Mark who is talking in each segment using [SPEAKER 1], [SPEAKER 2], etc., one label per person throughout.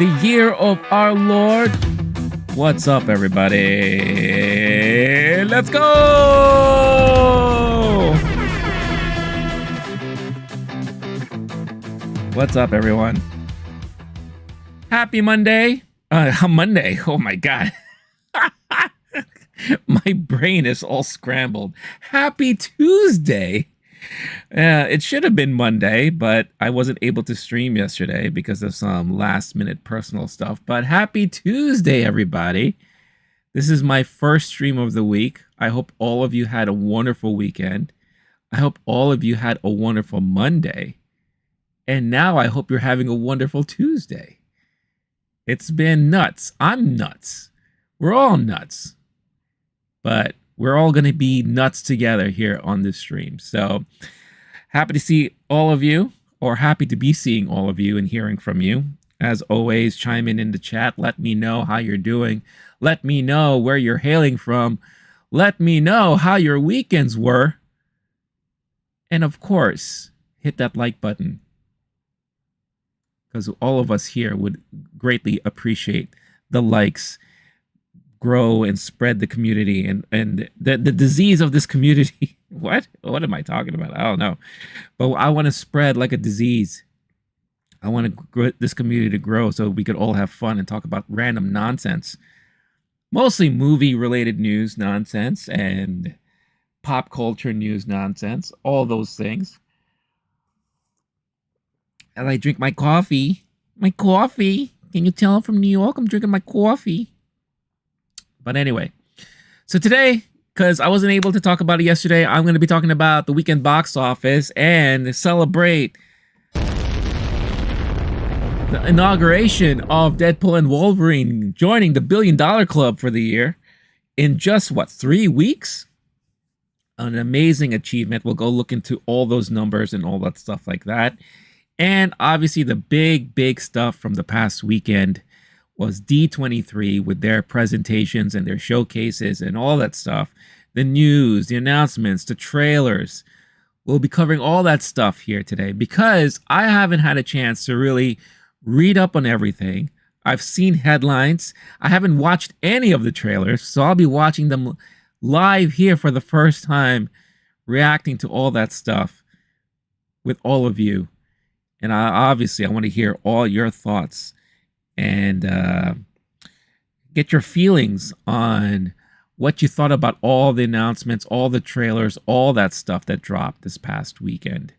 [SPEAKER 1] the year of our Lord. What's up, everybody? Let's go! What's up, everyone? Happy Monday. Monday. Oh my God. My brain is all scrambled. Happy Tuesday. It should have been Monday, but I wasn't able to stream yesterday because of some last minute personal stuff. But happy Tuesday, everybody. This is my first stream of the week. I hope all of you had a wonderful weekend. I hope all of you had a wonderful Monday. And now I hope you're having a wonderful Tuesday. It's been nuts. I'm nuts. We're all nuts. But we're all going to be nuts together here on this stream. So happy to see all of you, or happy to be seeing all of you and hearing from you. As always, chime in the chat. Let me know how you're doing. Let me know where you're hailing from. Let me know how your weekends were. And of course, hit that like button, because all of us here would greatly appreciate the likes. Grow and spread the community and the disease of this community. What am I talking about? I don't know, but I want to spread like a disease. I want to grow this community to grow so we could all have fun and talk about random nonsense, mostly movie related news nonsense and pop culture news nonsense, all those things. And I drink my coffee. Can you tell I'm from New York? I'm drinking my coffee. But anyway, so today, because I wasn't able to talk about it yesterday, I'm going to be talking about the weekend box office and celebrate the inauguration of Deadpool and Wolverine joining the $1 billion club for the year in just, 3 weeks? An amazing achievement. We'll go look into all those numbers and all that stuff like that. And obviously the big stuff from the past weekend was D23 with their presentations and their showcases and all that stuff. The news, the announcements, the trailers. We'll be covering all that stuff here today because I haven't had a chance to really read up on everything. I've seen headlines. I haven't watched any of the trailers, so I'll be watching them live here for the first time, reacting to all that stuff with all of you. And I want to hear all your thoughts and get your feelings on what you thought about all the announcements, all the trailers, all that stuff that dropped this past weekend.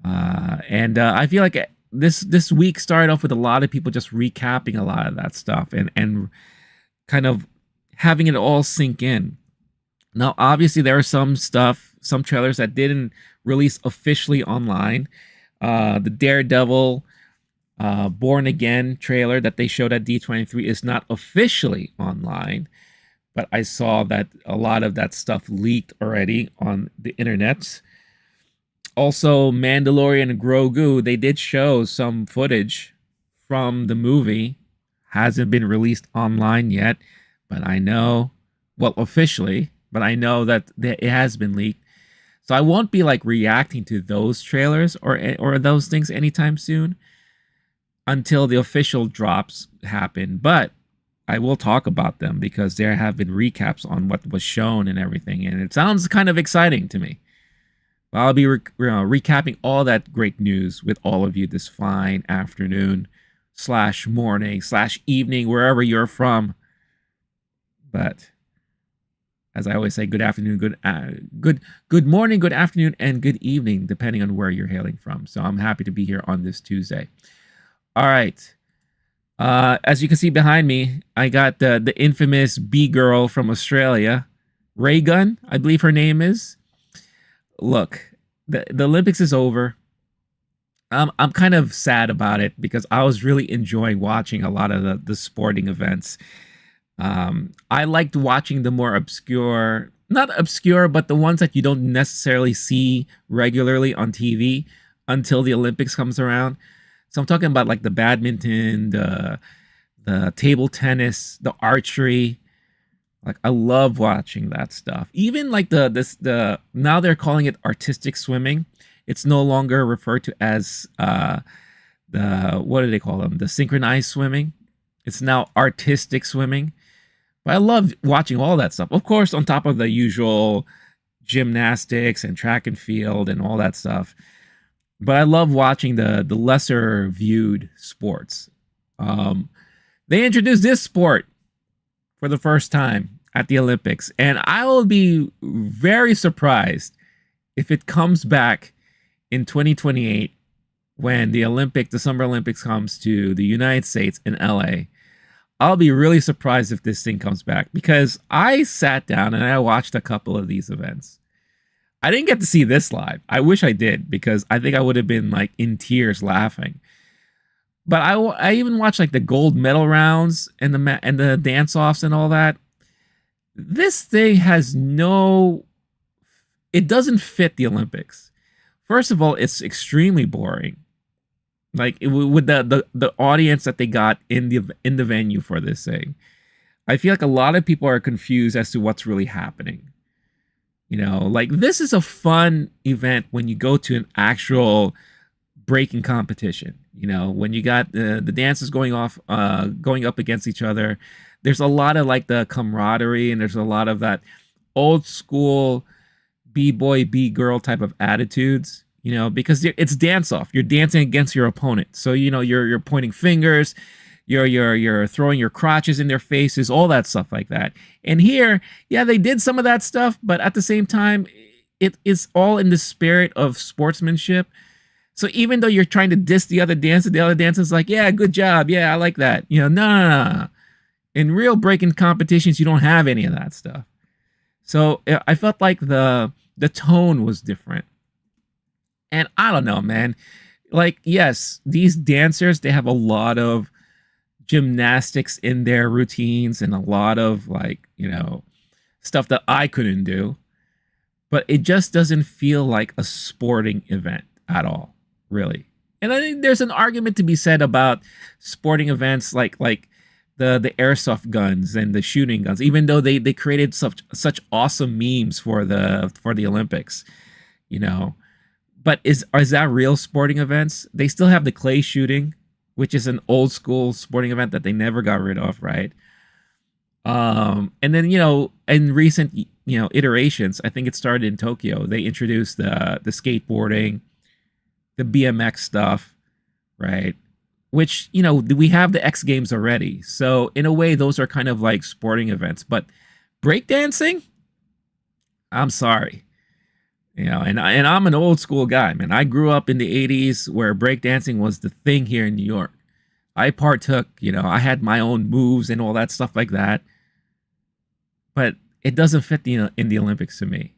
[SPEAKER 1] I feel like this week started off with a lot of people just recapping a lot of that stuff and kind of having it all sink in. Now, obviously, there are some trailers that didn't release officially online. The Daredevil Born Again trailer that they showed at D23 is not officially online, but I saw that a lot of that stuff leaked already on the internet. Also, Mandalorian and Grogu, they did show some footage from the movie. Hasn't been released online yet, but I know, officially, but I know that it has been leaked. So I won't be reacting to those trailers or those things anytime soon until the official drops happen. But I will talk about them because there have been recaps on what was shown and everything. And it sounds kind of exciting to me. I'll be recapping all that great news with all of you this fine afternoon / morning / evening, wherever you're from. But as I always say, good afternoon, good morning, good afternoon, and good evening, depending on where you're hailing from. So I'm happy to be here on this Tuesday. All right. As you can see behind me, I got the infamous B-girl from Australia, Raygun, I believe her name is. Look, the Olympics is over. I'm kind of sad about it because I was really enjoying watching a lot of the sporting events. I liked watching the more obscure, not obscure, but the ones that you don't necessarily see regularly on TV until the Olympics comes around. So I'm talking about the badminton, the table tennis, the archery. I love watching that stuff. Even the now they're calling it artistic swimming. It's no longer referred to as the the what do they call them? The synchronized swimming. It's now artistic swimming. But I love watching all that stuff. Of course, on top of the usual gymnastics and track and field and all that stuff. But I love watching the lesser viewed sports. They introduced this sport for the first time at the Olympics, and I will be very surprised if it comes back in 2028 when the Summer Olympics comes to the United States in LA. I'll be really surprised if this thing comes back because I sat down and I watched a couple of these events. I didn't get to see this live. I wish I did because I think I would have been like in tears laughing. But I even watched like the gold medal rounds and the dance offs and all that. This thing has it doesn't fit the Olympics. First of all, it's extremely boring. Like with the audience that they got in the venue for this thing, I feel like a lot of people are confused as to what's really happening. You know, like this is a fun event when you go to an actual breaking competition. You know, when you got the dancers going up against each other, there's a lot of like the camaraderie and there's a lot of that old school b-boy b-girl type of attitudes. You know, because it's dance off. You're dancing against your opponent. So, you know, you're pointing fingers, you're throwing your crotches in their faces, all that stuff like that. And here, yeah, they did some of that stuff, but at the same time, it is all in the spirit of sportsmanship. So even though you're trying to diss the other dancer's like, yeah, good job. Yeah, I like that. You know, no. In real breaking competitions, you don't have any of that stuff. So I felt like the tone was different. And I don't know, man. Like, yes, these dancers, they have a lot of gymnastics in their routines and a lot of like, you know, stuff that I couldn't do. But it just doesn't feel like a sporting event at all, really. And I think there's an argument to be said about sporting events like the airsoft guns and the shooting guns, even though they created such awesome memes for the Olympics, you know. But is that real sporting events? They still have the clay shooting, which is an old school sporting event that they never got rid of, right? And then, you know, in recent, you know, iterations, I think it started in Tokyo. They introduced the skateboarding, the BMX stuff, right? Which, you know, we have the X Games already. So in a way, those are kind of like sporting events. But breakdancing, I'm sorry. You know, and I'm an old school guy, man. I grew up in the 80s where breakdancing was the thing here in New York. I partook, you know, I had my own moves and all that stuff like that. But it doesn't fit in the Olympics to me.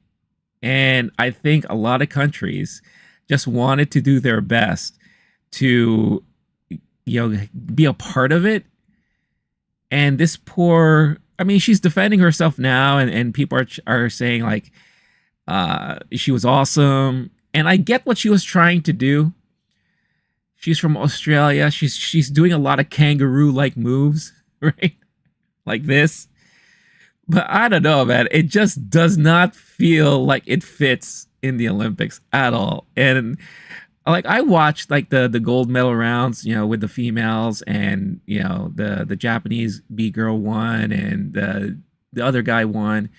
[SPEAKER 1] And I think a lot of countries just wanted to do their best to, you know, be a part of it. And this poor, I mean, she's defending herself now, and people are saying like, she was awesome, and I get what she was trying to do. She's from Australia. She's doing a lot of kangaroo-like moves, right? Like this. But I don't know, man. It just does not feel like it fits in the Olympics at all. And like I watched like the gold medal rounds, you know, with the females, and you know the Japanese B girl won, and the other guy won.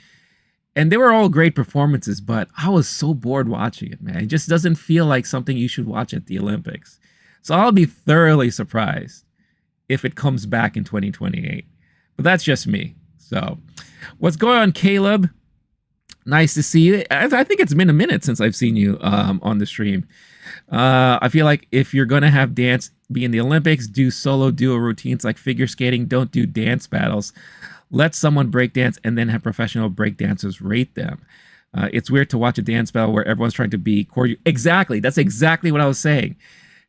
[SPEAKER 1] And they were all great performances, but I was so bored watching it, man. It just doesn't feel like something you should watch at the Olympics. So I'll be thoroughly surprised if it comes back in 2028. But that's just me. So what's going on, Caleb? Nice to see you. I think it's been a minute since I've seen you on the stream. I feel like if you're going to have dance be in the Olympics, do solo duo routines like figure skating. Don't do dance battles. Let someone break dance and then have professional break dancers rate them. It's weird to watch a dance battle where everyone's trying to be exactly. That's exactly what I was saying.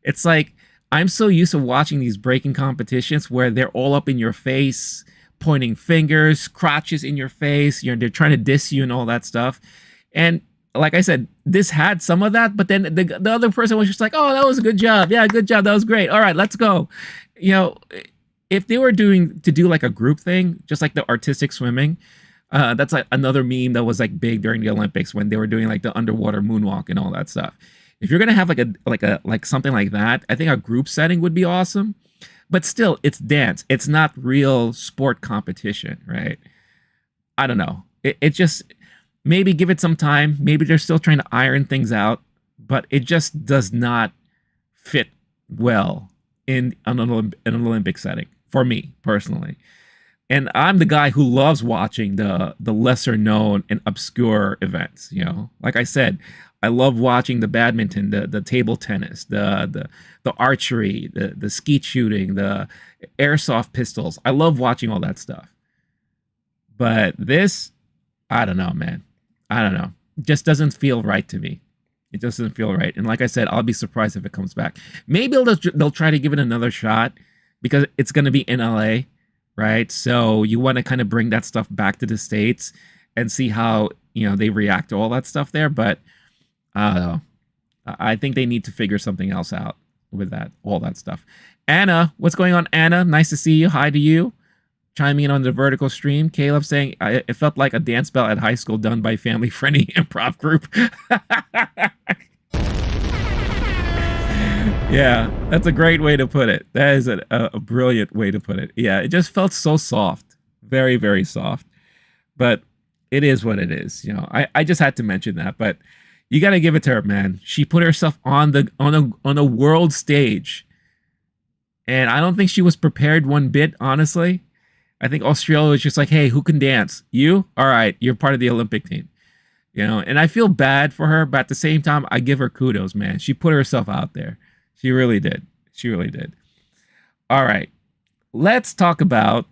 [SPEAKER 1] It's like I'm so used to watching these breaking competitions where they're all up in your face, pointing fingers, crotches in your face. You know, they're trying to diss you and all that stuff. And like I said, this had some of that, but then the other person was just like, "Oh, that was a good job. Yeah, good job. That was great. All right, let's go." You know. If they were do like a group thing, just like the artistic swimming, that's like another meme that was like big during the Olympics when they were doing like the underwater moonwalk and all that stuff. If you're gonna have like something like that, I think a group setting would be awesome. But still, it's dance. It's not real sport competition, right? I don't know. It just maybe give it some time. Maybe they're still trying to iron things out, but it just does not fit well in an Olympic setting for me personally. And I'm the guy who loves watching the lesser known and obscure events. You know, like I said, I love watching the badminton, the table tennis, the archery, the skeet shooting, the airsoft pistols. I love watching all that stuff. But this, I don't know, man. I don't know. It just doesn't feel right to me. It just doesn't feel right. And like I said, I'll be surprised if it comes back. Maybe they'll try to give it another shot because it's going to be in LA, right? So you want to kind of bring that stuff back to the States and see how, they react to all that stuff there. But I don't know. I think they need to figure something else out with all that stuff. Anna, what's going on, Anna? Nice to see you. Hi to you. Chiming in on the vertical stream. Caleb saying, it felt like a dance bell at high school done by family-friendly improv group. Yeah, that's a great way to put it. That is a brilliant way to put it. Yeah, it just felt so soft. Very, very soft. But it is what it is. I just had to mention that. But you got to give it to her, man. She put herself on a world stage. And I don't think she was prepared one bit, honestly. I think Australia was just like, hey, who can dance? You? All right, you're part of the Olympic team. And I feel bad for her, but at the same time, I give her kudos, man. She put herself out there. She really did. She really did. All right, let's talk about,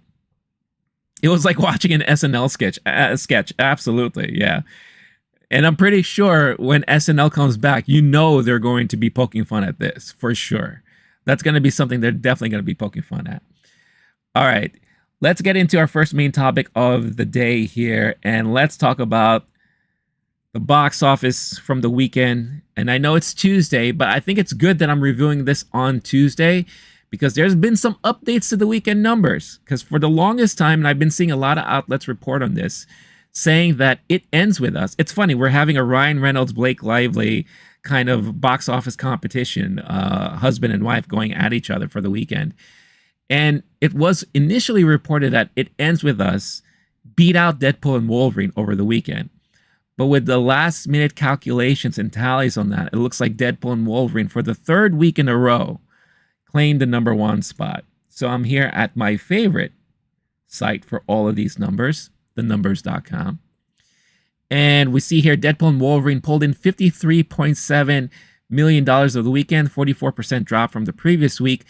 [SPEAKER 1] it was like watching an SNL sketch. Absolutely, yeah. And I'm pretty sure when SNL comes back, they're going to be poking fun at this, for sure. That's going to be something they're definitely going to be poking fun at. All right. Let's get into our first main topic of the day here, and let's talk about the box office from the weekend. And I know it's Tuesday, but I think it's good that I'm reviewing this on Tuesday because there's been some updates to the weekend numbers. Because for the longest time, and I've been seeing a lot of outlets report on this, saying that it ends with us. It's funny, we're having a Ryan Reynolds, Blake Lively kind of box office competition, husband and wife going at each other for the weekend. And it was initially reported that It Ends With Us beat out Deadpool and Wolverine over the weekend. But with the last minute calculations and tallies on that, it looks like Deadpool and Wolverine for the third week in a row claimed the number one spot. So I'm here at my favorite site for all of these numbers, thenumbers.com. And we see here Deadpool and Wolverine pulled in $53.7 million of the weekend, 44% drop from the previous week.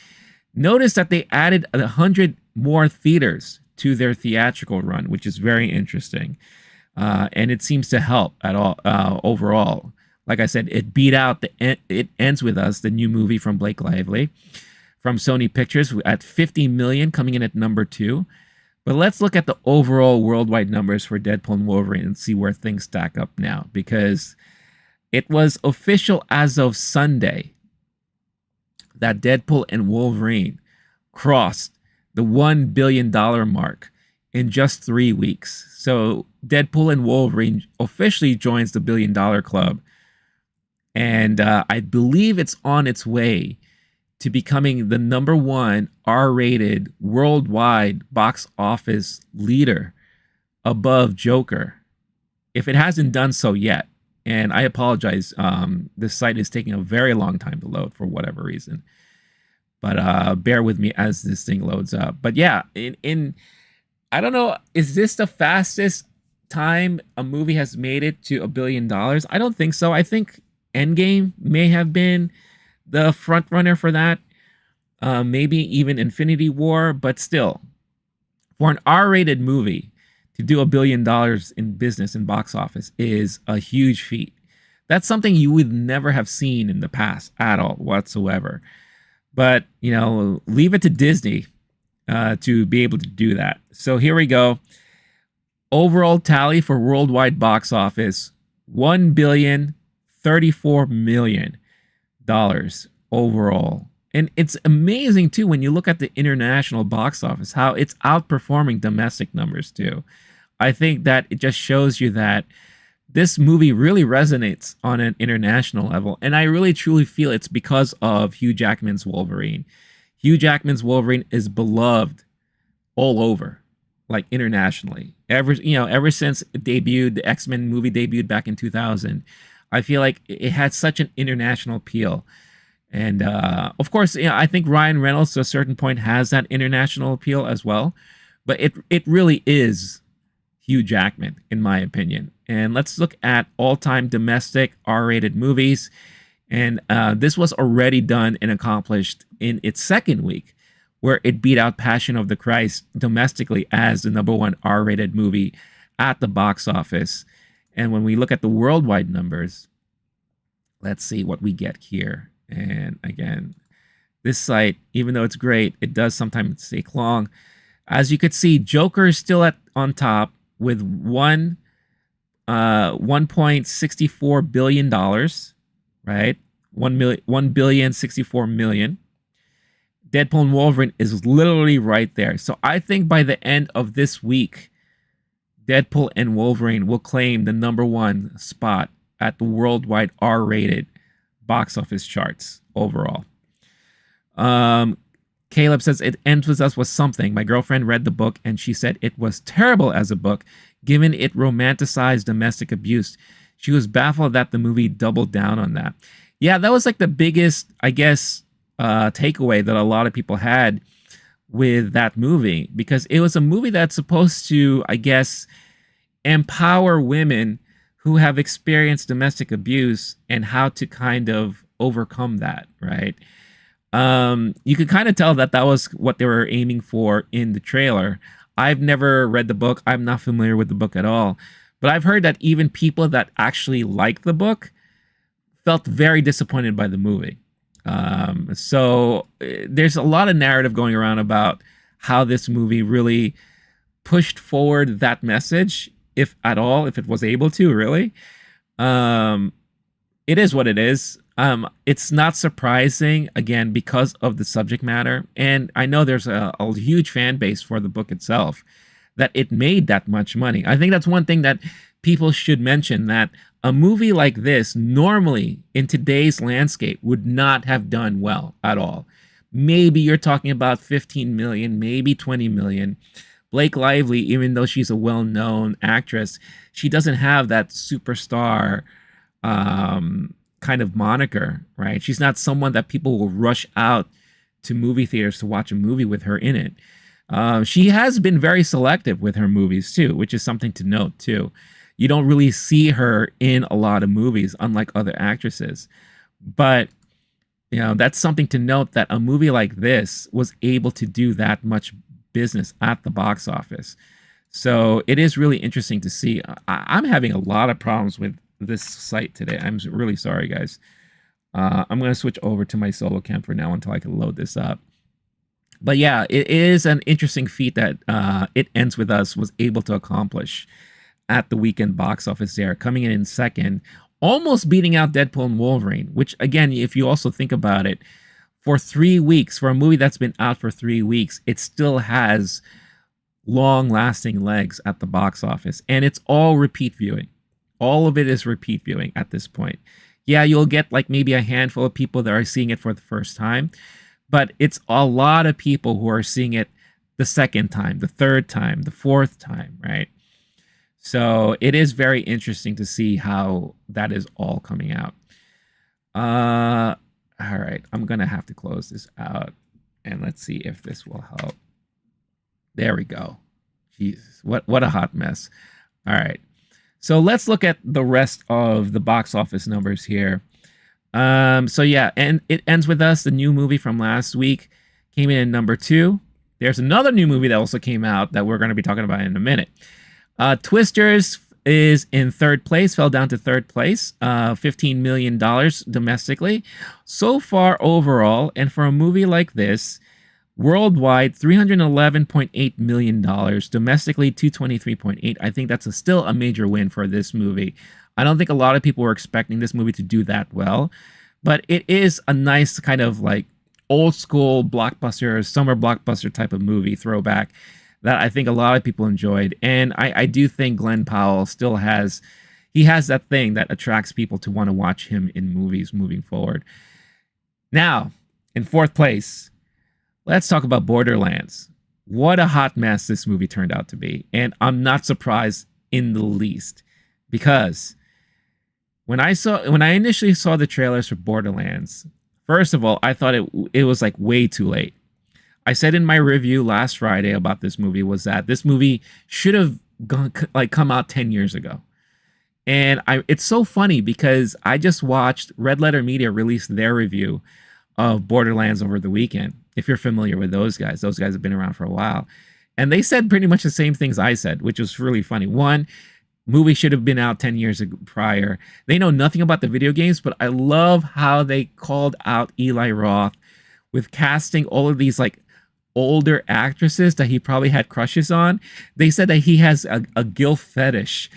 [SPEAKER 1] Notice that they added 100 more theaters to their theatrical run, which is very interesting. And it seems to help at all overall. Like I said, it beat out It Ends With Us, the new movie from Blake Lively, from Sony Pictures at 50 million, coming in at number 2. But let's look at the overall worldwide numbers for Deadpool and Wolverine and see where things stack up now, because it was official as of Sunday that Deadpool and Wolverine crossed the $1 billion mark in just 3 weeks. So Deadpool and Wolverine officially joins the $1 billion club. And I believe it's on its way to becoming the number one R-rated worldwide box office leader above Joker, if it hasn't done so yet. And I apologize, this site is taking a very long time to load for whatever reason. But bear with me as this thing loads up. But yeah, in I don't know, is this the fastest time a movie has made it to $1 billion? I don't think so. I think Endgame may have been the front runner for that. Maybe even Infinity War, but still, for an R-rated movie to do $1 billion in business and box office is a huge feat. That's something you would never have seen in the past at all whatsoever. But, leave it to Disney to be able to do that. So here we go. Overall tally for worldwide box office, $1,034,000,000 overall. And it's amazing, too, when you look at the international box office, how it's outperforming domestic numbers, too. I think that it just shows you that this movie really resonates on an international level. And I really truly feel it's because of Hugh Jackman's Wolverine. Hugh Jackman's Wolverine is beloved all over, like internationally. Ever since it debuted, the X-Men movie debuted back in 2000, I feel like it had such an international appeal. And of course, I think Ryan Reynolds to a certain point has that international appeal as well. But it really is Hugh Jackman, in my opinion. And let's look at all-time domestic R-rated movies. And this was already done and accomplished in its second week, where it beat out Passion of the Christ domestically as the #1 R-rated movie at the box office. And when we look at the worldwide numbers, let's see what we get here. And again, this site, even though it's great, it does sometimes take long. As you could see, Joker is still on top with $1.64 billion, right? 1,064 million. Deadpool and Wolverine is literally right there. So I think by the end of this week, Deadpool and Wolverine will claim the #1 spot at the worldwide R-rated box office charts overall. Caleb says, it ends with us with something. My girlfriend read the book and she said it was terrible as a book, given it romanticized domestic abuse. She was baffled that the movie doubled down on that. Yeah, that was like the biggest, I guess, takeaway that a lot of people had with that movie, because it was a movie that's supposed to, I guess, empower women who have experienced domestic abuse and how to kind of overcome that, right? You could kind of tell that that was what they were aiming for in the trailer. I've never read the book. I'm not familiar with the book at all. But I've heard that even people that actually liked the book felt very disappointed by the movie. So there's a lot of narrative going around about how this movie really pushed forward that message, if at all, if it was able to, really. It is what it is. It's not surprising, again, because of the subject matter. And I know there's a huge fan base for the book itself, that it made that much money. I think that's one thing that people should mention, that a movie like this normally in today's landscape would not have done well at all. Maybe you're talking about 15 million, maybe 20 million. Blake Lively, even though she's a well-known actress, she doesn't have that superstar kind of moniker, right? She's not someone that people will rush out to movie theaters to watch a movie with her in it. She has been very selective with her movies too, which is something to note too. You don't really see her in a lot of movies, unlike other actresses. But, that's something to note, that a movie like this was able to do that much business at the box office. So it is really interesting to see. I'm having a lot of problems with this site today. I'm really sorry, guys. I'm going to switch over to my solo cam for now until I can load this up. But yeah, it is an interesting feat that It Ends With Us was able to accomplish at the weekend box office there, coming in second, almost beating out Deadpool and Wolverine, which, again, if you also think about it, for 3 weeks, for a movie that's been out for 3 weeks, it still has long-lasting legs at the box office. And it's all repeat viewing. All of it is repeat viewing at this point. Yeah, you'll get like maybe a handful of people that are seeing it for the first time, but it's a lot of people who are seeing it the second time, the third time, the fourth time, right? So it is very interesting to see how that is all coming out. All right, I'm going to have to close this out, and let's see if this will help. There we go. Jesus, what a hot mess. All right. So let's look at the rest of the box office numbers here. So yeah, and It Ends With Us, the new movie from last week, came in at #2. There's another new movie that also came out that we're going to be talking about in a minute. Twisters is in third place, fell down to third place, $15 million domestically. So far overall, and for a movie like this, worldwide, $311.8 million. Domestically, $223.8. I think that's still a major win for this movie. I don't think a lot of people were expecting this movie to do that well, but it is a nice kind of like old school blockbuster, summer blockbuster type of movie throwback that I think a lot of people enjoyed. And I do think Glenn Powell still has, he has that thing that attracts people to want to watch him in movies moving forward. Now, in fourth place, let's talk about Borderlands. What a hot mess this movie turned out to be. And I'm not surprised in the least, because when I initially saw the trailers for Borderlands, first of all, I thought it was like way too late. I said in my review last Friday about this movie was that this movie should have come out 10 years ago. And it's so funny because I just watched Red Letter Media release their review of Borderlands over the weekend. If you're familiar with those guys have been around for a while. And they said pretty much the same things I said, which was really funny. One, movie should have been out 10 years prior. They know nothing about the video games, but I love how they called out Eli Roth with casting all of these like older actresses that he probably had crushes on. They said that he has a gilf fetish.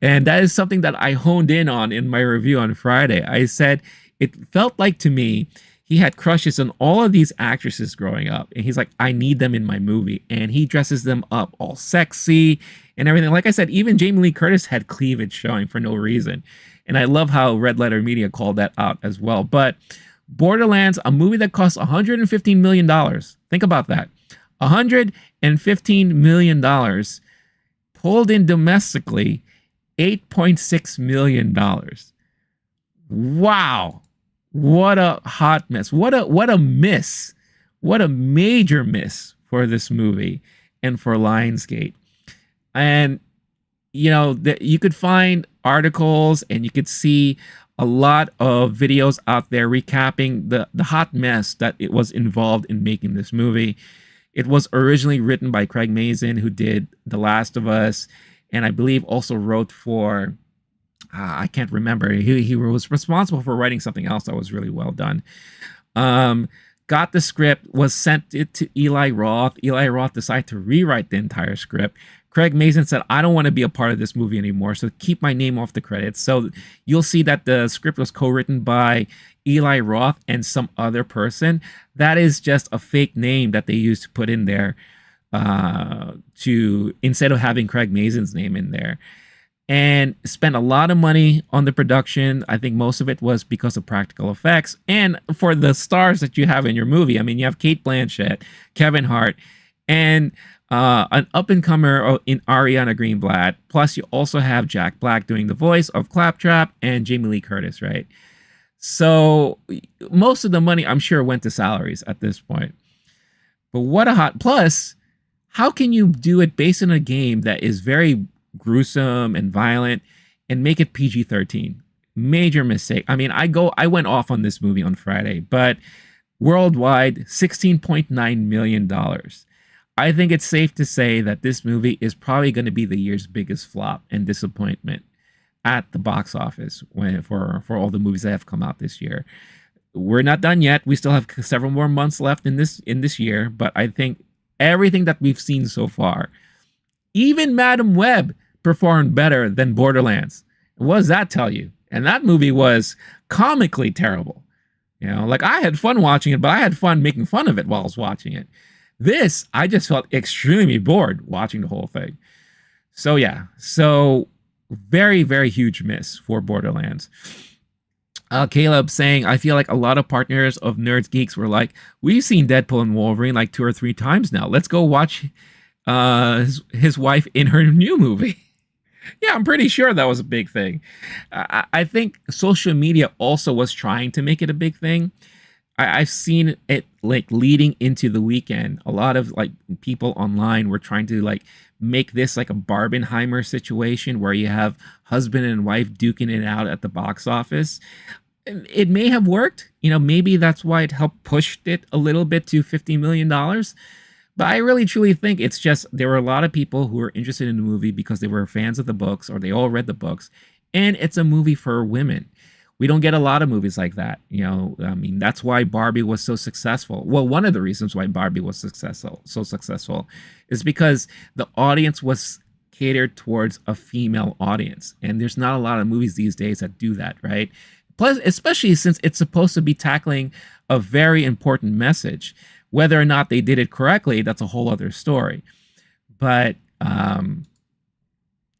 [SPEAKER 1] And that is something that I honed in on in my review on Friday. I said it felt like to me he had crushes on all of these actresses growing up. And he's like, I need them in my movie. And he dresses them up all sexy and everything. Like I said, even Jamie Lee Curtis had cleavage showing for no reason. And I love how Red Letter Media called that out as well. But Borderlands, a movie that cost $115 million. Think about that. $115 million, pulled in domestically $8.6 million. Wow. What a hot mess. What a miss. What a major miss for this movie and for Lionsgate. And, you know, you could find articles and you could see a lot of videos out there recapping the hot mess that it was involved in making this movie. It was originally written by Craig Mazin, who did The Last of Us, and I believe also wrote for, I can't remember. He was responsible for writing something else that was really well done. Got the script, was sent it to Eli Roth. Eli Roth decided to rewrite the entire script. Craig Mazin said, I don't want to be a part of this movie anymore, so keep my name off the credits. So you'll see that the script was co-written by Eli Roth and some other person. That is just a fake name that they used to put in there instead of having Craig Mazin's name in there. And spent a lot of money on the production. I think most of it was because of practical effects. And for the stars that you have in your movie, I mean, you have Cate Blanchett, Kevin Hart, and an up-and-comer in Ariana Greenblatt. Plus, you also have Jack Black doing the voice of Claptrap and Jamie Lee Curtis, right? So most of the money, I'm sure, went to salaries at this point. But what a hot... Plus, how can you do it based on a game that is very gruesome and violent and make it PG-13? Major mistake. I mean, I went off on this movie on Friday, but worldwide, $16.9 million. I think it's safe to say that this movie is probably going to be the year's biggest flop and disappointment at the box office for all the movies that have come out this year. We're not done yet. We still have several more months left in this year, but I think everything that we've seen so far, even Madam Web performed better than Borderlands. What does that tell you? And that movie was comically terrible. You know, like I had fun watching it, but I had fun making fun of it while I was watching it. This, I just felt extremely bored watching the whole thing. So yeah, so very, very huge miss for Borderlands. Caleb saying, I feel like a lot of partners of Nerds Geeks were like, we've seen Deadpool and Wolverine like 2 or 3 times now. Let's go watch his wife in her new movie. Yeah, I'm pretty sure that was a big thing. I think social media also was trying to make it a big thing. I've seen it like leading into the weekend. A lot of like people online were trying to like make this like a Barbenheimer situation where you have husband and wife duking it out at the box office. It may have worked. You know, maybe that's why it helped push it a little bit to $50 million. But I really truly think it's just there were a lot of people who were interested in the movie because they were fans of the books or they all read the books. And it's a movie for women. We don't get a lot of movies like that. You know, I mean, that's why Barbie was so successful. Well, one of the reasons why Barbie was so successful is because the audience was catered towards a female audience. And there's not a lot of movies these days that do that, right? Plus, especially since it's supposed to be tackling a very important message. Whether or not they did it correctly, that's a whole other story. But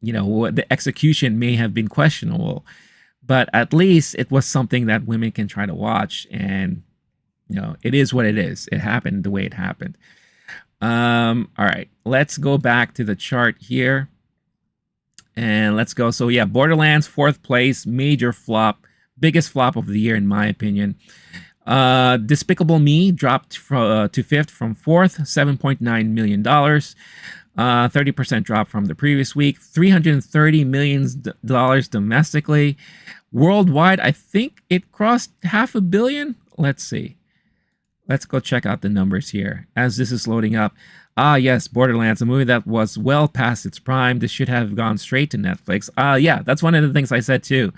[SPEAKER 1] the execution may have been questionable, but at least it was something that women can try to watch. And it is what it is. It happened the way it happened. All right, let's go back to the chart here, and let's go. So yeah, Borderlands, fourth place, major flop, biggest flop of the year in my opinion. Despicable Me dropped to fifth from fourth, $7.9 million. 30% drop from the previous week. $330 million domestically. Worldwide, I think it crossed $500 million. Let's see. Let's go check out the numbers here as this is loading up. Ah, yes, Borderlands, a movie that was well past its prime. This should have gone straight to Netflix. Yeah, that's one of the things I said too.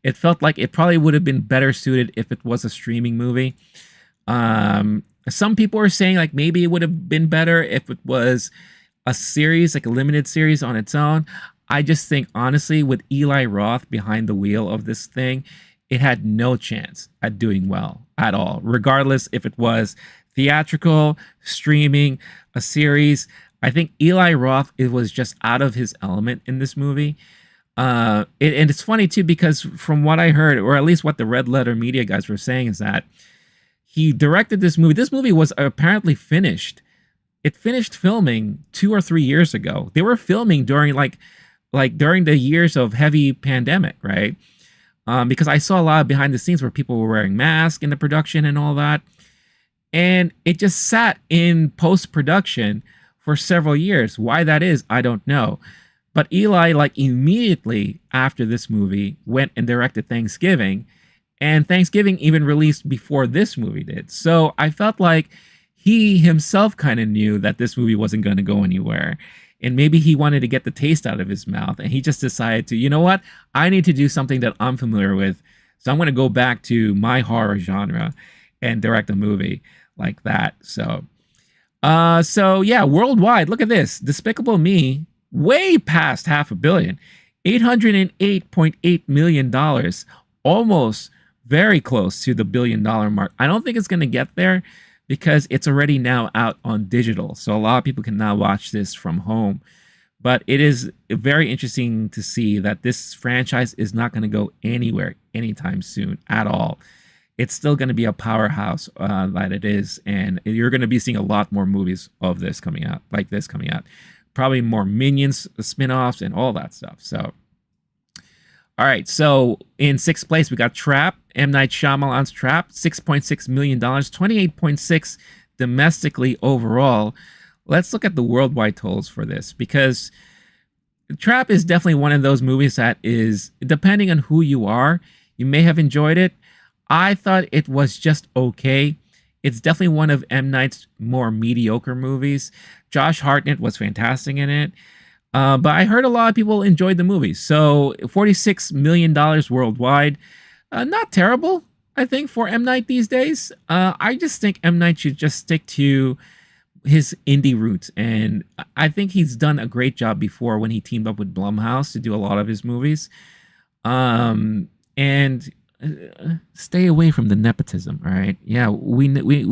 [SPEAKER 1] It felt like it probably would have been better suited if it was a streaming movie. Some people are saying like maybe it would have been better if it was a series, like a limited series on its own. I just think, honestly, with Eli Roth behind the wheel of this thing, it had no chance at doing well at all, regardless if it was theatrical, streaming, a series. I think Eli Roth, it was just out of his element in this movie. And it's funny too, because from what I heard, or at least what the Red Letter Media guys were saying, is that he directed this movie. This movie was apparently finished. It finished filming 2 or 3 years ago. They were filming during like during the years of heavy pandemic, right? Because I saw a lot of behind the scenes where people were wearing masks in the production and all that. And it just sat in post-production for several years. Why that is, I don't know. But Eli, like immediately after this movie, went and directed Thanksgiving. And Thanksgiving even released before this movie did. So I felt like he himself kind of knew that this movie wasn't going to go anywhere. And maybe he wanted to get the taste out of his mouth. And he just decided to, you know what? I need to do something that I'm familiar with. So I'm going to go back to my horror genre and direct a movie like that. So yeah, worldwide, look at this. Despicable Me, way past $500 million. $808.8 million. Almost very close to the $1 billion mark. I don't think it's going to get there, because it's already now out on digital. So a lot of people can now watch this from home. But it is very interesting to see that this franchise is not going to go anywhere anytime soon at all. It's still going to be a powerhouse that it is. And you're going to be seeing a lot more movies of this coming out, like this coming out. Probably more Minions spin-offs and all that stuff. So, all right. So in sixth place, we got Trap. M. Night Shyamalan's Trap, $6.6 million, 28.6 domestically overall. Let's look at the worldwide totals for this, because Trap is definitely one of those movies that is, depending on who you are, you may have enjoyed it. I thought it was just okay. It's definitely one of M. Night's more mediocre movies. Josh Hartnett was fantastic in it. But I heard a lot of people enjoyed the movie. So $46 million worldwide. Not terrible, I think, for M. Night these days. I just think M. Night should just stick to his indie roots. And I think he's done a great job before when he teamed up with Blumhouse to do a lot of his movies. And stay away from the nepotism, all right? Yeah, we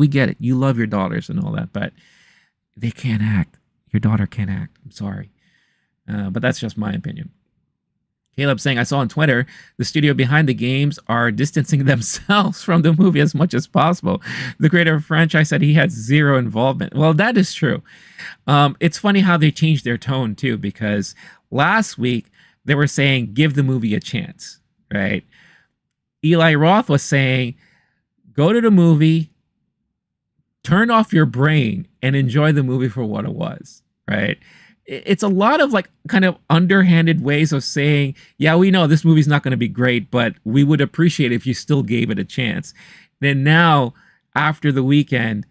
[SPEAKER 1] get it. You love your daughters and all that, but they can't act. Your daughter can't act. I'm sorry. But that's just my opinion. Caleb saying, I saw on Twitter, the studio behind the games are distancing themselves from the movie as much as possible. The creator of the franchise said he had zero involvement. Well, that is true. It's funny how they changed their tone, too, because last week they were saying, give the movie a chance, right? Eli Roth was saying, go to the movie, turn off your brain, and enjoy the movie for what it was, right? It's a lot of like kind of underhanded ways of saying, yeah, we know this movie's not going to be great, but we would appreciate it if you still gave it a chance. Then now, after the weekend,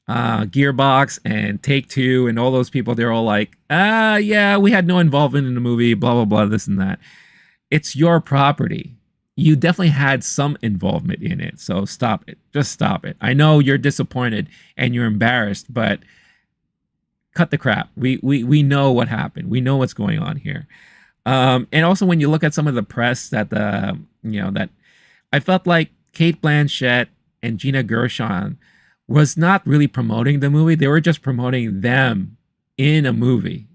[SPEAKER 1] Gearbox and Take-Two and all those people, they're all like, yeah, we had no involvement in the movie, blah, blah, blah, this and that. It's your property. You definitely had some involvement in it, so stop it. Just stop it. I know you're disappointed and you're embarrassed, but cut the crap. We know what happened. We know what's going on here. And also when you look at some of the press that that I felt like Kate Blanchett and Gina Gershon was not really promoting the movie. They were just promoting them in a movie.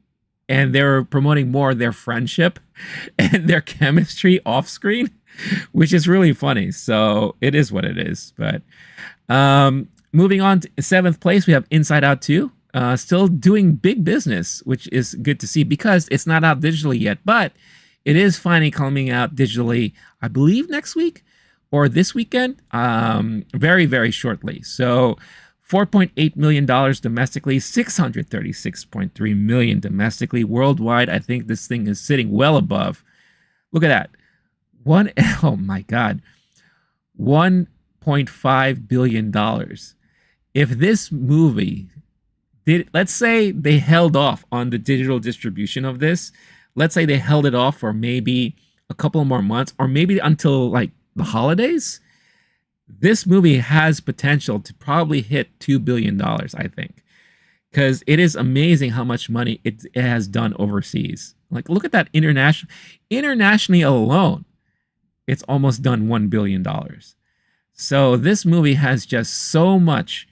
[SPEAKER 1] and they're promoting more their friendship and their chemistry off screen, which is really funny. So it is what it is. But moving on to seventh place, we have Inside Out 2. Still doing big business, which is good to see because it's not out digitally yet, but it is finally coming out digitally, I believe next week or this weekend, very, very shortly. So $4.8 million domestically, $636.3 million domestically. Worldwide, I think this thing is sitting well above. Look at that. Oh my God. $1.5 billion. If this movie let's say they held off on the digital distribution of this, let's say they held it off for maybe a couple more months or maybe until like the holidays, this movie has potential to probably hit $2 billion, I think, because it is amazing how much money it has done overseas. Like, look at that internationally alone, it's almost done $1 billion. So this movie has just so much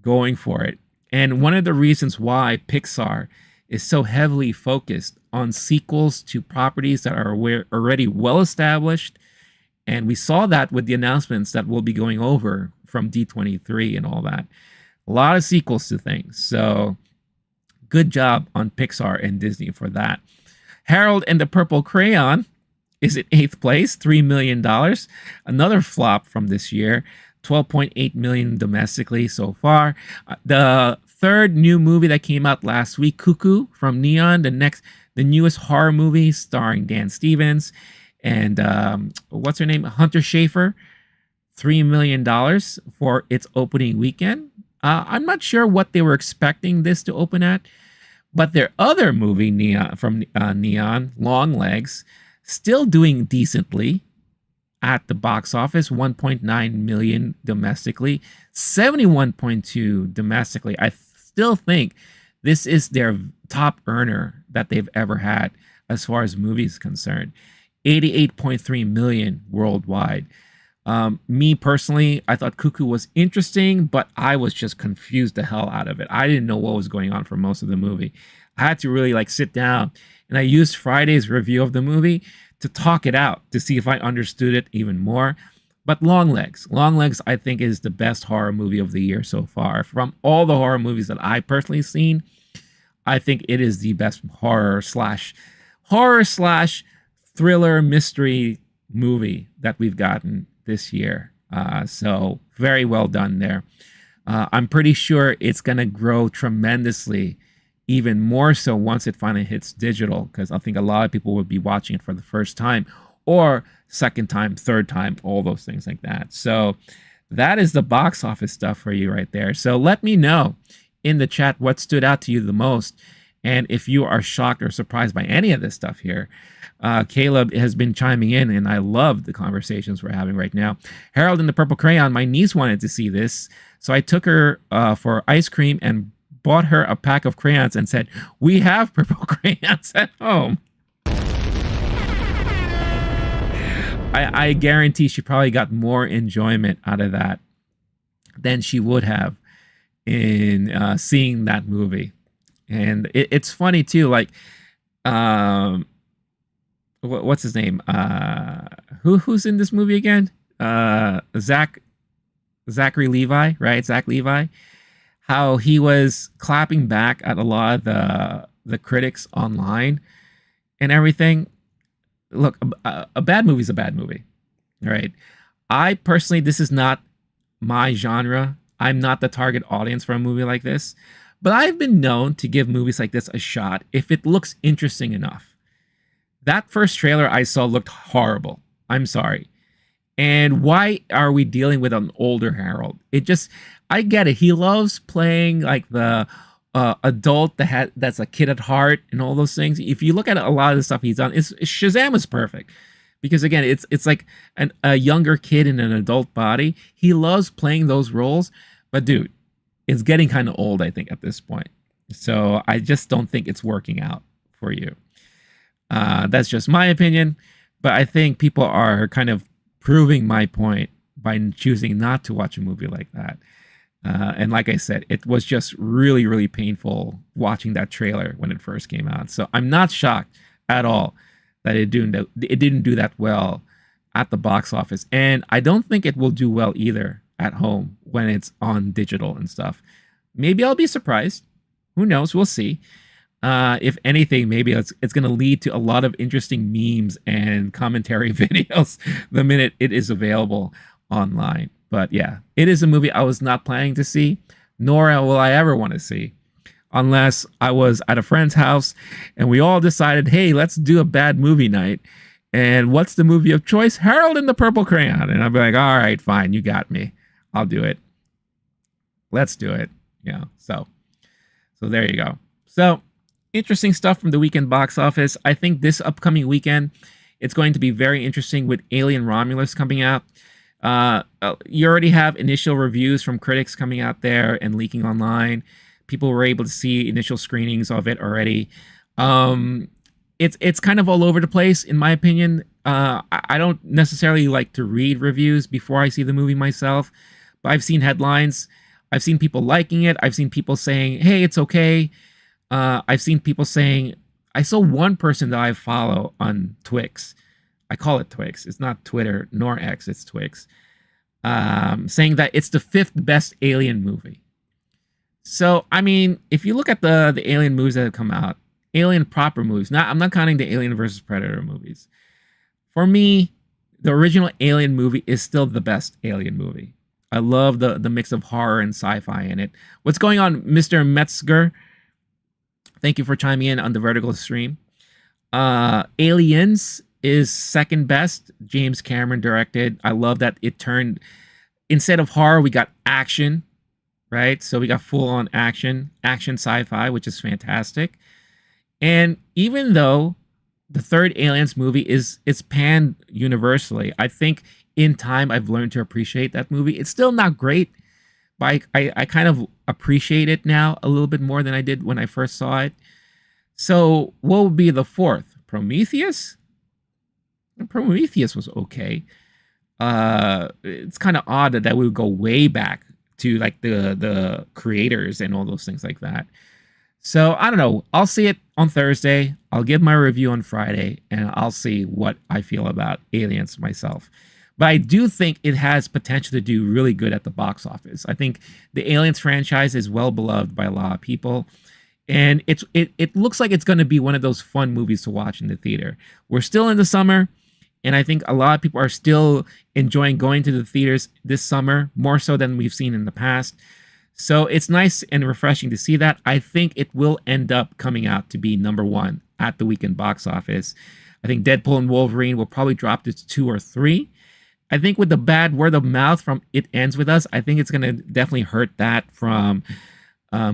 [SPEAKER 1] going for it. And one of the reasons why Pixar is so heavily focused on sequels to properties that are already well established. And we saw that with the announcements that we'll be going over from D23 and all that. A lot of sequels to things. So good job on Pixar and Disney for that. Harold and the Purple Crayon is in 8th place, $3 million. Another flop from this year. 12.8 million domestically so far. The third new movie that came out last week, Cuckoo from Neon, the newest horror movie starring Dan Stevens and what's her name, Hunter Schafer, $3 million for its opening weekend. I'm not sure what they were expecting this to open at, but their other movie, Neon, Long Legs, still doing decently at the box office, 1.9 million domestically, 71.2 domestically. I still think this is their top earner that they've ever had as far as movies concerned. 88.3 million worldwide. Me personally, I thought Cuckoo was interesting, but I was just confused the hell out of it. I didn't know what was going on for most of the movie. I had to really like sit down, and I used Friday's review of the movie to talk it out to see if I understood it even more. But Long Legs, I think is the best horror movie of the year so far. From all the horror movies that I personally seen, I think it is the best horror slash thriller mystery movie that we've gotten this year. So very well done there. I'm pretty sure it's going to grow tremendously, even more so once it finally hits digital, because I think a lot of people would be watching it for the first time or second time, third time, all those things like that. So that is the box office stuff for you right there. So let me know in the chat what stood out to you the most. And if you are shocked or surprised by any of this stuff here, Caleb has been chiming in, and I love the conversations we're having right now. Harold and the Purple Crayon, my niece wanted to see this, so I took her for ice cream and bought her a pack of crayons and said, "We have purple crayons at home." I guarantee she probably got more enjoyment out of that than she would have in seeing that movie. And it's funny too, like, what's his name? Who's in this movie again? Zachary Levi, right? Zach Levi. How he was clapping back at a lot of the critics online and everything. Look, a bad movie is a bad movie, right? I personally, this is not my genre. I'm not the target audience for a movie like this, but I've been known to give movies like this a shot if it looks interesting enough. That first trailer I saw looked horrible. I'm sorry. And why are we dealing with an older Harold? I get it. He loves playing like the adult that's a kid at heart and all those things. If you look at a lot of the stuff he's done, Shazam is perfect because again, it's like a younger kid in an adult body. He loves playing those roles, but dude, it's getting kind of old, I think, at this point. So I just don't think it's working out for you. That's just my opinion, but I think people are kind of proving my point by choosing not to watch a movie like that. And like I said, it was just really, really painful watching that trailer when it first came out. So I'm not shocked at all that it didn't do that well at the box office, and I don't think it will do well either at home when it's on digital and stuff. Maybe I'll be surprised. Who knows? We'll see. If anything, maybe it's going to lead to a lot of interesting memes and commentary videos the minute it is available online. But yeah, it is a movie I was not planning to see, nor will I ever want to see, unless I was at a friend's house and we all decided, hey, let's do a bad movie night. And what's the movie of choice? Harold and the Purple Crayon. And I'd be like, all right, fine, you got me. I'll do it. Let's do it. Yeah. So there you go. So interesting stuff from the weekend box office. I think this upcoming weekend, it's going to be very interesting with Alien Romulus coming out. You already have initial reviews from critics coming out there and leaking online. People were able to see initial screenings of it already. It's kind of all over the place, in my opinion. I don't necessarily like to read reviews before I see the movie myself, but I've seen headlines. I've seen people liking it. I've seen people saying, hey, it's okay. I've seen people saying, I saw one person that I follow on Twix. I call it Twix. It's not Twitter nor X, it's Twix. Saying that it's the 5th best Alien movie. So, I mean, if you look at the Alien movies that have come out, Alien proper movies, I'm not counting the Alien versus Predator movies. For me, the original Alien movie is still the best Alien movie. I love the mix of horror and sci-fi in it. What's going on, Mr. Metzger? Thank you for chiming in on the Vertical stream. Aliens is second best. James Cameron directed. I love that it turned, instead of horror, we got action, right? So we got full-on action sci-fi, which is fantastic. And even though the third Aliens movie is panned universally, I think in time I've learned to appreciate that movie. It's still not great, but I kind of appreciate it now a little bit more than I did when I first saw it. So what would be the fourth? Prometheus? Prometheus was okay. It's kind of odd that we would go way back to like the creators and all those things like that. So I don't know. I'll see it on Thursday. I'll give my review on Friday, and I'll see what I feel about Aliens myself. But I do think it has potential to do really good at the box office. I think the Aliens franchise is well beloved by a lot of people. And it looks like it's going to be one of those fun movies to watch in the theater. We're still in the summer, and I think a lot of people are still enjoying going to the theaters this summer, more so than we've seen in the past. So it's nice and refreshing to see that. I think it will end up coming out to be number 1 at the weekend box office. I think Deadpool and Wolverine will probably drop to 2 or 3. I think with the bad word of mouth from It Ends With Us, I think it's going to definitely hurt that from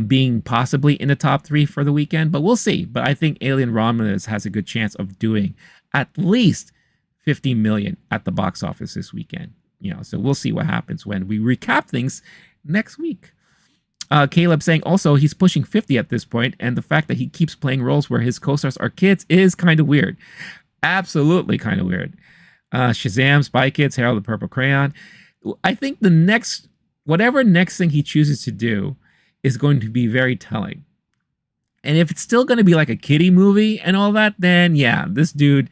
[SPEAKER 1] being possibly in the top 3 for the weekend. But we'll see. But I think Alien Romulus has a good chance of doing at least 50 million at the box office this weekend. So we'll see what happens when we recap things next week. Caleb saying also he's pushing 50 at this point, and the fact that he keeps playing roles where his co-stars are kids is kind of weird. Absolutely kind of weird. Shazam, Spy Kids, Harold the Purple Crayon. I think whatever next thing he chooses to do is going to be very telling. And if it's still going to be like a kiddie movie and all that, then yeah, this dude,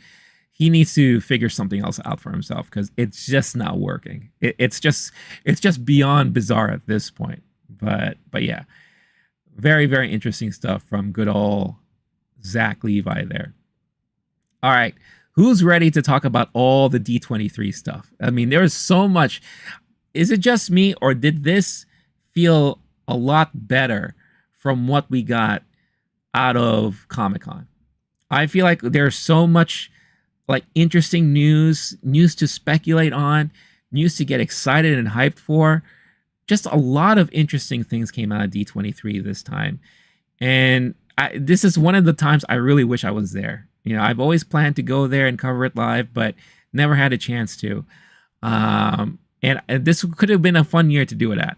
[SPEAKER 1] he needs to figure something else out for himself, because it's just not working. It's just beyond bizarre at this point. But yeah, very, very interesting stuff from good old Zach Levi there. All right. Who's ready to talk about all the D23 stuff? I mean, there is so much. Is it just me, or did this feel a lot better from what we got out of Comic-Con? I feel like there's so much like interesting news to speculate on, news to get excited and hyped for. Just a lot of interesting things came out of D23 this time. And this is one of the times I really wish I was there. I've always planned to go there and cover it live, but never had a chance to. And this could have been a fun year to do it at.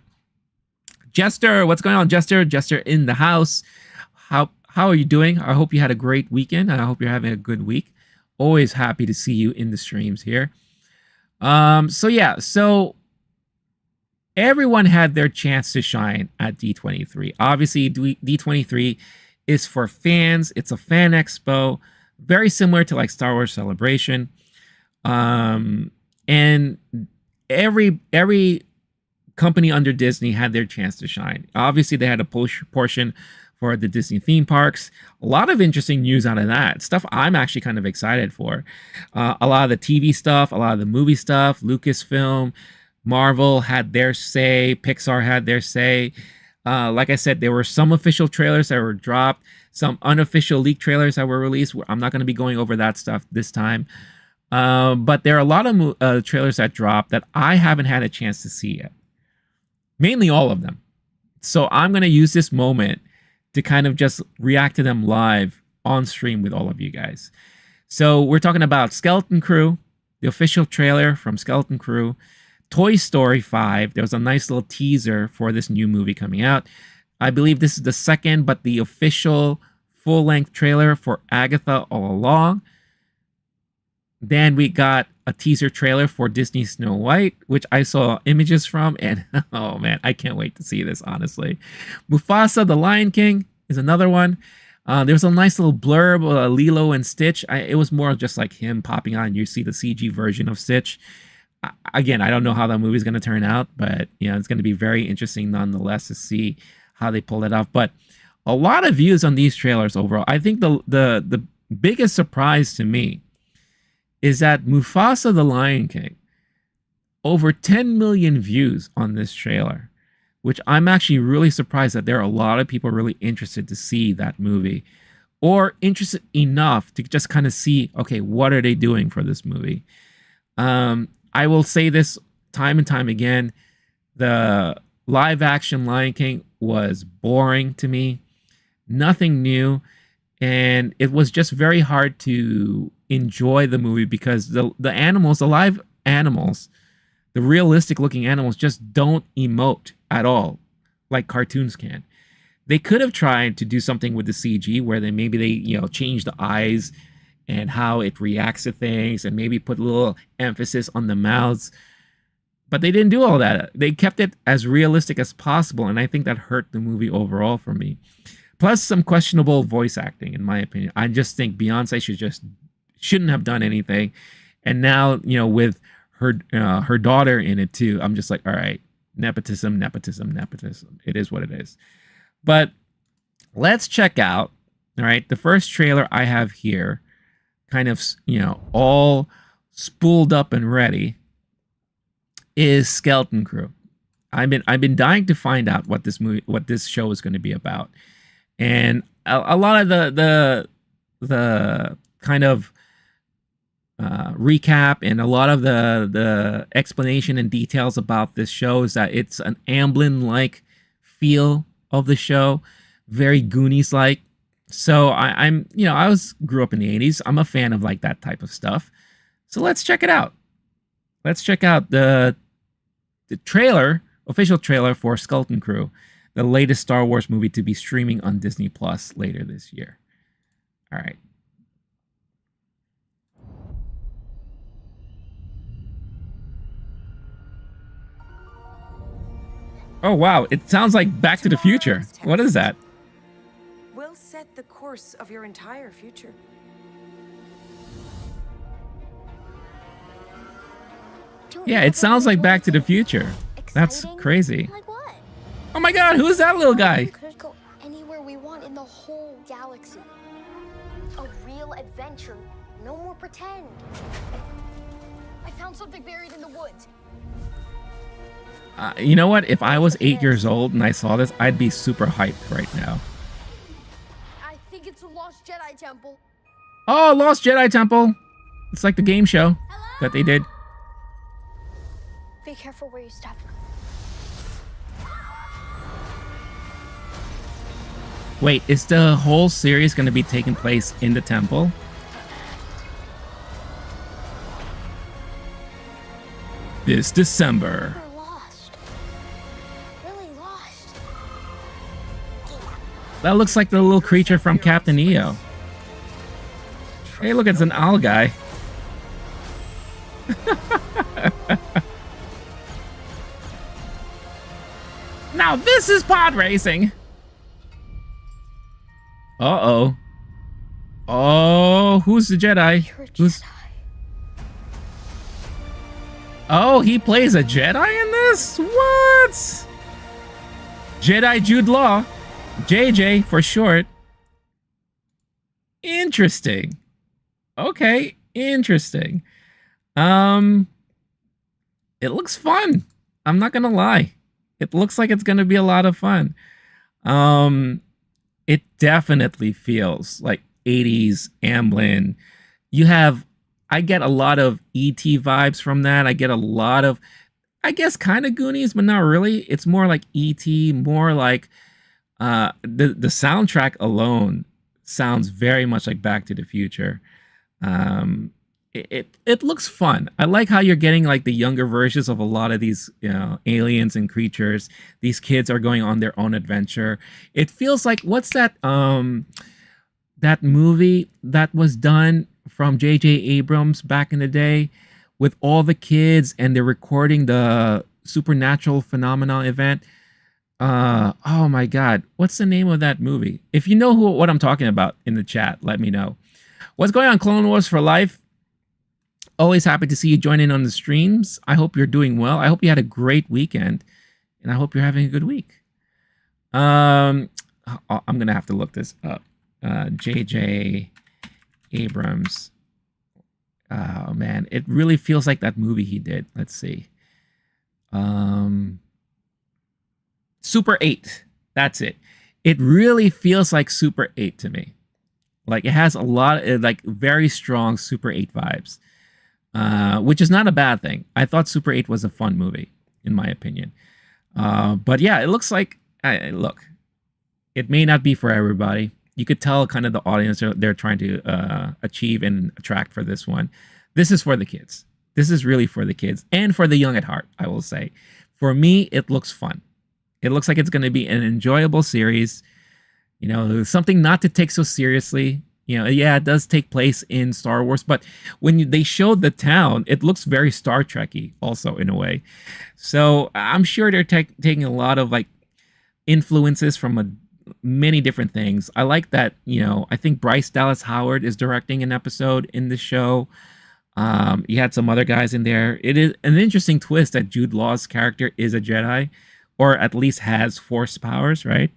[SPEAKER 1] Jester, what's going on, Jester? Jester in the house. How are you doing? I hope you had a great weekend, and I hope you're having a good week. Always happy to see you in the streams here. So everyone had their chance to shine at D23. Obviously, D23 is for fans. It's a fan expo, very similar to like Star Wars Celebration. And every company under Disney had their chance to shine. Obviously, they had a portion for the Disney theme parks. A lot of interesting news out of that. Stuff I'm actually kind of excited for. A lot of the TV stuff, a lot of the movie stuff, Lucasfilm, Marvel had their say, Pixar had their say. Like I said, there were some official trailers that were dropped, some unofficial leak trailers that were released. I'm not going to be going over that stuff this time. But there are a lot of trailers that dropped that I haven't had a chance to see yet. Mainly all of them. So I'm going to use this moment to kind of just react to them live on stream with all of you guys. So we're talking about Skeleton Crew, the official trailer from Skeleton Crew, Toy Story 5. There was a nice little teaser for this new movie coming out. I believe this is the second, but the official full-length trailer for Agatha All Along. Then we got a teaser trailer for Disney Snow White, which I saw images from, and oh man, I can't wait to see this, honestly. Mufasa, the Lion King, is another one. There was a nice little blurb, Lilo and Stitch. It was more just like him popping on. You see the CG version of Stitch. Again, I don't know how that movie's going to turn out, but you know, it's going to be very interesting nonetheless to see how they pull it off. But a lot of views on these trailers overall. I think the biggest surprise to me is that Mufasa the Lion King, over 10 million views on this trailer, which I'm actually really surprised that there are a lot of people really interested to see that movie, or interested enough to just kind of see, okay, what are they doing for this movie? I will say this time and time again, the live action Lion King was boring to me, nothing new, and it was just very hard to enjoy the movie because the animals, the live animals, the realistic looking animals just don't emote at all like cartoons can. They could have tried to do something with the CG where maybe they change the eyes and how it reacts to things and maybe put a little emphasis on the mouths, but they didn't do all that. They kept it as realistic as possible, and I think that hurt the movie overall for me. Plus some questionable voice acting, in my opinion. I just think Beyonce shouldn't have done anything. And now, with her daughter in it too, I'm just like, all right, nepotism. It is what it is. But let's check out, all right, the first trailer I have here, kind of, all spooled up and ready, is Skeleton Crew. I've been dying to find out what this show is going to be about. And a lot of the kind of recap and a lot of the explanation and details about this show is that it's an Amblin-like feel of the show, very Goonies-like. So I grew up in the 80s. I'm a fan of like that type of stuff. So let's check it out. Let's check out the trailer, official trailer for Skeleton Crew, the latest Star Wars movie to be streaming on Disney Plus later this year. All right. Oh, wow. It sounds like Back to the Future. What is that?
[SPEAKER 2] Will set the course of your entire future.
[SPEAKER 1] Yeah, it sounds like Back to the Future. That's crazy.
[SPEAKER 3] Like what?
[SPEAKER 1] Oh my god, who is that little guy?
[SPEAKER 3] We could go anywhere we want in the whole galaxy. A real adventure. No more pretend. I found something buried in the woods.
[SPEAKER 1] You know what? If I was 8 years old and I saw this, I'd be super hyped right now.
[SPEAKER 3] I think it's a lost Jedi temple.
[SPEAKER 1] Oh, Lost Jedi Temple. It's like the game show that they did.
[SPEAKER 3] Be careful where you step.
[SPEAKER 1] Wait, is the whole series going to be taking place in the temple? This December.
[SPEAKER 3] We're lost. Really lost.
[SPEAKER 1] That looks like the little creature from Captain EO. Hey, look, it's an owl guy. Now this is pod racing. Uh-oh. Oh, who's the Jedi?
[SPEAKER 3] You're a
[SPEAKER 1] Who's...
[SPEAKER 3] Jedi.
[SPEAKER 1] Oh, he plays a Jedi in this? What? Jedi Jude Law. JJ for short. Interesting. Okay, interesting. It looks fun. I'm not gonna lie. It looks like it's gonna be a lot of fun. It definitely feels like 80s Amblin. I get a lot of E.T. vibes from that. I get a lot of, I guess, kind of Goonies, but not really. It's more like E.T., more like the soundtrack alone sounds very much like Back to the Future. It looks fun. I like how you're getting like the younger versions of a lot of these, aliens and creatures. These kids are going on their own adventure. It feels like, what's that movie that was done from J.J. Abrams back in the day with all the kids and they're recording the supernatural phenomenon event? Oh my God, what's the name of that movie? If you know what I'm talking about in the chat, let me know. What's going on, Clone Wars for Life? Always happy to see you join in on the streams. I hope you're doing well. I hope you had a great weekend, and I hope you're having a good week. I'm gonna have to look this up. J.J. Abrams. Oh man, it really feels like that movie he did. Let's see. Super 8. That's it. It really feels like Super 8 to me. Like it has a lot of like very strong Super 8 vibes. Which is not a bad thing. I thought Super 8 was a fun movie, in my opinion. But yeah, it looks like, look, it may not be for everybody. You could tell kind of the audience they're trying to achieve and attract for this one. This is for the kids. This is really for the kids and for the young at heart, I will say. For me, it looks fun. It looks like it's going to be an enjoyable series. Something not to take so seriously. Yeah, it does take place in Star Wars, but when they showed the town, it looks very Star Trek-y also in a way. So I'm sure they're taking a lot of like influences from many different things. I like that, I think Bryce Dallas Howard is directing an episode in the show. You had some other guys in there. It is an interesting twist that Jude Law's character is a Jedi, or at least has Force powers, right?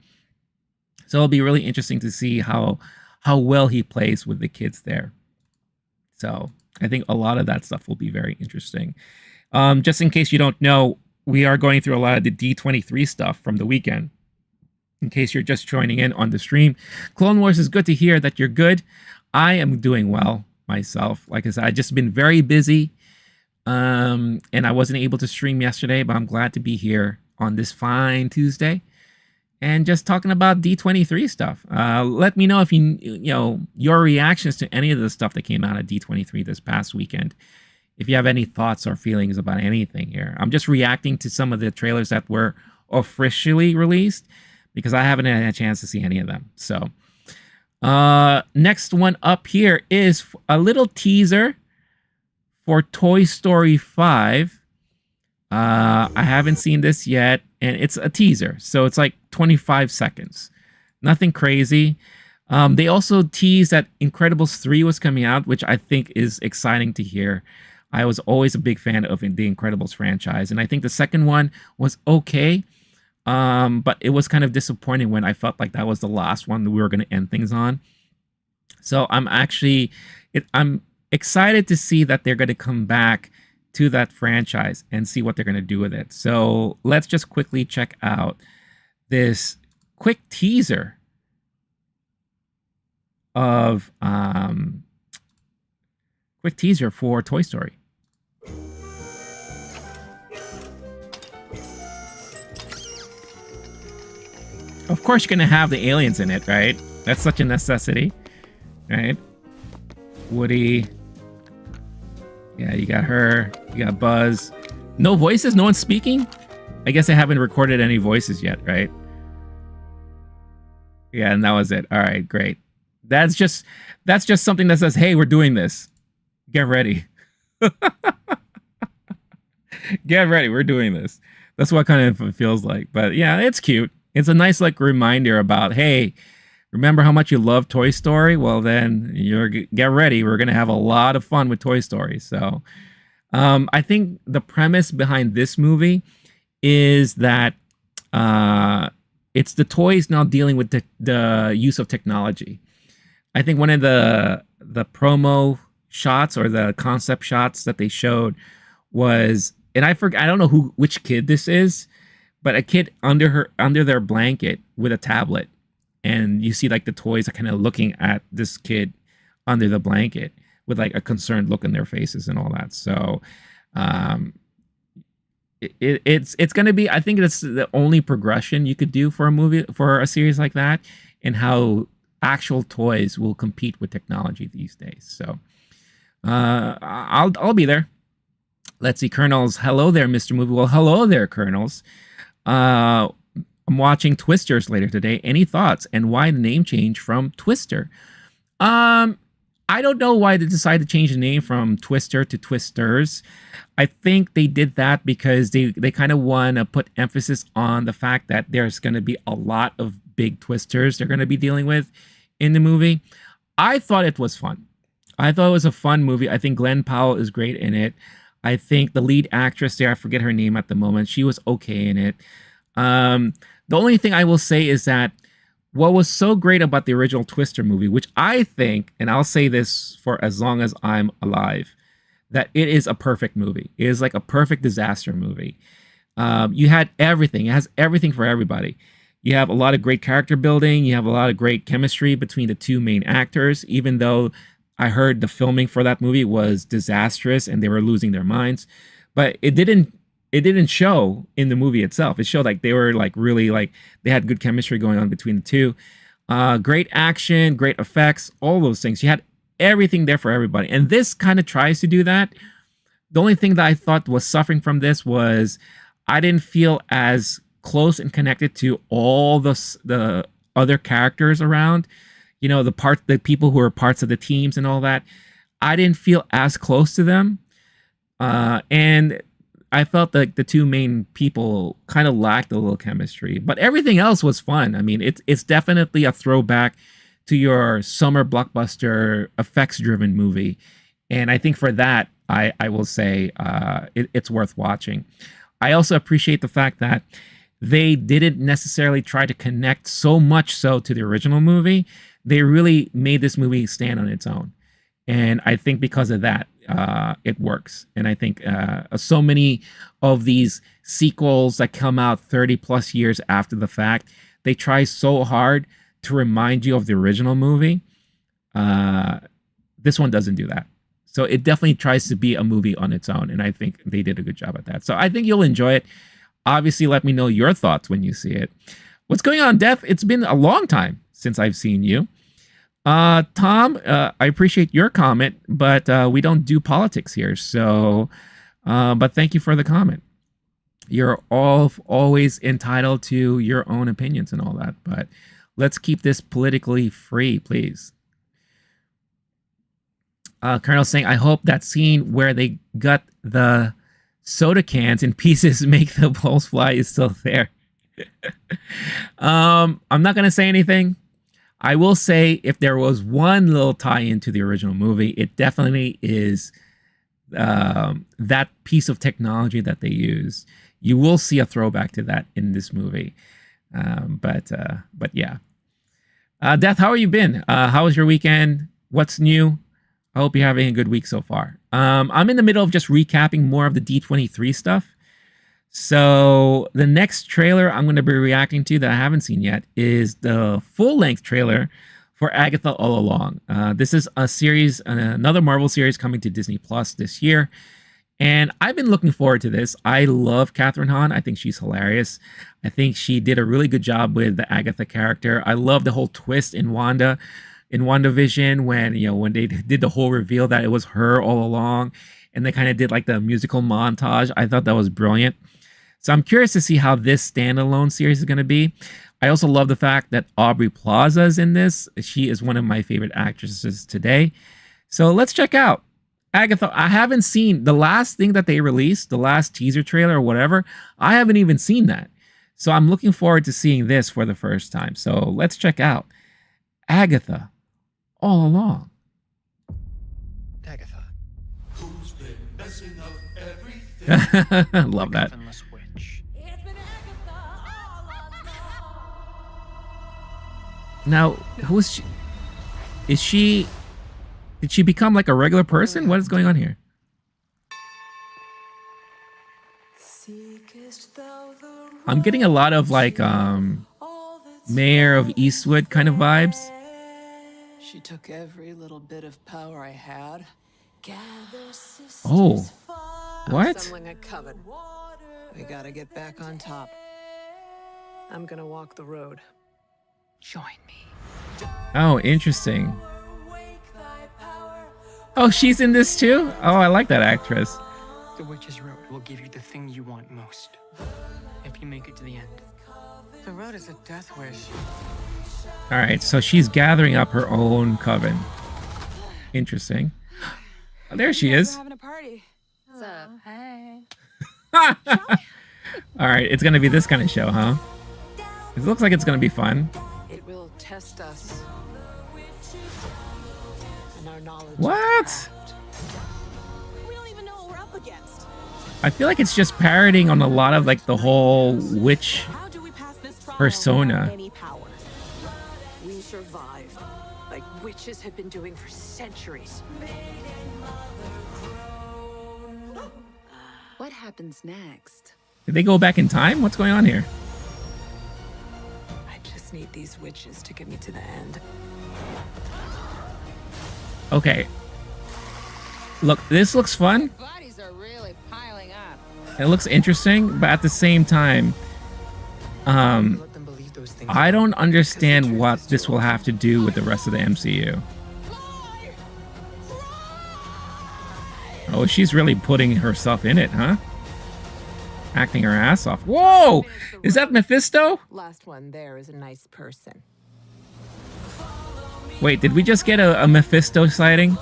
[SPEAKER 1] So it'll be really interesting to see how well he plays with the kids there. So I think a lot of that stuff will be very interesting. Just in case you don't know, we are going through a lot of the D23 stuff from the weekend. In case you're just joining in on the stream, Clone Wars, is good to hear that you're good. I am doing well myself. Like I said, I've just been very busy. And I wasn't able to stream yesterday, but I'm glad to be here on this fine Tuesday. And just talking about D23 stuff. Let me know if your reactions to any of the stuff that came out of D23 this past weekend. If you have any thoughts or feelings about anything here. I'm just reacting to some of the trailers that were officially released because I haven't had a chance to see any of them. So next one up here is a little teaser for Toy Story 5. I haven't seen this yet, and it's a teaser, so it's like 25 seconds. Nothing crazy. They also teased that Incredibles 3 was coming out, which I think is exciting to hear. I was always a big fan of the Incredibles franchise, and I think the second one was okay, but it was kind of disappointing when I felt like that was the last one that we were going to end things on. So I'm excited to see that they're going to come back to that franchise and see what they're going to do with it. So let's just quickly check out this quick teaser of for Toy Story. Of course you're going to have the aliens in it, right? That's such a necessity, right? Woody. Yeah, you got her. You got Buzz. No voices? No one's speaking? I guess I haven't recorded any voices yet, right? Yeah, and that was it. All right, great. That's just something that says, hey, we're doing this. Get ready. Get ready. We're doing this. That's what kind of it feels like. But yeah, it's cute. It's a nice like reminder about, hey, remember how much you love Toy Story? Well, then get ready. We're gonna have a lot of fun with Toy Story. So, I think the premise behind this movie is that it's the toys now dealing with the use of technology. I think one of the promo shots or the concept shots that they showed was, and I don't know which kid this is, but a kid under their blanket with a tablet, and you see like the toys are kind of looking at this kid under the blanket with like a concerned look in their faces and all that. So it's going to be, I think it's the only progression you could do for a movie, for a series like that, and how actual toys will compete with technology these days. So I'll be there. Let's see, Colonels. Hello there, Mr. Movie. Well, hello there, Colonels. I'm watching Twisters later today. Any thoughts, and why the name change from Twister? I don't know why they decided to change the name from Twister to Twisters. I think they did that because they kind of want to put emphasis on the fact that there's going to be a lot of big twisters they're going to be dealing with in the movie. I thought it was fun. I thought it was a fun movie. I think Glenn Powell is great in it. I think the lead actress there, I forget her name at the moment, she was okay in it. The only thing I will say is that what was so great about the original Twister movie, which I think, and I'll say this for as long as I'm alive, that it is a perfect movie. It is like a perfect disaster movie. You had everything. It has everything for everybody. You have a lot of great character building. You have a lot of great chemistry between the two main actors, even though I heard the filming for that movie was disastrous and they were losing their minds. But it didn't show in the movie itself. It showed like they were like really like they had good chemistry going on between the two. Great action, great effects, all those things. You had everything there for everybody. And this kind of tries to do that. The only thing that I thought was suffering from this was I didn't feel as close and connected to all the other characters around. You know, the people who are parts of the teams and all that. I didn't feel as close to them. And I felt like the two main people kind of lacked a little chemistry, but everything else was fun. I mean, it's definitely a throwback to your summer blockbuster effects-driven movie, and I think for that, I will say it's worth watching. I also appreciate the fact that they didn't necessarily try to connect so much so to the original movie. They really made this movie stand on its own, and I think because of that, it works. And I think so many of these sequels that come out 30 plus years after the fact, they try so hard to remind you of the original movie. This one doesn't do that. So it definitely tries to be a movie on its own. And I think they did a good job at that. So I think you'll enjoy it. Obviously, let me know your thoughts when you see it. What's going on, Def? It's been a long time since I've seen you. Tom, I appreciate your comment, but we don't do politics here. So, but thank you for the comment. You're always entitled to your own opinions and all that, but let's keep this politically free, please. Colonel saying, I hope that scene where they gut the soda cans in pieces make the balls fly is still there. I'm not going to say anything. I will say if there was one little tie-in to the original movie, it definitely is that piece of technology that they use. You will see a throwback to that in this movie. But yeah. Death, how have you been? How was your weekend? What's new? I hope you're having a good week so far. I'm in the middle of just recapping more of the D23 stuff. So the next trailer I'm going to be reacting to that I haven't seen yet is the full-length trailer for Agatha All Along. This is a series, another Marvel series coming to Disney Plus this year. And I've been looking forward to this. I love Kathryn Hahn. I think she's hilarious. I think she did a really good job with the Agatha character. I love the whole twist in WandaVision when they did the whole reveal that it was her all along. And they kind of did like the musical montage. I thought that was brilliant. So I'm curious to see how this standalone series is going to be. I also love the fact that Aubrey Plaza is in this. She is one of my favorite actresses today. So let's check out Agatha, I haven't seen the last thing that they released, the last teaser trailer or whatever. I haven't even seen that. So I'm looking forward to seeing this for the first time. So let's check out Agatha All Along.
[SPEAKER 4] Agatha. Who's been messing up everything?
[SPEAKER 1] Love that.
[SPEAKER 4] Witch.
[SPEAKER 1] Now, who is she? Is she... Did she become like a regular person? What is going on here? I'm getting a lot of like Mayor of Eastwood kind of vibes.
[SPEAKER 5] She took every little bit of power I had.
[SPEAKER 1] Oh,
[SPEAKER 5] I'm
[SPEAKER 1] what?
[SPEAKER 5] assembling a coven. We gotta get back on top. I'm gonna walk the road. Join me.
[SPEAKER 1] Oh, interesting. Oh, she's in this too? Oh, I like that actress.
[SPEAKER 6] The Witch's Road will give you the thing you want most. If you make it to the end.
[SPEAKER 5] The road is a death wish.
[SPEAKER 1] All right, so she's gathering up her own coven. Interesting. Oh, there she is.
[SPEAKER 5] Having a party. What's up? Hey.
[SPEAKER 1] All right, it's gonna be this kind of show, huh? It looks like it's gonna be fun.
[SPEAKER 5] It will test us. And our knowledge.
[SPEAKER 1] What?
[SPEAKER 5] We don't even know what we're up against.
[SPEAKER 1] I feel like it's just parroting on a lot of like the whole witch
[SPEAKER 5] How do we pass this trial
[SPEAKER 1] persona.
[SPEAKER 5] without any power? We survive, like witches have been doing for centuries. What happens next?
[SPEAKER 1] Did they go back in time? What's going on here?
[SPEAKER 5] I just need these witches to get me to the end.
[SPEAKER 1] Okay. Look, this looks fun.
[SPEAKER 7] Bodies are really piling up.
[SPEAKER 1] It looks interesting, but at the same time,
[SPEAKER 6] Let them believe those things.
[SPEAKER 1] I don't understand what this will have to do with the rest of the MCU. Oh, she's really putting herself in it, huh? Acting her ass off. Whoa! Is that Mephisto?
[SPEAKER 5] Last one there is a nice person.
[SPEAKER 1] Wait, did we just get a Mephisto sighting?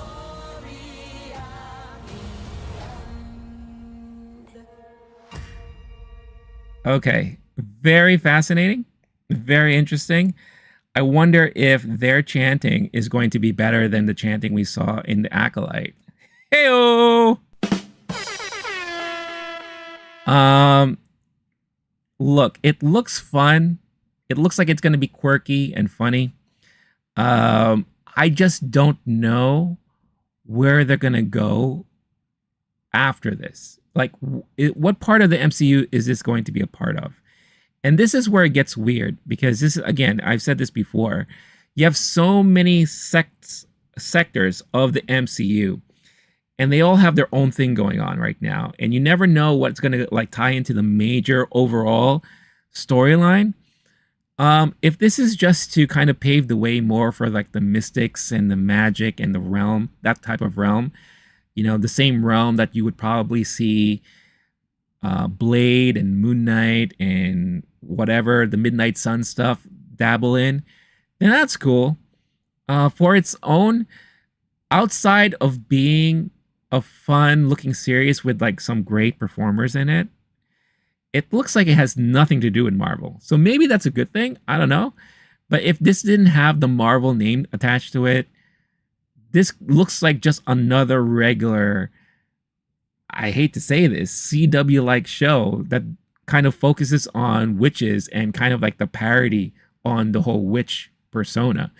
[SPEAKER 1] Okay, very fascinating, very interesting. I wonder if their chanting is going to be better than the chanting we saw in the Acolyte. Heyo! Look, it looks fun. It looks like it's going to be quirky and funny. I just don't know where they're going to go after this. Like, what part of the MCU is this going to be a part of? And this is where it gets weird, because this is, again, I've said this before. You have so many sectors of the MCU, and they all have their own thing going on right now. And you never know what's going to like tie into the major overall storyline. If this is just to kind of pave the way more for like the mystics and the magic and the realm, that type of realm, you know, the same realm that you would probably see Blade and Moon Knight and whatever, the Midnight Sun stuff dabble in, then that's cool. For its own, outside of being a fun looking series with like some great performers in it, it looks like it has nothing to do with Marvel. So maybe that's a good thing. I don't know. But if this didn't have the Marvel name attached to it, this looks like just another regular, I hate to say this, CW-like show that kind of focuses on witches and kind of like the parody on the whole witch persona.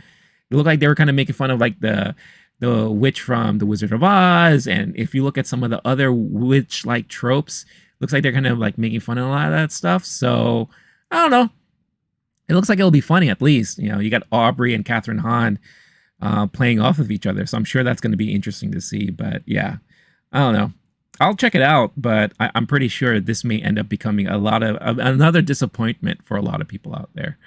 [SPEAKER 1] It looked like they were kind of making fun of like the witch from The Wizard of Oz. And if you look at some of the other witch-like tropes, looks like they're kind of like making fun of a lot of that stuff. So I don't know. It looks like it'll be funny at least. You know, you got Aubrey and Catherine Hahn playing off of each other. So I'm sure that's going to be interesting to see. But yeah, I don't know. I'll check it out, but I'm pretty sure this may end up becoming another disappointment for a lot of people out there.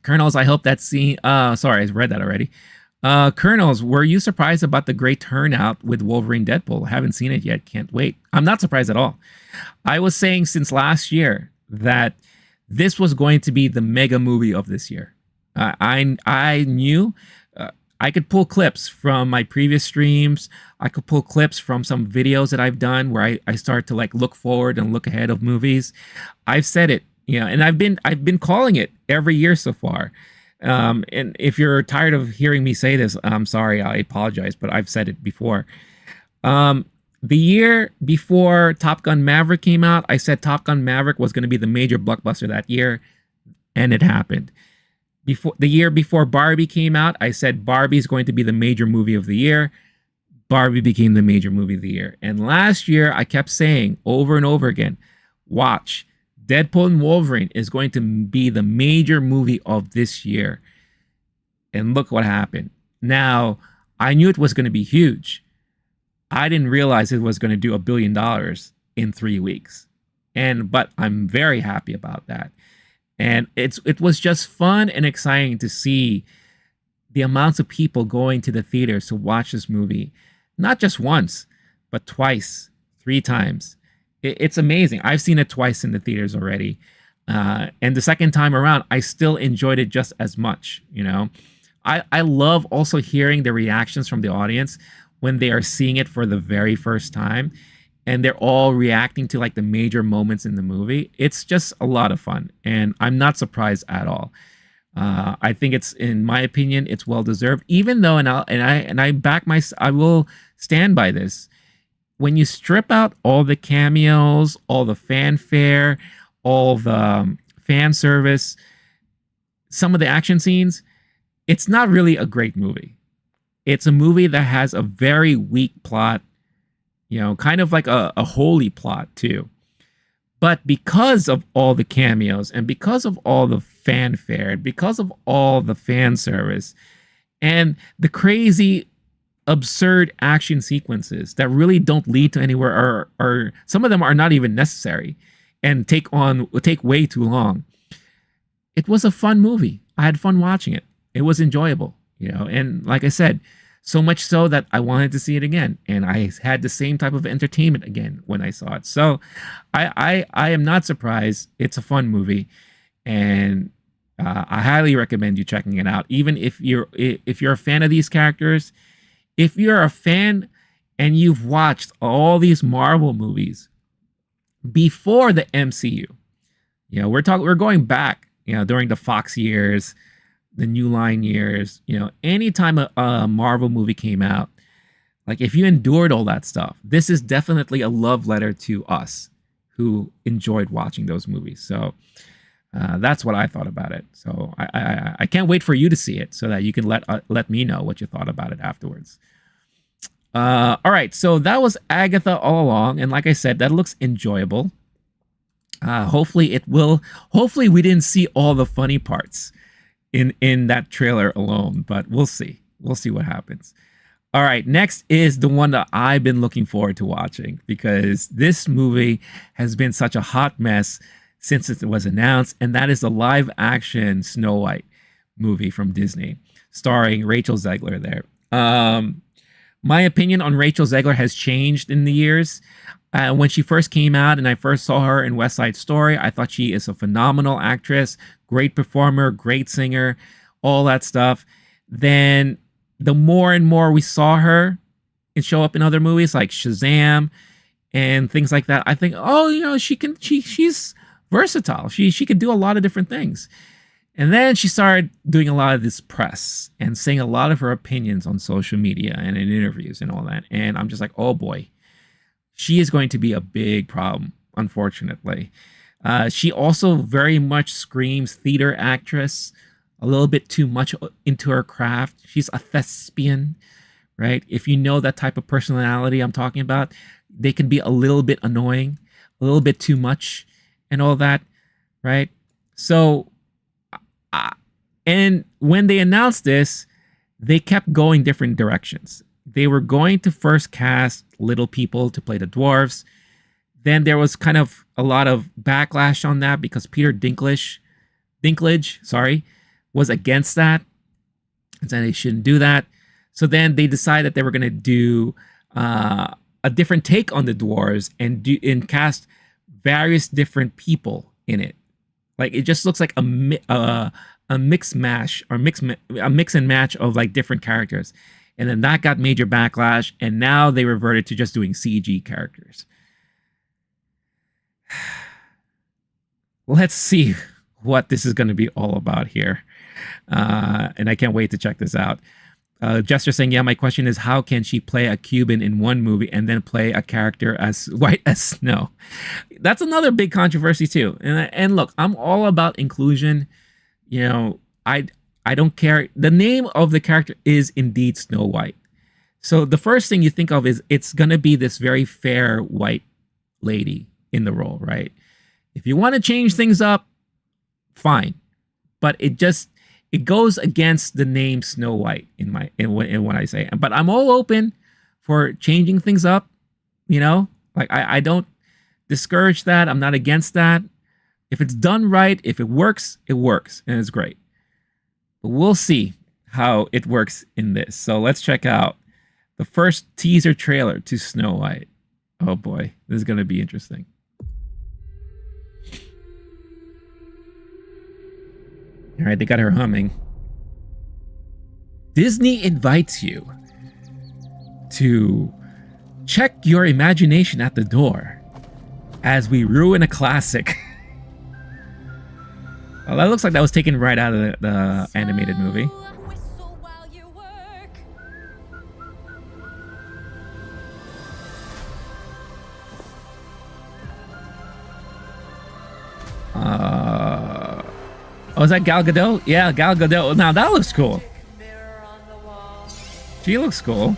[SPEAKER 1] Colonels, I hope that scene. Sorry, I read that already. Colonels, were you surprised about the great turnout with Wolverine Deadpool? I haven't seen it yet. Can't wait. I'm not surprised at all. I was saying since last year that this was going to be the mega movie of this year. I knew. I could pull clips from my previous streams. I could pull clips from some videos that I've done where I start to like look forward and look ahead of movies. I've said it, you know, and I've been calling it every year so far. And if you're tired of hearing me say this, I'm sorry, I apologize, but I've said it before. The year before Top Gun Maverick came out, I said Top Gun Maverick was going to be the major blockbuster that year, and it happened. Before the year before Barbie came out, I said Barbie's going to be the major movie of the year. Barbie became the major movie of the year. And last year, I kept saying over and over again, watch, Deadpool and Wolverine is going to be the major movie of this year. And look what happened. Now, I knew it was going to be huge. I didn't realize it was going to do $1 billion in 3 weeks. But I'm very happy about that. And it was just fun and exciting to see the amounts of people going to the theaters to watch this movie, not just once, but twice, 3 times. It's amazing. I've seen it twice in the theaters already. And the second time around, I still enjoyed it just as much, you know. I love also hearing the reactions from the audience when they are seeing it for the very first time. And they're all reacting to like the major moments in the movie. It's just a lot of fun, and I'm not surprised at all. I think it's, in my opinion, it's well deserved. Even though, I will stand by this. When you strip out all the cameos, all the fanfare, all the fan service, some of the action scenes, it's not really a great movie. It's a movie that has a very weak plot. You know, kind of like a holy plot too. But because of all the cameos and because of all the fanfare, and because of all the fan service and the crazy, absurd action sequences that really don't lead to anywhere, or some of them are not even necessary and take way too long. It was a fun movie. I had fun watching it. It was enjoyable, you know, and like I said, so much so that I wanted to see it again. And I had the same type of entertainment again when I saw it. So I am not surprised. It's a fun movie. And I highly recommend you checking it out. Even if you're a fan of these characters, if you're a fan and you've watched all these Marvel movies before the MCU, you know, we're going back, you know, during the Fox years, the New Line years, you know, anytime a Marvel movie came out, like if you endured all that stuff, this is definitely a love letter to us who enjoyed watching those movies. So that's what I thought about it. So I can't wait for you to see it so that you can let me know what you thought about it afterwards. All right, so that was Agatha All Along, and like I said, that looks enjoyable. Hopefully we didn't see all the funny parts in that trailer alone, but we'll see what happens. All right, next is the one that I've been looking forward to watching, because this movie has been such a hot mess since it was announced, and that is the live action Snow White movie from Disney, starring Rachel Zegler there. My opinion on Rachel Zegler has changed in the years. When she first came out and I first saw her in West Side Story, I thought she is a phenomenal actress, great performer, great singer, all that stuff. Then the more and more we saw her and show up in other movies like Shazam and things like that, I think, oh, you know, she's versatile. She could do a lot of different things. And then she started doing a lot of this press and saying a lot of her opinions on social media and in interviews and all that. And I'm just like, oh boy. She is going to be a big problem, unfortunately. She also very much screams theater actress, a little bit too much into her craft. She's a thespian, right? If you know that type of personality I'm talking about, they can be a little bit annoying, a little bit too much and all that, right? So, and when they announced this, they kept going different directions. They were going to first cast little people to play the dwarves. Then there was kind of a lot of backlash on that because Peter Dinklage, was against that and said they shouldn't do that. So then they decided they were going to do a different take on the dwarves and cast various different people in it. Like it just looks like a a mix mash or a mix and match of like different characters. And then that got major backlash, and now they reverted to just doing CG characters. Let's see what this is going to be all about here. And I can't wait to check this out. Jester saying, yeah, my question is, how can she play a Cuban in one movie and then play a character as white as snow? That's another big controversy too. And look, I'm all about inclusion. You know, I don't care. The name of the character is indeed Snow White. So the first thing you think of is it's going to be this very fair white lady in the role, right? If you want to change things up, fine. But it goes against the name Snow White in what I say. But I'm all open for changing things up, you know? Like I don't discourage that. I'm not against that. If it's done right, if it works, and it's great. But we'll see how it works in this. So let's check out the first teaser trailer to Snow White. Oh boy, this is going to be interesting. All right, they got her humming. Disney invites you to check your imagination at the door as we ruin a classic. Well, that looks like that was taken right out of the animated movie. Oh, is that Gal Gadot? Yeah, Gal Gadot. Now that looks cool. She looks cool.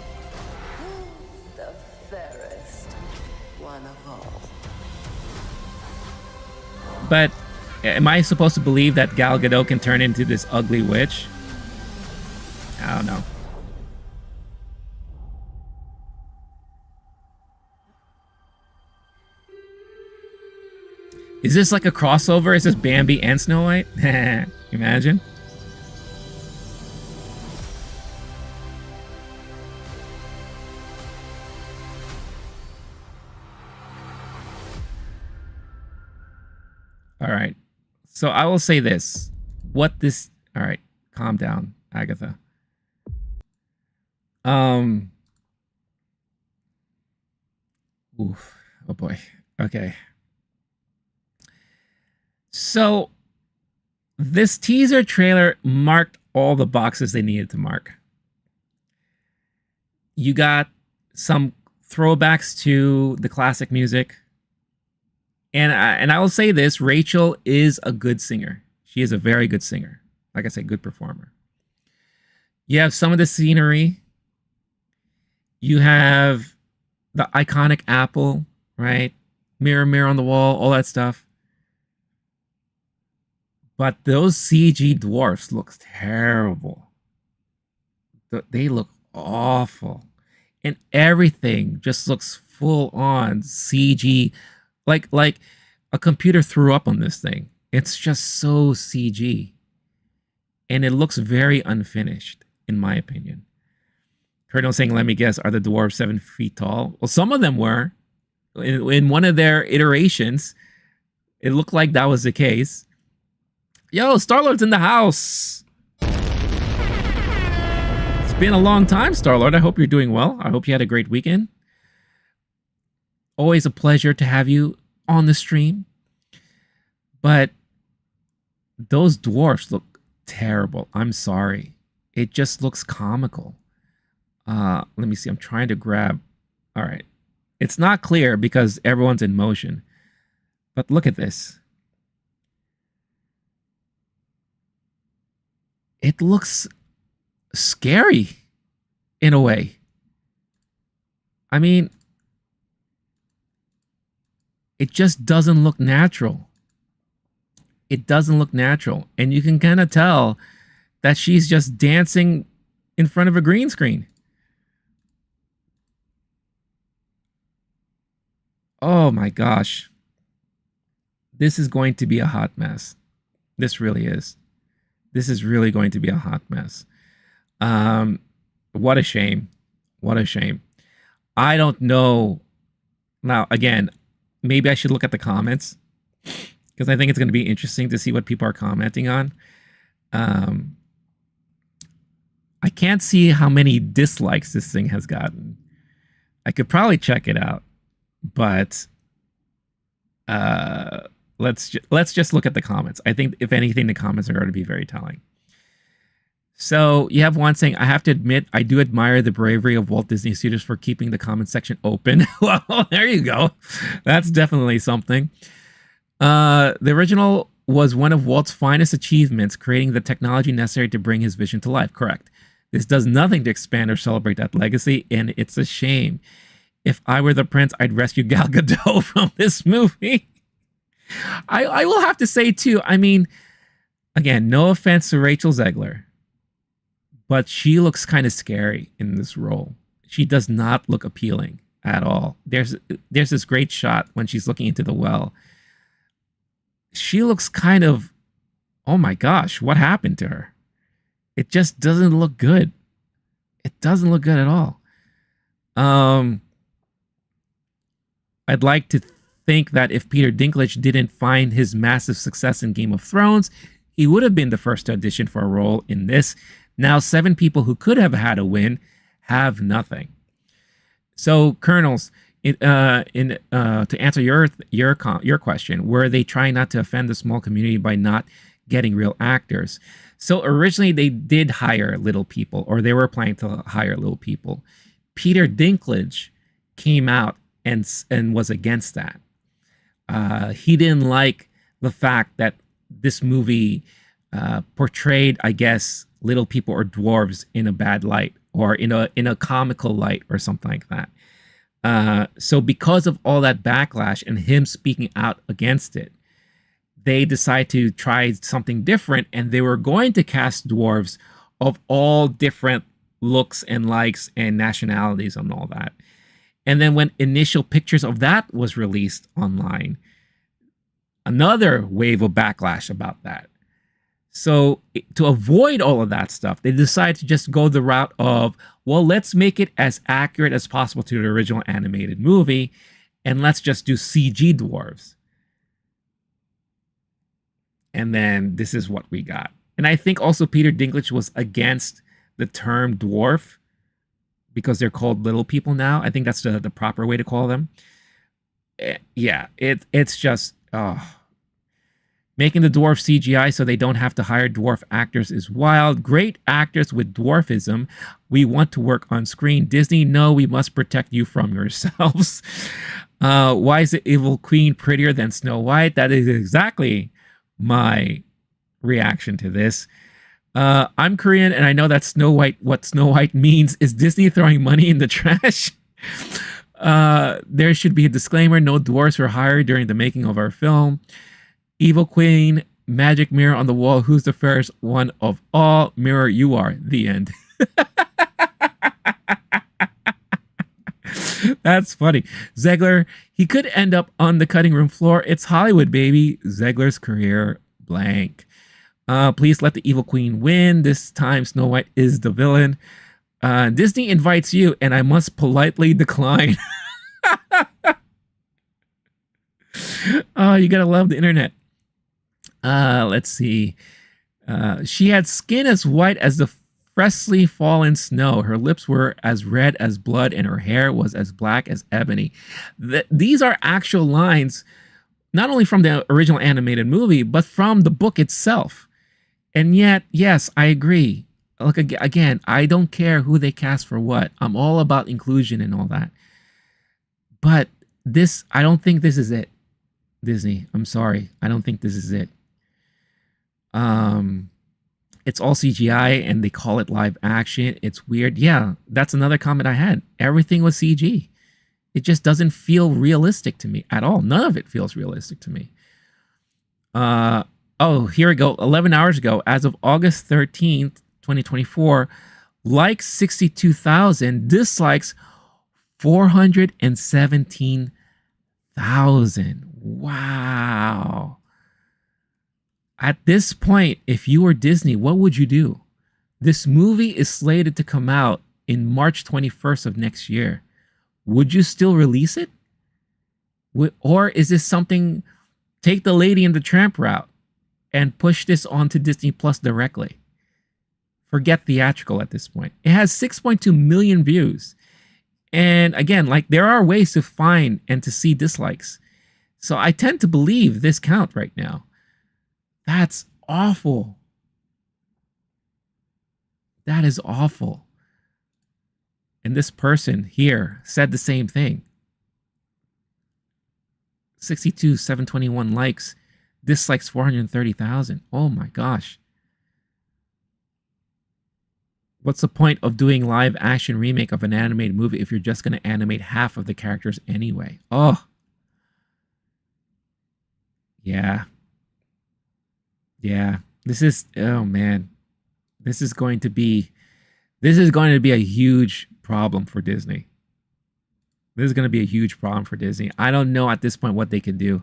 [SPEAKER 8] The fairest one of all.
[SPEAKER 1] But am I supposed to believe that Gal Gadot can turn into this ugly witch? I don't know. Is this like a crossover? Is this Bambi and Snow White? Imagine. All right. So I will say this. All right, calm down, Agatha. Oof. Oh boy. Okay. So this teaser trailer marked all the boxes they needed to mark. You got some throwbacks to the classic music. And I will say this, Rachel is a good singer. She is a very good singer. Like I said, good performer. You have some of the scenery. You have the iconic apple, right? Mirror, mirror on the wall, all that stuff. But those CG dwarfs look terrible. They look awful. And everything just looks full on CG. Like a computer threw up on this thing. It's just so CG. And it looks very unfinished, in my opinion. Colonel saying, let me guess, are the dwarves 7 feet tall? Well, some of them were. In one of their iterations, it looked like that was the case. Yo, Star-Lord's in the house. It's been a long time, Star-Lord. I hope you're doing well. I hope you had a great weekend. Always a pleasure to have you on the stream. But those dwarfs look terrible. I'm sorry. It just looks comical. Let me see. I'm trying to grab. All right. It's not clear because everyone's in motion. But look at this. It looks scary in a way. I mean, it just doesn't look natural. It doesn't look natural. And you can kind of tell that she's just dancing in front of a green screen. Oh my gosh. This is going to be a hot mess. This really is. This is really going to be a hot mess. What a shame. What a shame. I don't know. Now, again, maybe I should look at the comments because I think it's going to be interesting to see what people are commenting on. Um, I can't see how many dislikes this thing has gotten. I could probably check it out, but let's just look at the comments. I think if anything, the comments are going to be very telling. So you have one saying, I have to admit, I do admire the bravery of Walt Disney Studios for keeping the comment section open. Well, there you go. That's definitely something. The original was one of Walt's finest achievements, creating the technology necessary to bring his vision to life. Correct. This does nothing to expand or celebrate that legacy, and it's a shame. If I were the prince, I'd rescue Gal Gadot from this movie. I will have to say, too, I mean, again, no offense to Rachel Zegler, but she looks kind of scary in this role. She does not look appealing at all. There's this great shot when she's looking into the well. She looks kind of, oh my gosh, what happened to her? It just doesn't look good. It doesn't look good at all. I'd like to think that if Peter Dinklage didn't find his massive success in Game of Thrones, he would have been the first to audition for a role in this. Now, 7 people who could have had a win have nothing. So, Colonels, to answer your question, were they trying not to offend the small community by not getting real actors? So originally they did hire little people, or they were planning to hire little people. Peter Dinklage came out and was against that. He didn't like the fact that this movie portrayed, I guess, little people or dwarves in a bad light, or in a comical light, or something like that. So because of all that backlash and him speaking out against it, they decided to try something different, and they were going to cast dwarves of all different looks and likes and nationalities and all that. And then when initial pictures of that was released online, another wave of backlash about that. So to avoid all of that stuff, they decided to just go the route of, well, let's make it as accurate as possible to the original animated movie, and let's just do CG dwarves. And then this is what we got. And I think also Peter Dinklage was against the term dwarf because they're called little people now. I think that's the proper way to call them. Yeah, it's just, making the dwarf CGI so they don't have to hire dwarf actors is wild. Great actors with dwarfism. We want to work on screen. Disney, no, we must protect you from yourselves. Why is the evil queen prettier than Snow White? That is exactly my reaction to this. I'm Korean, and I know that what Snow White means is Disney throwing money in the trash. There should be a disclaimer: no dwarves were hired during the making of our film. Evil queen, magic mirror on the wall. Who's the fairest one of all? Mirror, you are. The end. That's funny. Zegler, he could end up on the cutting room floor. It's Hollywood, baby. Zegler's career blank. Please let the evil queen win. This time Snow White is the villain. Disney invites you, and I must politely decline. Oh, you gotta love the internet. Let's see. She had skin as white as the freshly fallen snow. Her lips were as red as blood, and her hair was as black as ebony. These are actual lines, not only from the original animated movie, but from the book itself. And yet, yes, I agree. Look, again, I don't care who they cast for what. I'm all about inclusion and all that. But this, I don't think this is it. Disney, I'm sorry. I don't think this is it. It's all CGI and they call it live action. It's weird. Yeah, that's another comment I had. Everything was CG. It just doesn't feel realistic to me at all. None of it feels realistic to me. Oh, here we go. 11 hours ago, as of August 13th, 2024, likes 62,000, dislikes 417,000. Wow. At this point, if you were Disney, what would you do? This movie is slated to come out in March 21st of next year. Would you still release it? Or is this something, take the Lady and the Tramp route? and push this onto Disney Plus directly. Forget theatrical at this point. It has 6.2 million views. And again, like, there are ways to find and to see dislikes. So I tend to believe this count right now. That's awful. That is awful. And this person here said the same thing. 721 likes, dislikes 430,000. Oh my gosh. What's the point of doing live action remake of an animated movie if you're just going to animate half of the characters anyway? Oh. Yeah. Yeah. This is, oh man. This is going to be a huge problem for Disney. This is going to be a huge problem for Disney. I don't know at this point what they can do.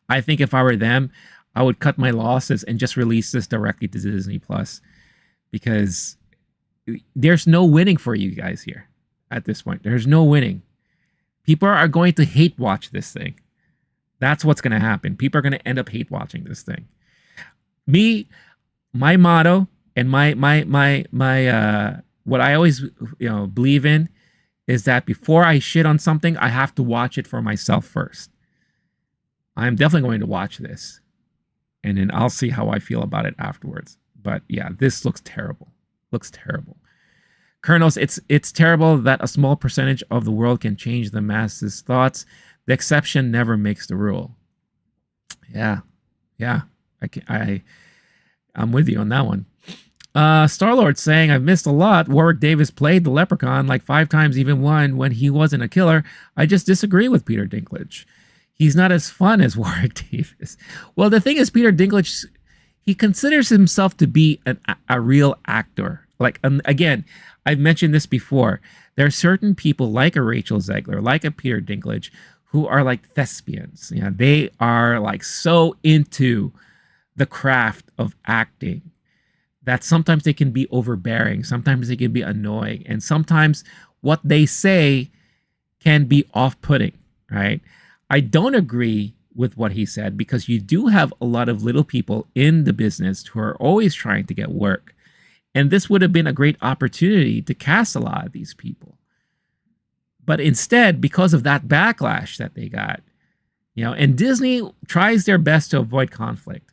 [SPEAKER 1] I think if I were them, I would cut my losses and just release this directly to Disney Plus, because there's no winning for you guys here at this point. There's no winning. People are going to hate watch this thing. That's what's going to happen. People are going to end up hate watching this thing. My motto and my what I always believe in is that before I shit on something, I have to watch it for myself first. I'm definitely going to watch this, and then I'll see how I feel about it afterwards. But yeah, this looks terrible. Looks terrible. Colonels, it's terrible that a small percentage of the world can change the masses' thoughts. The exception never makes the rule. Yeah. I'm with you on that one. Star-Lord saying, I've missed a lot. Warwick Davis played the Leprechaun like 5 times, even one when he wasn't a killer. I just disagree with Peter Dinklage. He's not as fun as Warwick Davis. Well, the thing is, Peter Dinklage, he considers himself to be a real actor. Like, again, I've mentioned this before. There are certain people like a Rachel Zegler, like a Peter Dinklage, who are like thespians. You know, they are like so into the craft of acting that sometimes they can be overbearing, sometimes they can be annoying, and sometimes what they say can be off-putting, right? I don't agree with what he said, because you do have a lot of little people in the business who are always trying to get work. And this would have been a great opportunity to cast a lot of these people. But instead, because of that backlash that they got, and Disney tries their best to avoid conflict.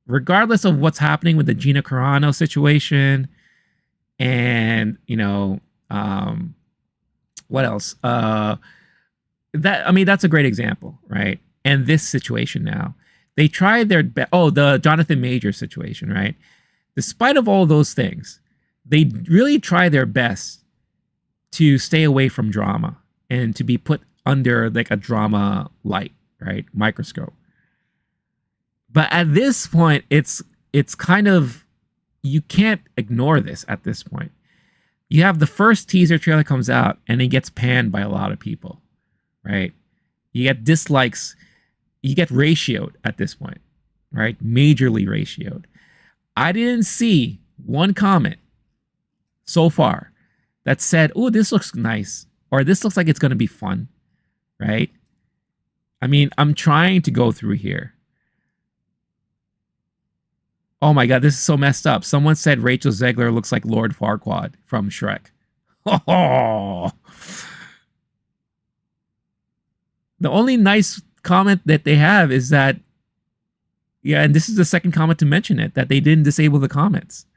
[SPEAKER 1] Regardless of what's happening with the Gina Carano situation and, what else? That's a great example, right? And this situation now, they tried their best. Oh, the Jonathan Majors situation, right? Despite of all those things, they really try their best to stay away from drama and to be put under like a drama light, right? Microscope. But at this point, it's kind of, you can't ignore this at this point. You have the first teaser trailer comes out and it gets panned by a lot of people, right? You get dislikes, you get ratioed at this point, right? Majorly ratioed. I didn't see one comment so far that said, oh, this looks nice, or this looks like it's going to be fun, right? I mean, I'm trying to go through here. Oh my God, this is so messed up. Someone said Rachel Zegler looks like Lord Farquaad from Shrek. Oh. The only nice comment that they have is that, yeah, and this is the second comment to mention it, that they didn't disable the comments.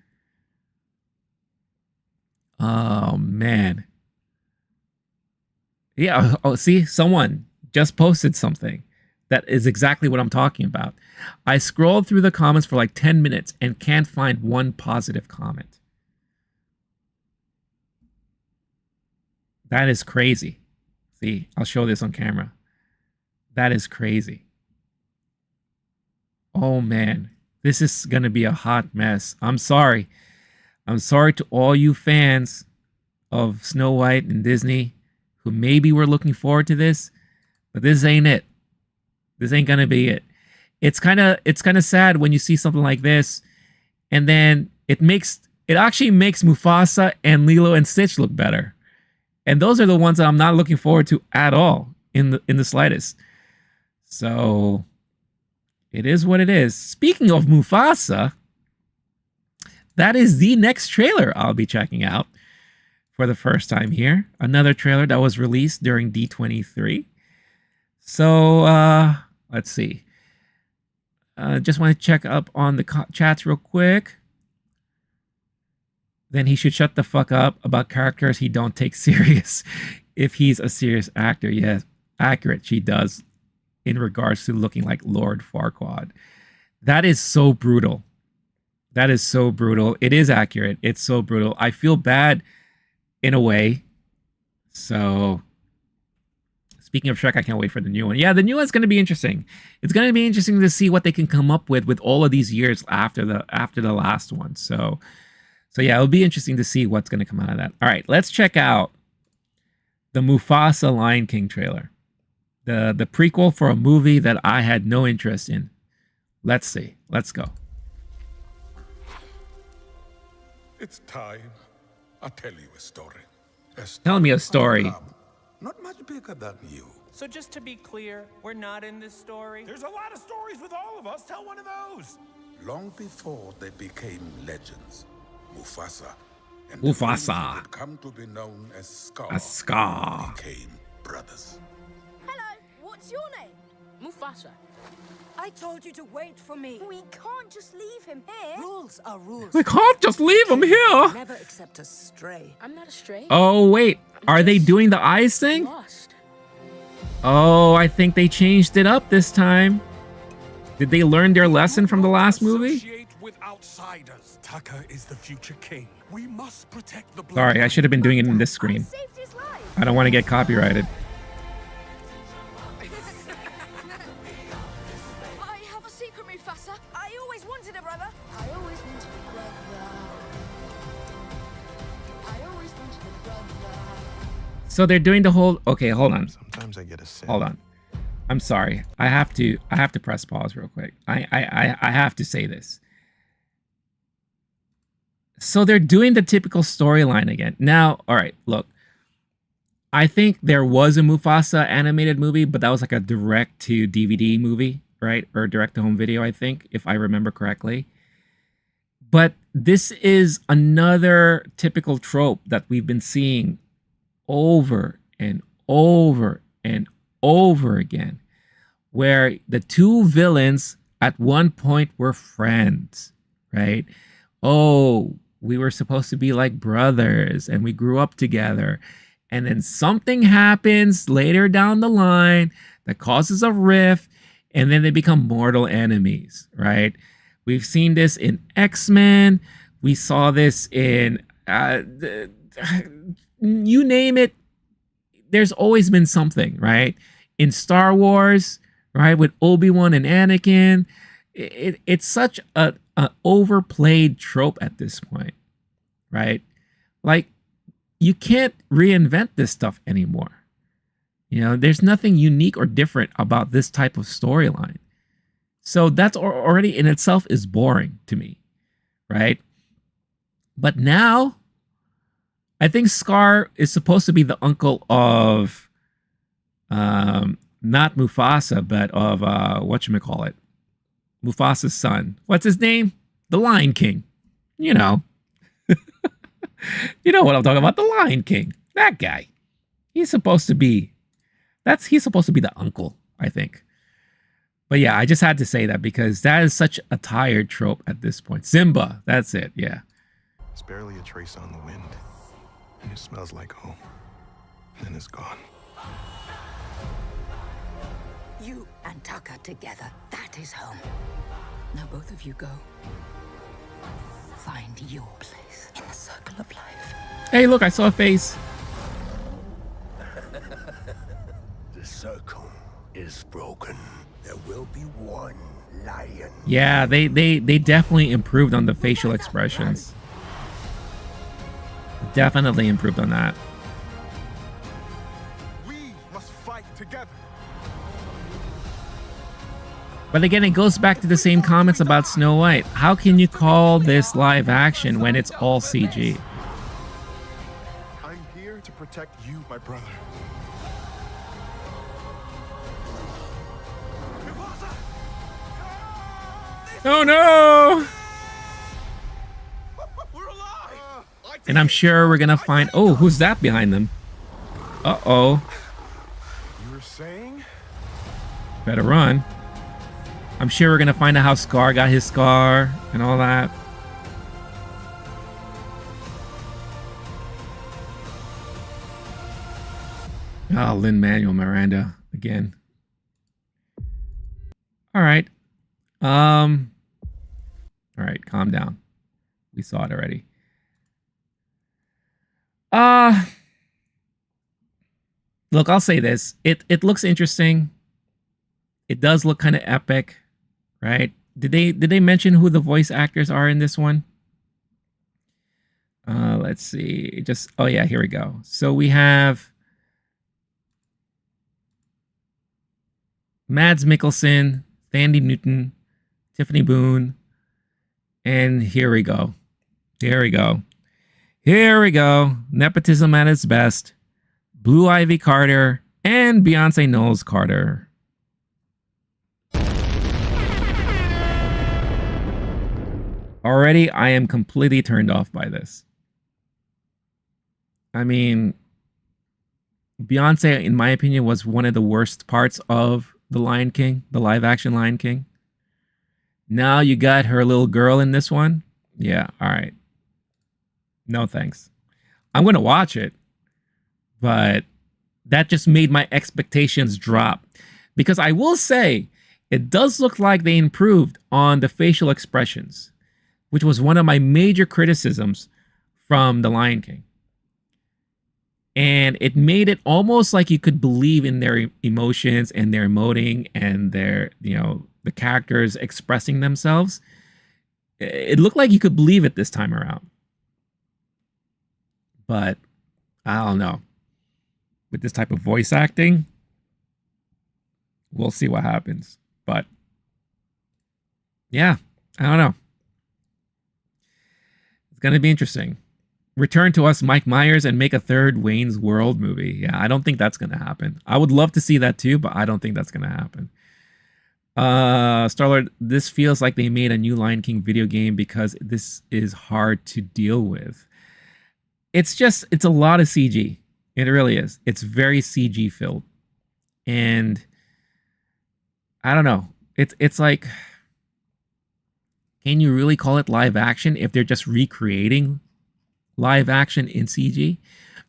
[SPEAKER 1] Oh, man. Yeah, oh, see, someone just posted something that is exactly what I'm talking about. I scrolled through the comments for like 10 minutes and can't find one positive comment. That is crazy. See, I'll show this on camera. That is crazy. Oh man, this is going to be a hot mess. I'm sorry. I'm sorry to all you fans of Snow White and Disney who maybe were looking forward to this, but this ain't it. This ain't going to be it. It's kind of sad when you see something like this, and then it actually makes Mufasa and Lilo and Stitch look better. And those are the ones that I'm not looking forward to at all in the slightest. So It is what it is. Speaking of Mufasa, that is the next trailer I'll be checking out for the first time here. Another trailer that was released during D23. So, let's see. Just want to check up on the chats real quick. Then he should shut the fuck up about characters he don't take serious if he's a serious actor. Yes, accurate. She does in regards to looking like Lord Farquaad. That is so brutal. That is so brutal. It is accurate. It's so brutal. I feel bad in a way. So, speaking of Shrek, I can't wait for the new one. Yeah, the new one's going to be interesting. It's going to be interesting to see what they can come up with all of these years after the last one. So yeah, it'll be interesting to see what's going to come out of that. All right, let's check out the Mufasa Lion King trailer. The prequel for a movie that I had no interest in. Let's see. Let's go.
[SPEAKER 4] It's time. I'll tell you a story.
[SPEAKER 1] Tell me a story.
[SPEAKER 4] Not much bigger than you.
[SPEAKER 6] So just to be clear, we're not in this story?
[SPEAKER 4] There's a lot of stories with all of us. Tell one of those. Long before they became legends, Mufasa and the things that would come to be known as Scar became brothers.
[SPEAKER 3] Hello, what's your name?
[SPEAKER 7] Mufasa.
[SPEAKER 2] I told you to wait for me.
[SPEAKER 3] We can't just leave him here.
[SPEAKER 2] Rules are rules.
[SPEAKER 1] We can't just leave him here.
[SPEAKER 2] Never accept a stray.
[SPEAKER 7] I'm not a stray.
[SPEAKER 1] Oh, wait. Are they doing the eyes thing?
[SPEAKER 7] Lost.
[SPEAKER 1] Oh, I think they changed it up this time. Did they learn their lesson from the last movie?
[SPEAKER 4] Associate with outsiders. Taka is the future king. We must protect the blood.
[SPEAKER 1] Sorry, I should have been doing it in this screen.
[SPEAKER 3] Saved his life.
[SPEAKER 1] I don't want to get copyrighted.
[SPEAKER 3] I have a secret, Mufasa. I always wanted a brother. I always wanted a brother. I always wanted a brother.
[SPEAKER 1] So they're doing the whole... Okay, hold on.
[SPEAKER 9] Sometimes I get a sense.
[SPEAKER 1] Hold on. I'm sorry. I have to press pause real quick. I have to say this. So they're doing the typical storyline again. Now, all right, look. I think there was a Mufasa animated movie, but that was like a direct to DVD movie, right? Or direct to home video, I think, if I remember correctly. But this is another typical trope that we've been seeing over and over and over again, where the two villains at one point were friends, right? Oh, we were supposed to be like brothers and we grew up together. And then something happens later down the line that causes a rift, and then they become mortal enemies, right? We've seen this in X-Men. We saw this in, you name it. There's always been something, right? In Star Wars, right, with Obi-Wan and Anakin, it's such an overplayed trope at this point, right? Like, you can't reinvent this stuff anymore. You know, there's nothing unique or different about this type of storyline. So that's already in itself is boring to me, right? But now, I think Scar is supposed to be the uncle of, not Mufasa, but of, whatchamacallit, Mufasa's son. What's his name? The Lion King. You know. You know what I'm talking about. The Lion King. That guy. He's supposed to be the uncle, I think. But yeah, I just had to say that because that is such a tired trope at this point. Simba. That's it. Yeah.
[SPEAKER 9] It's barely a trace on the wind. And it smells like home. Then it's gone.
[SPEAKER 2] You and Taka together. That is home. Now both of you go. Find your place in the circle of life.
[SPEAKER 1] Hey, look, I saw a face.
[SPEAKER 4] The circle is broken. There will be one lion.
[SPEAKER 1] Yeah, they definitely improved on the facial expressions. Definitely improved on that.
[SPEAKER 4] We must fight together.
[SPEAKER 1] But again, it goes back to the same comments about Snow White. How can you call this live action when it's all CG?
[SPEAKER 9] I'm here to protect you, my brother.
[SPEAKER 1] Oh no! And I'm sure we're gonna find. Oh, who's that behind them? Uh-oh.
[SPEAKER 9] You were saying?
[SPEAKER 1] Better run. I'm sure we're gonna find out how Scar got his scar and all that. Oh, Lin-Manuel Miranda again. All right. All right, calm down. We saw it already. Look, I'll say this. It looks interesting. It does look kind of epic, right? Did they mention who the voice actors are in this one? Let's see. Just oh yeah, here we go. So we have Mads Mikkelsen, Thandie Newton, Tiffany Boone, and here we go. Here we go. Here we go. Nepotism at its best. Blue Ivy Carter and Beyonce Knowles Carter. Already, I am completely turned off by this. I mean, Beyonce, in my opinion, was one of the worst parts of The Lion King, the live-action Lion King. Now you got her little girl in this one. Yeah, all right. No thanks. I'm going to watch it, but that just made my expectations drop. Because I will say, it does look like they improved on the facial expressions, which was one of my major criticisms from The Lion King. And it made it almost like you could believe in their emotions and their emoting and their, you know, the characters expressing themselves. It looked like you could believe it this time around. But I don't know. With this type of voice acting, we'll see what happens. But yeah, I don't know. It's going to be interesting. Return to us Mike Myers and make a third Wayne's World movie. Yeah, I don't think that's going to happen. I would love to see that too, but I don't think that's going to happen. Star-Lord, this feels like they made a new Lion King video game because this is hard to deal with. It's a lot of CG. It really is. It's very CG filled. And I don't know. It's like, can you really call it live action if they're just recreating live action in CG?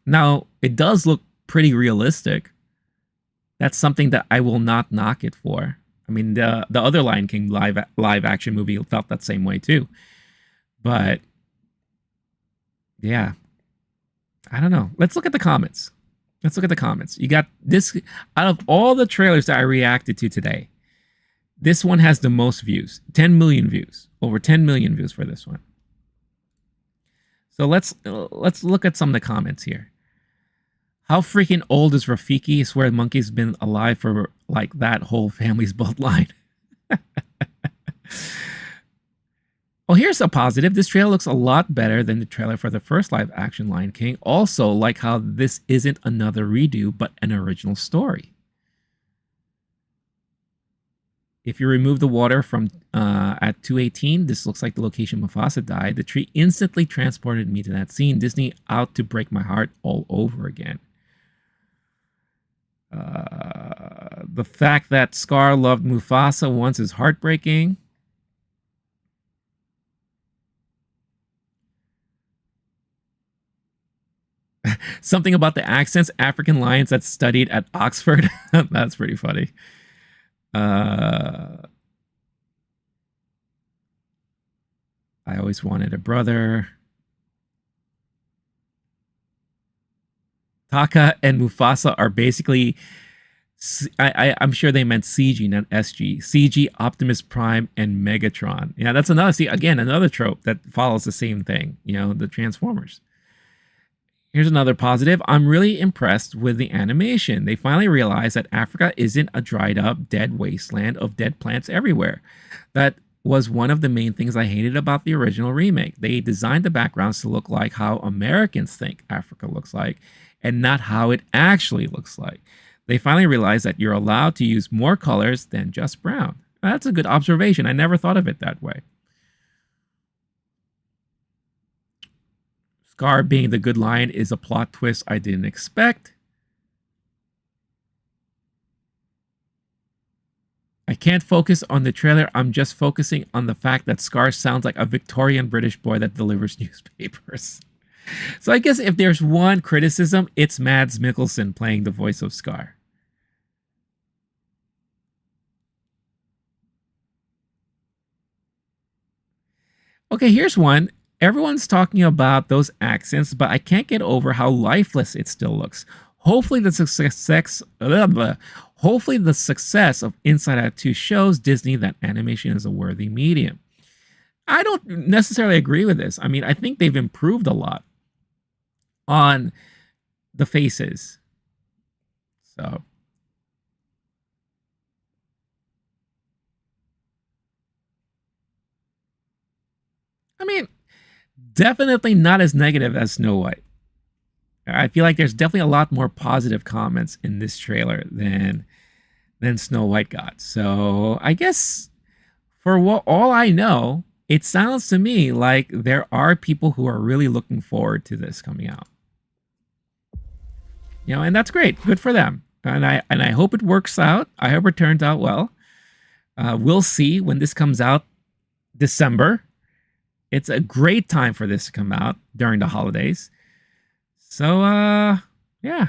[SPEAKER 1] Now, it does look pretty realistic. That's something that I will not knock it for. I mean, the other Lion King live action movie felt that same way too. But yeah, I don't know. Let's look at the comments. Let's look at the comments. You got this, out of all the trailers that I reacted to today, this one has the most views. 10 million views. Over 10 million views for this one. So let's look at some of the comments here. How freaking old is Rafiki? I swear the monkey's been alive for like that whole family's bloodline. Oh, here's a positive. This trailer looks a lot better than the trailer for the first live action Lion King. Also, like how this isn't another redo, but an original story. If you remove the water from at 218, this looks like the location Mufasa died. The tree instantly transported me to that scene. Disney out to break my heart all over again. The fact that Scar loved Mufasa once is heartbreaking. Something about the accents, African lions that studied at Oxford. That's pretty funny. I always wanted a brother. Taka and Mufasa are basically, I'm sure they meant CG, not SG. CG, Optimus Prime, and Megatron. Yeah, that's another, see, again, another trope that follows the same thing, you know, the Transformers. Here's another positive. I'm really impressed with the animation. They finally realized that Africa isn't a dried up, dead wasteland of dead plants everywhere. That was one of the main things I hated about the original remake. They designed the backgrounds to look like how Americans think Africa looks like, and not how it actually looks like. They finally realized that you're allowed to use more colors than just brown. That's a good observation. I never thought of it that way. Scar being the good lion is a plot twist I didn't expect. I can't focus on the trailer. I'm just focusing on the fact that Scar sounds like a Victorian British boy that delivers newspapers. So I guess if there's one criticism, it's Mads Mikkelsen playing the voice of Scar. Okay, here's one. Everyone's talking about those accents, but I can't get over how lifeless it still looks. Hopefully the success of Inside Out 2 shows Disney that animation is a worthy medium. I don't necessarily agree with this. I mean, I think they've improved a lot on the faces. So I mean, definitely not as negative as Snow White. I feel like there's definitely a lot more positive comments in this trailer than Snow White got. So I guess for all I know, it sounds to me like there are people who are really looking forward to this coming out. You know, and that's great. Good for them. And I hope it works out. I hope it turns out well. We'll see when this comes out, December. It's a great time for this to come out during the holidays. So, yeah,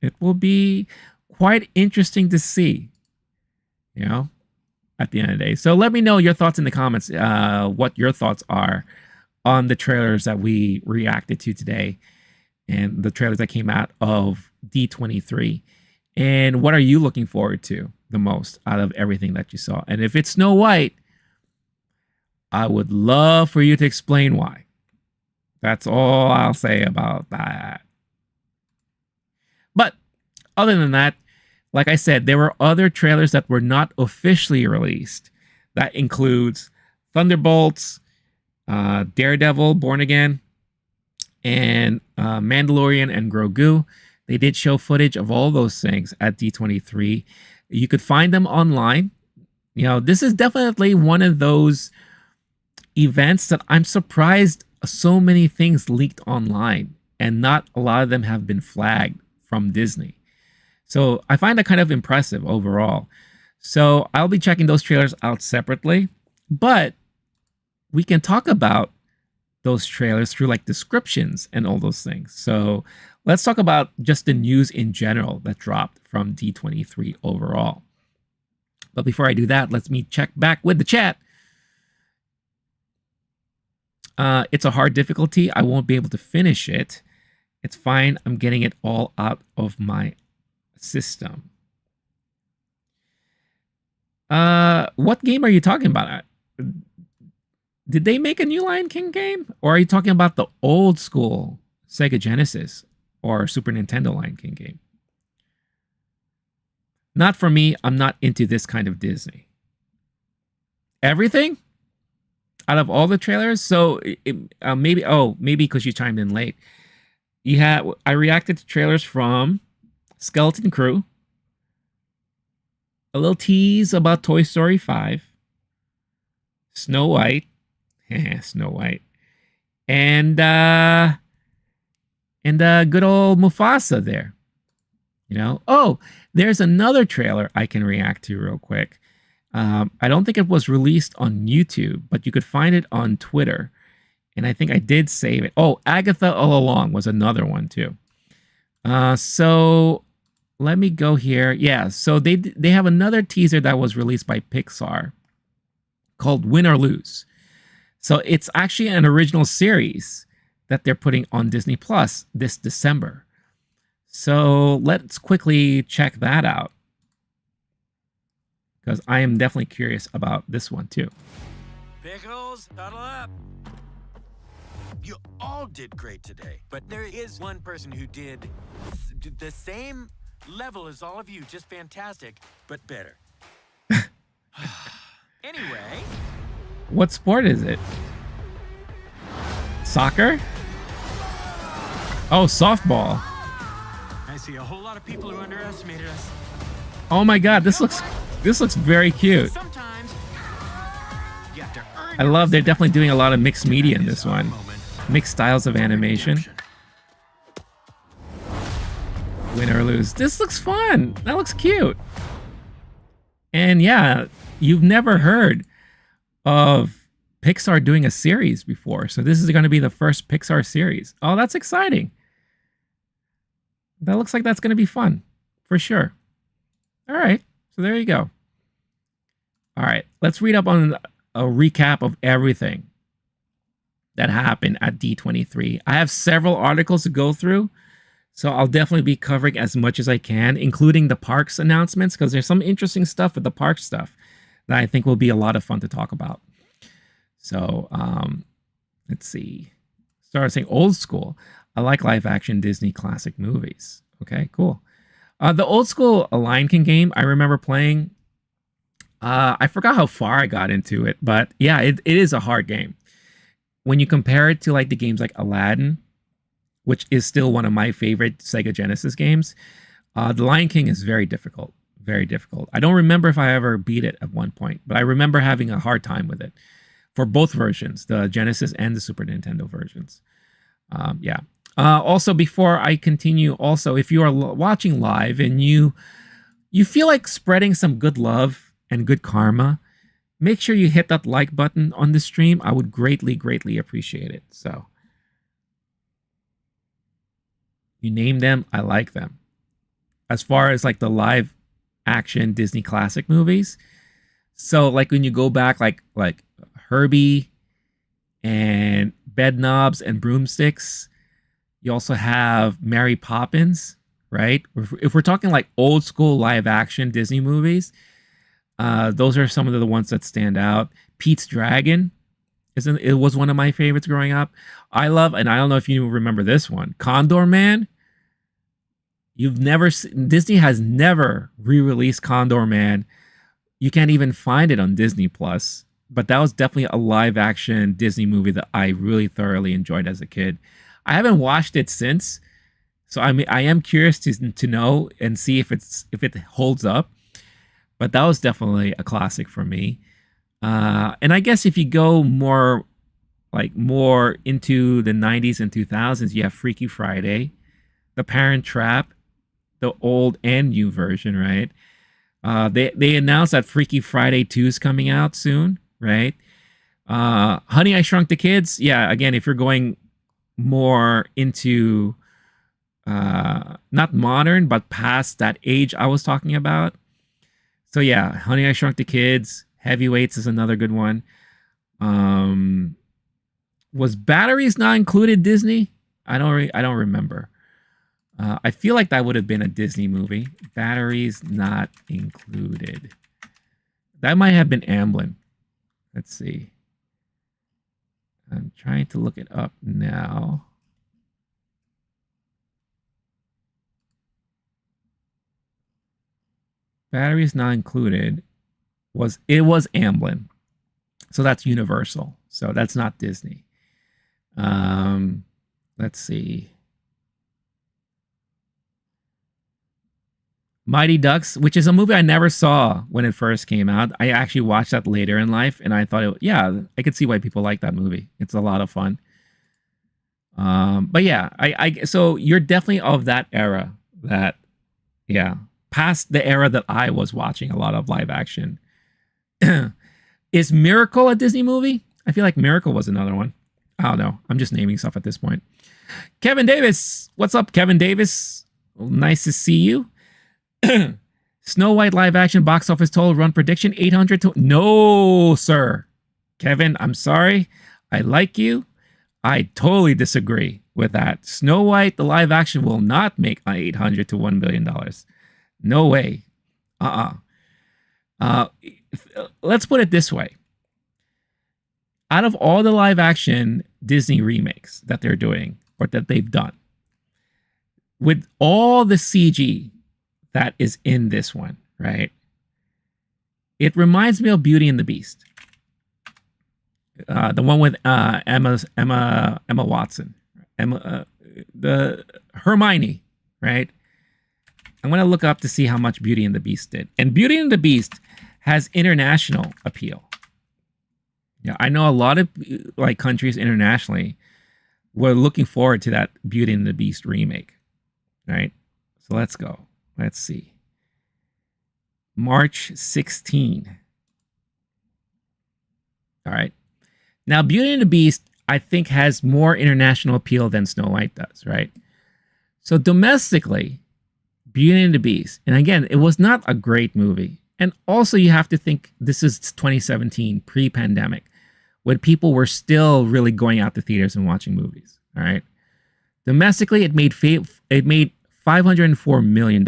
[SPEAKER 1] it will be quite interesting to see, you know, at the end of the day. So let me know your thoughts in the comments, what your thoughts are on the trailers that we reacted to today and the trailers that came out of D23. And what are you looking forward to the most out of everything that you saw? And if it's Snow White, I would love for you to explain why. That's all I'll say about that. But other than that, like I said, there were other trailers that were not officially released. That includes Thunderbolts, Daredevil, Born Again, and Mandalorian and Grogu. They did show footage of all those things at D23. You could find them online. You know, this is definitely one of those events that I'm surprised so many things leaked online and not a lot of them have been flagged from Disney. So I find that kind of impressive overall. So I'll be checking those trailers out separately, but we can talk about those trailers through like descriptions and all those things. So let's talk about just the news in general that dropped from D23 overall. But before I do that, let me check back with the chat. It's a hard difficulty. I won't be able to finish it. It's fine. I'm getting it all out of my system. What game are you talking about? Did they make a new Lion King game? Or are you talking about the old school Sega Genesis or Super Nintendo Lion King game? Not for me. I'm not into this kind of Disney. Everything? Out of all the trailers, so maybe because you chimed in late, I reacted to trailers from Skeleton Crew, a little tease about Toy Story 5, Snow White, Snow White, and good old Mufasa there. You know, oh, there's another trailer I can react to real quick. I don't think it was released on YouTube, but you could find it on Twitter. And I think I did save it. Oh, Agatha All Along was another one too. So let me go here. Yeah, so they have another teaser that was released by Pixar called Win or Lose. So it's actually an original series that they're putting on Disney Plus this December. So let's quickly check that out, because I am definitely curious about this one too.
[SPEAKER 10] Pickles, huddle up. You all did great today, but there is one person who did the same level as all of you, just fantastic, but better. Anyway.
[SPEAKER 1] What sport is it? Soccer? Oh, softball.
[SPEAKER 6] I see a whole lot of people who underestimated us.
[SPEAKER 1] Oh my God, this looks very cute.
[SPEAKER 10] Sometimes
[SPEAKER 1] I love they're definitely doing a lot of mixed media in this one. Mixed styles of animation. Win or lose. This looks fun. That looks cute. And yeah, you've never heard of Pixar doing a series before. So this is going to be the first Pixar series. Oh, that's exciting. That looks like that's going to be fun. For sure. All right. So there you go. All right. Let's read up on a recap of everything that happened at D23. I have several articles to go through. So I'll definitely be covering as much as I can, including the parks announcements, because there's some interesting stuff with the park stuff that I think will be a lot of fun to talk about. So let's see. Started saying old school. I like live action Disney classic movies. Okay, cool. The old school Lion King game, I remember playing. I forgot how far I got into it, but yeah, it is a hard game. When you compare it to like the games like Aladdin, which is still one of my favorite Sega Genesis games, The Lion King is very difficult. Very difficult. I don't remember if I ever beat it at one point, but I remember having a hard time with it for both versions, the Genesis and the Super Nintendo versions. Yeah. Also, before I continue, also, if you are watching live and you feel like spreading some good love and good karma, make sure you hit that like button on the stream. I would greatly, greatly appreciate it. So, you name them, I like them. As far as like the live action Disney classic movies, so like when you go back, like Herbie and Bedknobs and Broomsticks, you also have Mary Poppins, right? If we're talking like old school live action Disney movies, those are some of the ones that stand out. Pete's Dragon it was one of my favorites growing up. I love, and I don't know if you remember this one, Condor Man. Disney has never re-released Condor Man. You can't even find it on Disney Plus. But that was definitely a live action Disney movie that I really thoroughly enjoyed as a kid. I haven't watched it since, so I am curious to know and see if it holds up. But that was definitely a classic for me. And I guess if you go more into the 90s and 2000s, you have Freaky Friday, The Parent Trap, the old and new version, right? They announced that Freaky Friday 2 is coming out soon, right? Honey, I Shrunk the Kids. Yeah, again, if you're going more into not modern, but past that age I was talking about. So yeah, Honey, I Shrunk the Kids. Heavyweights is another good one. Was Batteries not included Disney? I don't remember. I feel like that would have been a Disney movie. Batteries not included. That might have been Amblin. Let's see. I'm trying to look it up now. Batteries not included. It was Amblin. So that's Universal. So that's not Disney. Let's see. Mighty Ducks, which is a movie I never saw when it first came out. I actually watched that later in life, and I thought, I could see why people like that movie. It's a lot of fun. But yeah, so you're definitely of that era past the era that I was watching a lot of live action. Is Miracle a Disney movie? I feel like Miracle was another one. I don't know. I'm just naming stuff at this point. Kevin Davis. What's up, Kevin Davis? Nice to see you. Snow White live action box office total run prediction 800 to... No, sir. Kevin, I'm sorry. I like you. I totally disagree with that. Snow White, the live action, will not make $800 to $1 billion. No way. Let's put it this way. Out of all the live action Disney remakes that they're doing, or that they've done, with all the CG that is in this one, right? It reminds me of Beauty and the Beast. The one with Emma Watson. The Hermione, right? I'm going to look up to see how much Beauty and the Beast did. And Beauty and the Beast has international appeal. Yeah, I know a lot of like countries internationally were looking forward to that Beauty and the Beast remake, right? So let's go. Let's see. March 16. All right. Now, Beauty and the Beast, I think, has more international appeal than Snow White does, right? So domestically, Beauty and the Beast, and again, it was not a great movie. And also, you have to think this is 2017, pre-pandemic, when people were still really going out to theaters and watching movies. All right. Domestically, it made $504 million.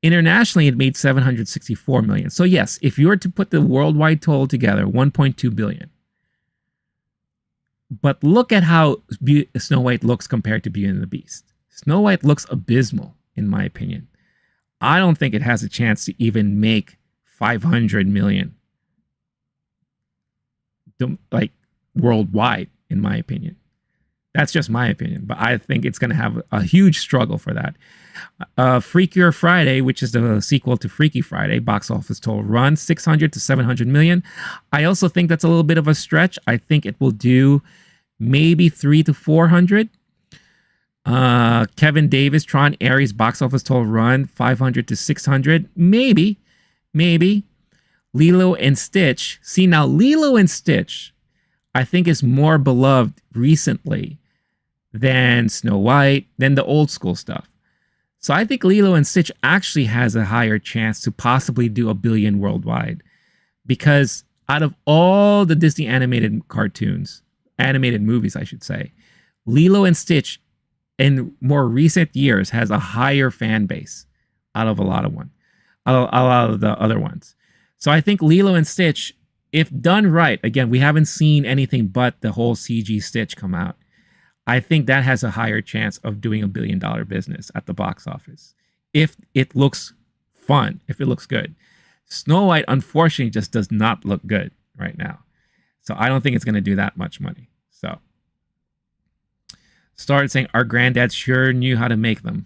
[SPEAKER 1] Internationally, it made $764 million. So yes, if you were to put the worldwide total together, $1.2 billion. But look at how Snow White looks compared to Beauty and the Beast. Snow White looks abysmal, in my opinion. I don't think it has a chance to even make 500 million, like worldwide, in my opinion. That's just my opinion, but I think it's going to have a huge struggle for that. Freakier Friday, which is the sequel to Freaky Friday, box office total run 600 to 700 million. I also think that's a little bit of a stretch. I think it will do maybe 300 to 400. Kevin Davis, Tron Ares, box office total run 500 to 600. Maybe. Lilo and Stitch. See, now Lilo and Stitch, I think, is more beloved recently than Snow White, than the old school stuff. So I think Lilo and Stitch actually has a higher chance to possibly do $1 billion worldwide, because out of all the Disney animated movies, I should say, Lilo and Stitch in more recent years has a higher fan base out of a lot of the other ones. So I think Lilo and Stitch, if done right, again, we haven't seen anything but the whole CG Stitch come out. I think that has a higher chance of doing $1 billion business at the box office. If it looks fun, if it looks good. Snow White, unfortunately, just does not look good right now. So I don't think it's going to do that much money. So started saying our granddads sure knew how to make them.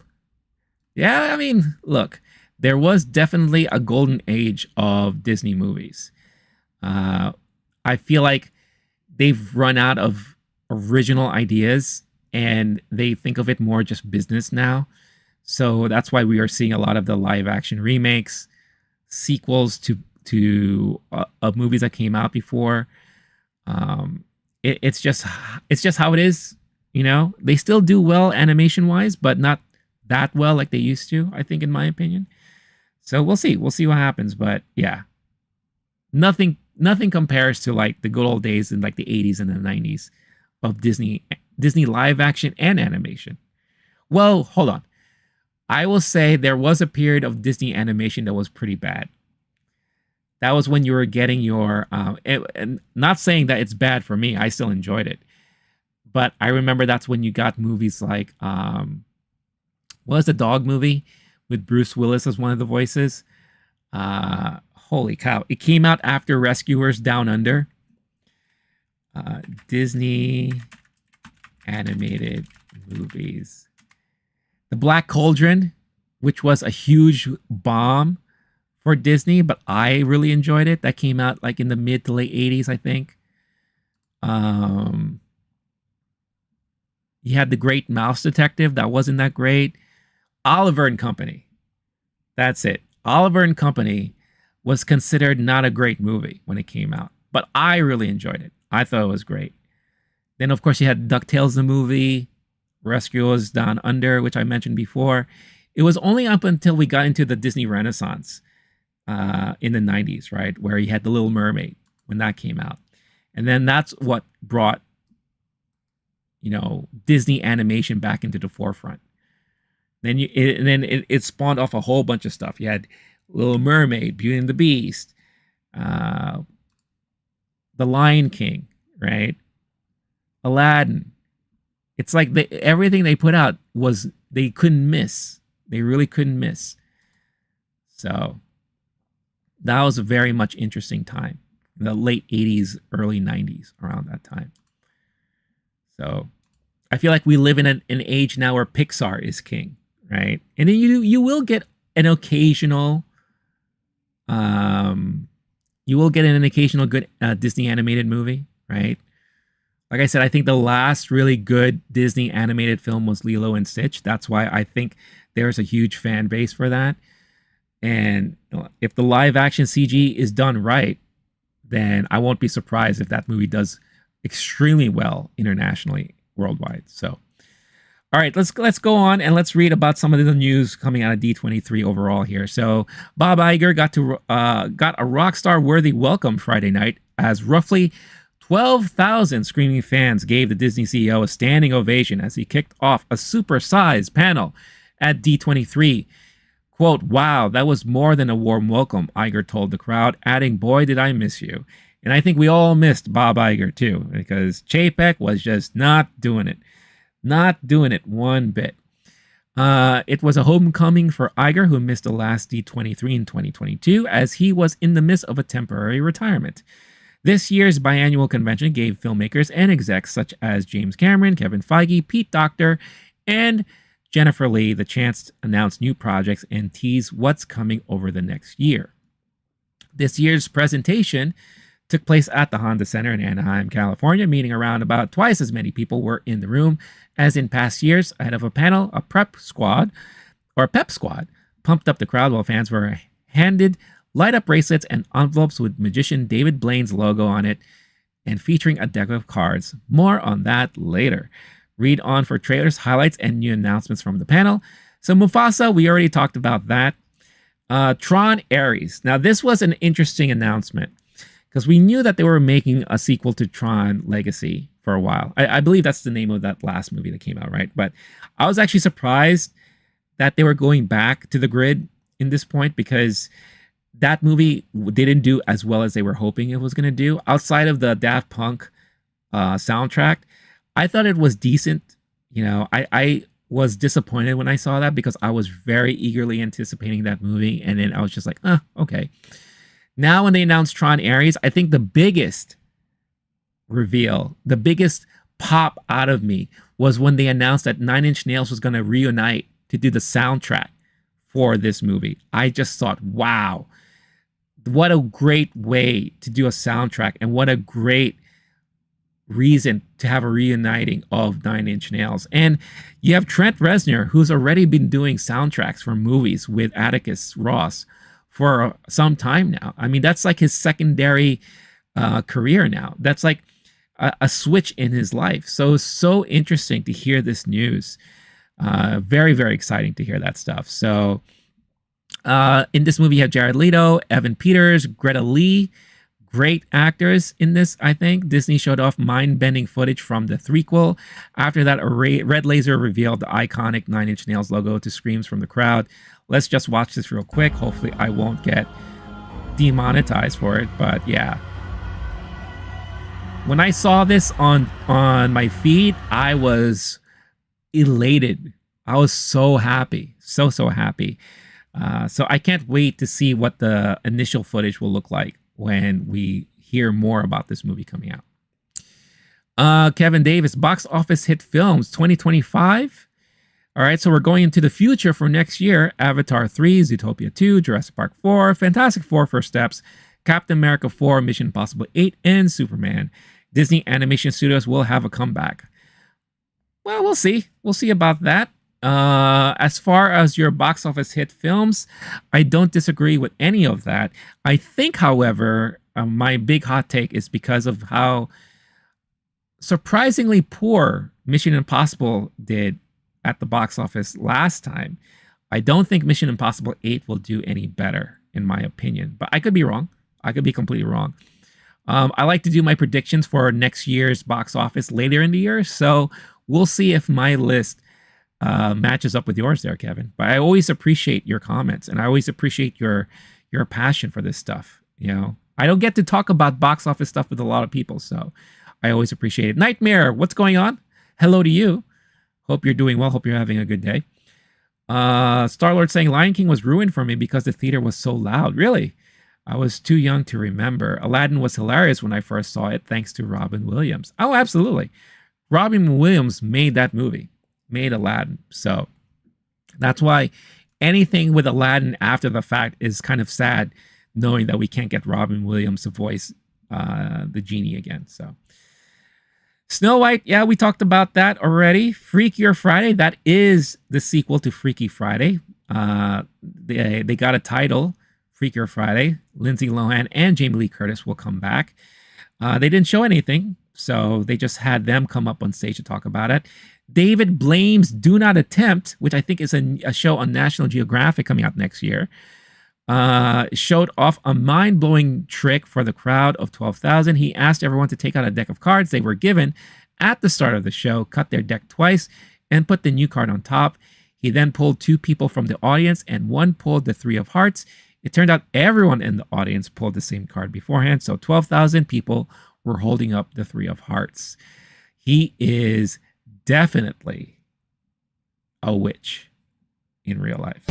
[SPEAKER 1] Yeah, I mean, look, there was definitely a golden age of Disney movies. I feel like they've run out of original ideas and they think of it more just business now. So that's why we are seeing a lot of the live action remakes, sequels to movies that came out before. It's just how it is. You know, they still do well animation wise, but not that well like they used to, I think, in my opinion. So we'll see what happens. But yeah, nothing compares to like the good old days in like the 80s and the 90s of Disney live action and animation. Well, hold on. I will say there was a period of Disney animation that was pretty bad. That was when you were getting your, and not saying that it's bad for me. I still enjoyed it. But I remember that's when you got movies like, what was the dog movie with Bruce Willis as one of the voices? Holy cow. It came out after Rescuers Down Under. Disney animated movies. The Black Cauldron, which was a huge bomb for Disney, but I really enjoyed it. That came out like in the mid to late 80s, I think. You had The Great Mouse Detective. That wasn't that great. Oliver and Company. That's it. Oliver and Company was considered not a great movie when it came out, but I really enjoyed it. I thought it was great. Then, of course, you had DuckTales the movie, Rescuers Down Under, which I mentioned before. It was only up until we got into the Disney Renaissance in the 90s, right, where you had The Little Mermaid when that came out. And then that's what brought, you know, Disney animation back into the forefront. Then it spawned off a whole bunch of stuff. You had Little Mermaid, Beauty and the Beast, The Lion King, right? Aladdin. It's like everything they put out was, they couldn't miss. They really couldn't miss. So that was a very much interesting time. The late 80s, early 90s, around that time. So I feel like we live in an age now where Pixar is king, right? And then you will get an occasional You will get an occasional good Disney animated movie, right? Like I said, I think the last really good Disney animated film was Lilo and Stitch. That's why I think there's a huge fan base for that. And if the live action CG is done right, then I won't be surprised if that movie does extremely well internationally, worldwide. So, all right, let's go on and let's read about some of the news coming out of D23 overall here. So, Bob Iger got a rockstar worthy welcome Friday night as roughly 12,000 screaming fans gave the Disney CEO a standing ovation as he kicked off a super-sized panel at D23. Quote, "Wow, that was more than a warm welcome," Iger told the crowd, adding, "Boy, did I miss you." And I think we all missed Bob Iger too, because Chapek was just not doing it. Not doing it one bit. It was a homecoming for Iger, who missed the last D23 in 2022, as he was in the midst of a temporary retirement. This year's biannual convention gave filmmakers and execs such as James Cameron, Kevin Feige, Pete Docter, and Jennifer Lee the chance to announce new projects and tease what's coming over the next year. This year's presentation took place at the Honda Center in Anaheim, California, meaning around about twice as many people were in the room as in past years. Ahead of a panel, a pep squad pumped up the crowd while fans were handed light-up bracelets and envelopes with magician David Blaine's logo on it and featuring a deck of cards. More on that later. Read on for trailers, highlights, and new announcements from the panel. So Mufasa, we already talked about that. Tron Ares. Now, this was an interesting announcement because we knew that they were making a sequel to Tron Legacy for a while. I believe that's the name of that last movie that came out, right? But I was actually surprised that they were going back to the grid in this point, because that movie didn't do as well as they were hoping it was going to do. Outside of the Daft Punk soundtrack, I thought it was decent. You know, I was disappointed when I saw that because I was very eagerly anticipating that movie. And then I was just like, okay. Now when they announced Tron Ares, I think the biggest reveal, the biggest pop out of me was when they announced that Nine Inch Nails was going to reunite to do the soundtrack for this movie. I just thought, wow, what a great way to do a soundtrack, and what a great reason to have a reuniting of Nine Inch Nails. And you have Trent Reznor, who's already been doing soundtracks for movies with Atticus Ross for some time now. I mean, that's like his secondary career now. That's like a switch in his life. So interesting to hear this news. Very, very exciting to hear that stuff. So in this movie, you have Jared Leto, Evan Peters, Greta Lee. Great actors in this, I think. Disney showed off mind-bending footage from the threequel. After that, a red laser revealed the iconic Nine Inch Nails logo to screams from the crowd. Let's just watch this real quick. Hopefully I won't get demonetized for it, but yeah. When I saw this on my feed, I was elated. I was so happy. So happy. So I can't wait to see what the initial footage will look like when we hear more about this movie coming out. Kevin Davis, box office hit films 2025. All right, so we're going into the future for next year. Avatar 3, Zootopia 2, Jurassic Park 4, Fantastic Four First Steps, Captain America 4, Mission Impossible 8, and Superman. Disney Animation Studios will have a comeback. Well, we'll see. We'll see about that. As far as your box office hit films, I don't disagree with any of that. I think, however, my big hot take is because of how surprisingly poor Mission Impossible did at the box office last time. I don't think Mission Impossible 8 will do any better, in my opinion. But I could be wrong. I could be completely wrong. I like to do my predictions for next year's box office later in the year, so we'll see if my list matches up with yours there, Kevin. But I always appreciate your comments, and I always appreciate your passion for this stuff. You know, I don't get to talk about box office stuff with a lot of people, so I always appreciate it. Nightmare, what's going on? Hello to you. Hope you're doing well. Hope you're having a good day. Star-Lord saying Lion King was ruined for me because the theater was so loud. Really? I was too young to remember. Aladdin was hilarious when I first saw it, thanks to Robin Williams. Oh, absolutely. Robin Williams made that movie. Made Aladdin. So that's why anything with Aladdin after the fact is kind of sad knowing that we can't get Robin Williams to voice the genie again. So Snow White, yeah, we talked about that already. Freakier Friday, that is the sequel to Freaky Friday. They got a title, Freakier Friday. Lindsay Lohan and Jamie Lee Curtis will come back. They didn't show anything, so they just had them come up on stage to talk about it. David Blaine's Do Not Attempt, which I think is a show on National Geographic coming out next year, showed off a mind-blowing trick for the crowd of 12,000. He asked everyone to take out a deck of cards they were given at the start of the show, cut their deck twice, and put the new card on top. He then pulled 2 people from the audience, and one pulled the 3 of hearts. It turned out everyone in the audience pulled the same card beforehand, so 12,000 people were holding up the 3 of hearts. He is definitely a witch in real life.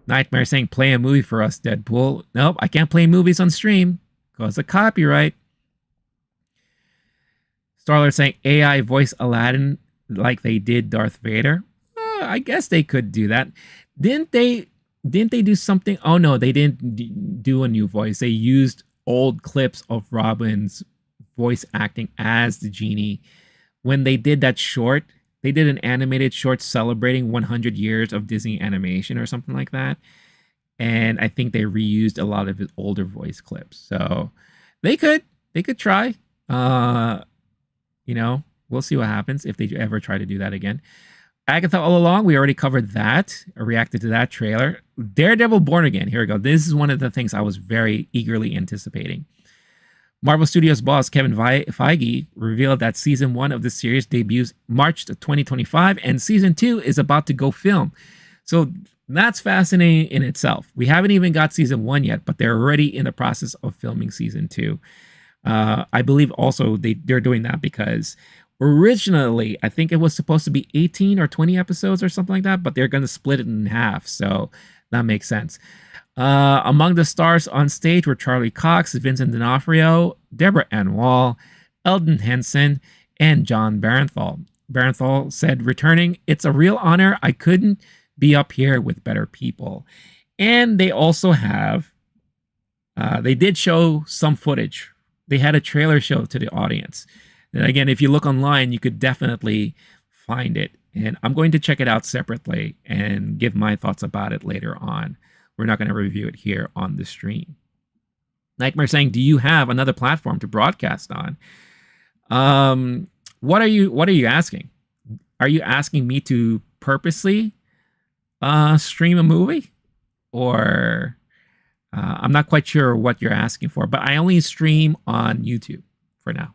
[SPEAKER 1] Nightmare saying, play a movie for us, Deadpool. Nope, I can't play movies on stream because of copyright. Starlord saying, AI voice Aladdin like they did Darth Vader. I guess they could do that. Didn't they do something? Oh no, they didn't do a new voice. They used old clips of Robin's voice acting as the genie. When they did that short, they did an animated short celebrating 100 years of Disney animation or something like that. And I think they reused a lot of his older voice clips. So they could try. You know, we'll see what happens if they ever try to do that again. Agatha All Along, we already covered that. I reacted to that trailer. Daredevil Born Again, here we go. This is one of the things I was very eagerly anticipating. Marvel Studios boss Kevin Feige revealed that season 1 of the series debuts March 2025, and season 2 is about to go film. So that's fascinating in itself. We haven't even got season 1 yet, but they're already in the process of filming season 2. I believe also they're doing that because originally, I think it was supposed to be 18 or 20 episodes or something like that, but they're going to split it in half. So that makes sense. Among the stars on stage were Charlie Cox, Vincent D'Onofrio, Deborah Ann Wall, Eldon Henson, and John Barenthal. Barenthal said, returning, it's a real honor. I couldn't be up here with better people. And they also have, they did show some footage. They had a trailer show to the audience. And again, if you look online, you could definitely find it. And I'm going to check it out separately and give my thoughts about it later on. We're not going to review it here on the stream. Nightmare saying, do you have another platform to broadcast on? What are you asking? Are you asking me to purposely stream a movie? Or I'm not quite sure what you're asking for, but I only stream on YouTube for now.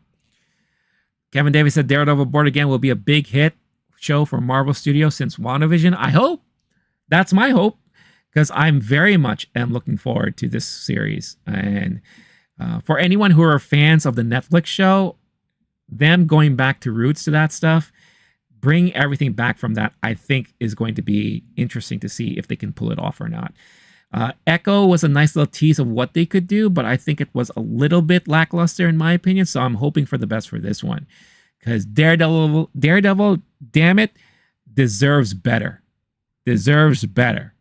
[SPEAKER 1] Kevin Davis said Daredevil Born Again will be a big hit show for Marvel Studios since WandaVision. I hope. That's my hope, because I'm very much am looking forward to this series. And for anyone who are fans of the Netflix show, them going back to roots to that stuff, bring everything back from that, I think is going to be interesting to see if they can pull it off or not. Echo was a nice little tease of what they could do, but I think it was a little bit lackluster in my opinion, so I'm hoping for the best for this one. Because Daredevil, damn it, deserves better. Deserves better.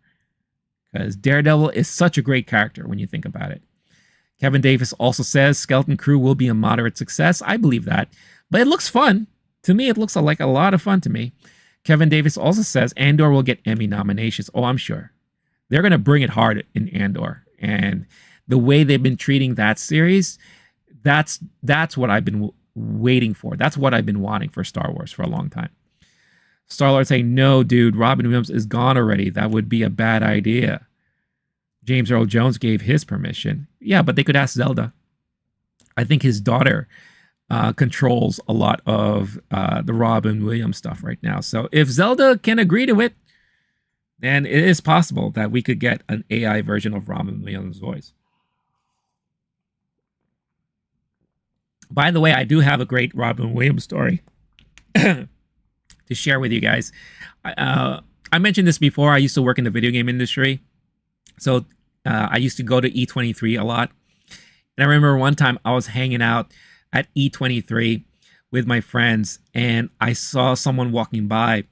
[SPEAKER 1] Because Daredevil is such a great character when you think about it. Kevin Davis also says Skeleton Crew will be a moderate success. I believe that. But it looks fun. To me, it looks like a lot of fun to me. Kevin Davis also says Andor will get Emmy nominations. Oh, I'm sure. They're going to bring it hard in Andor. And the way they've been treating that series, that's what I've been waiting for. That's what I've been wanting for Star Wars for a long time. Star-Lord saying, no, dude, Robin Williams is gone already. That would be a bad idea. James Earl Jones gave his permission. Yeah, but they could ask Zelda. I think his daughter controls a lot of the Robin Williams stuff right now. So if Zelda can agree to it, then it is possible that we could get an AI version of Robin Williams' voice. By the way, I do have a great Robin Williams story to share with you guys. I mentioned this before. I used to work in the video game industry. So I used to go to E23 a lot. And I remember one time I was hanging out at E23 with my friends, and I saw someone walking by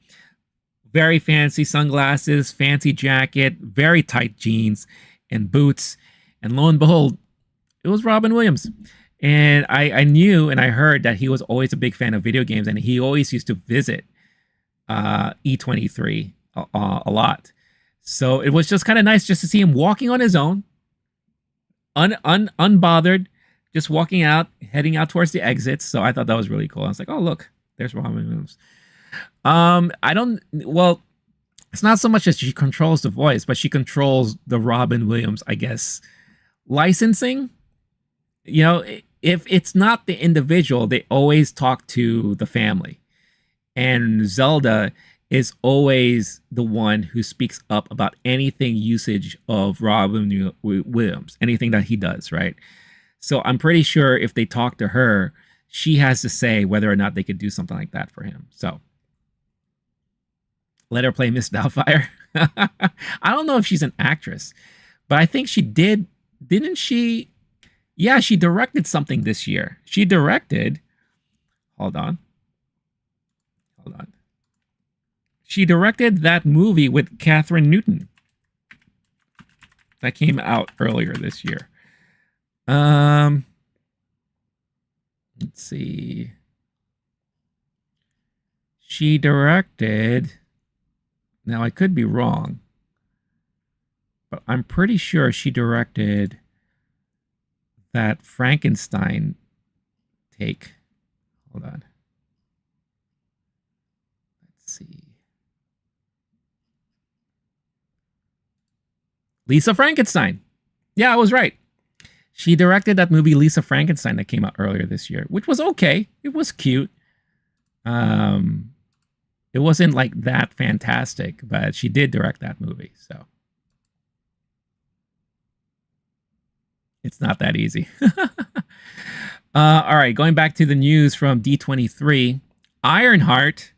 [SPEAKER 1] Very fancy sunglasses, fancy jacket, very tight jeans and boots. And lo and behold, it was Robin Williams. And I knew and I heard that he was always a big fan of video games, and he always used to visit E23 a lot. So it was just kind of nice just to see him walking on his own, unbothered, just walking out, heading out towards the exits. So I thought that was really cool. I was like, oh, look, there's Robin Williams. Well, it's not so much that she controls the voice, but she controls the Robin Williams, I guess, licensing. You know, if it's not the individual, they always talk to the family. And Zelda is always the one who speaks up about anything usage of Robin Williams, anything that he does, right? So I'm pretty sure if they talk to her, she has to say whether or not they could do something like that for him. So let her play Miss Doubtfire. I don't know if she's an actress, but I think she did. Didn't she? Yeah, she directed something this year. She directed. Hold on. She directed that movie with Catherine Newton that came out earlier this year. Let's see. She directed. Now, I could be wrong, but I'm pretty sure she directed that Frankenstein take. Hold on. Let's see. Lisa Frankenstein. Yeah, I was right. She directed that movie Lisa Frankenstein that came out earlier this year, which was okay. It was cute. It wasn't like that fantastic, but she did direct that movie, so it's not that easy. All right, going back to the news from D23, Ironheart.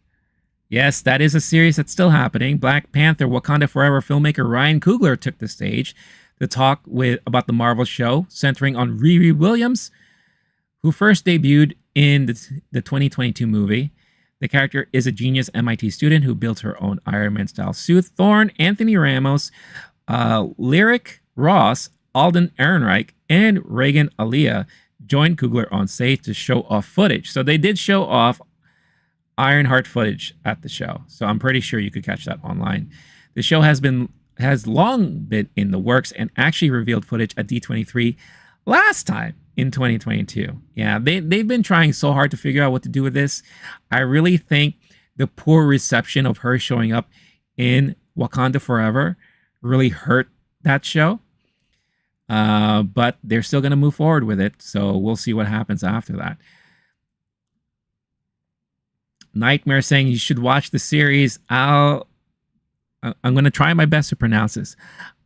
[SPEAKER 1] Yes, that is a series that's still happening. Black Panther Wakanda Forever filmmaker Ryan Coogler took the stage to talk about the Marvel show, centering on Riri Williams, who first debuted in the 2022 movie. The character is a genius MIT student who built her own Iron Man-style suit. Thorne, Anthony Ramos, Lyric Ross, Alden Ehrenreich, and Reagan Aliyah joined Coogler on stage to show off footage. So they did show off Ironheart footage at the show. So I'm pretty sure you could catch that online. The show has long been in the works and actually revealed footage at D23 last time in 2022. Yeah, they've been trying so hard to figure out what to do with this. I really think the poor reception of her showing up in Wakanda Forever really hurt that show. But they're still going to move forward with it. So we'll see what happens after that. Nightmare saying you should watch the series. I'm going to try my best to pronounce this.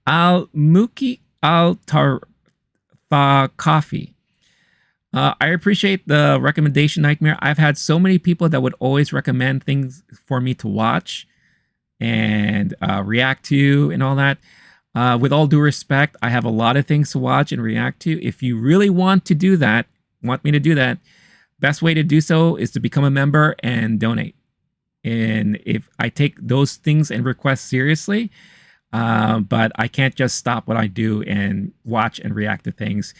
[SPEAKER 1] Al-Muki Al-Tarfakafi. I appreciate the recommendation, Nightmare. I've had so many people that would always recommend things for me to watch and react to and all that. With all due respect, I have a lot of things to watch and react to. If you really want me to do that, best way to do so is to become a member and donate. And if I take those things and requests seriously, but I can't just stop what I do and watch and react to things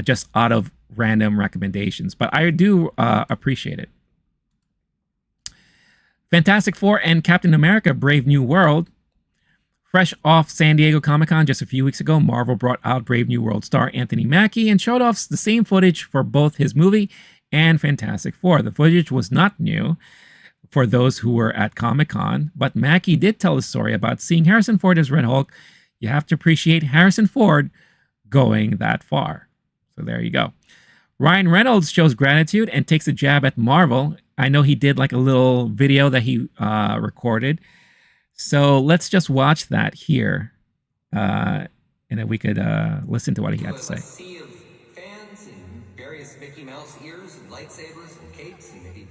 [SPEAKER 1] just out of random recommendations. But I do appreciate it. Fantastic Four and Captain America Brave New World. Fresh off San Diego Comic-Con just a few weeks ago, Marvel brought out Brave New World star Anthony Mackie and showed off the same footage for both his movie and Fantastic Four. The footage was not new for those who were at Comic-Con, but Mackie did tell a story about seeing Harrison Ford as Red Hulk. You have to appreciate Harrison Ford going that far. So there you go. Ryan Reynolds shows gratitude and takes a jab at Marvel. I know he did like a little video that he recorded. So let's just watch that here. And then we could listen to what he had to say.
[SPEAKER 11] A sea of fans and various Mickey Mouse ears and lightsabers and capes and maybe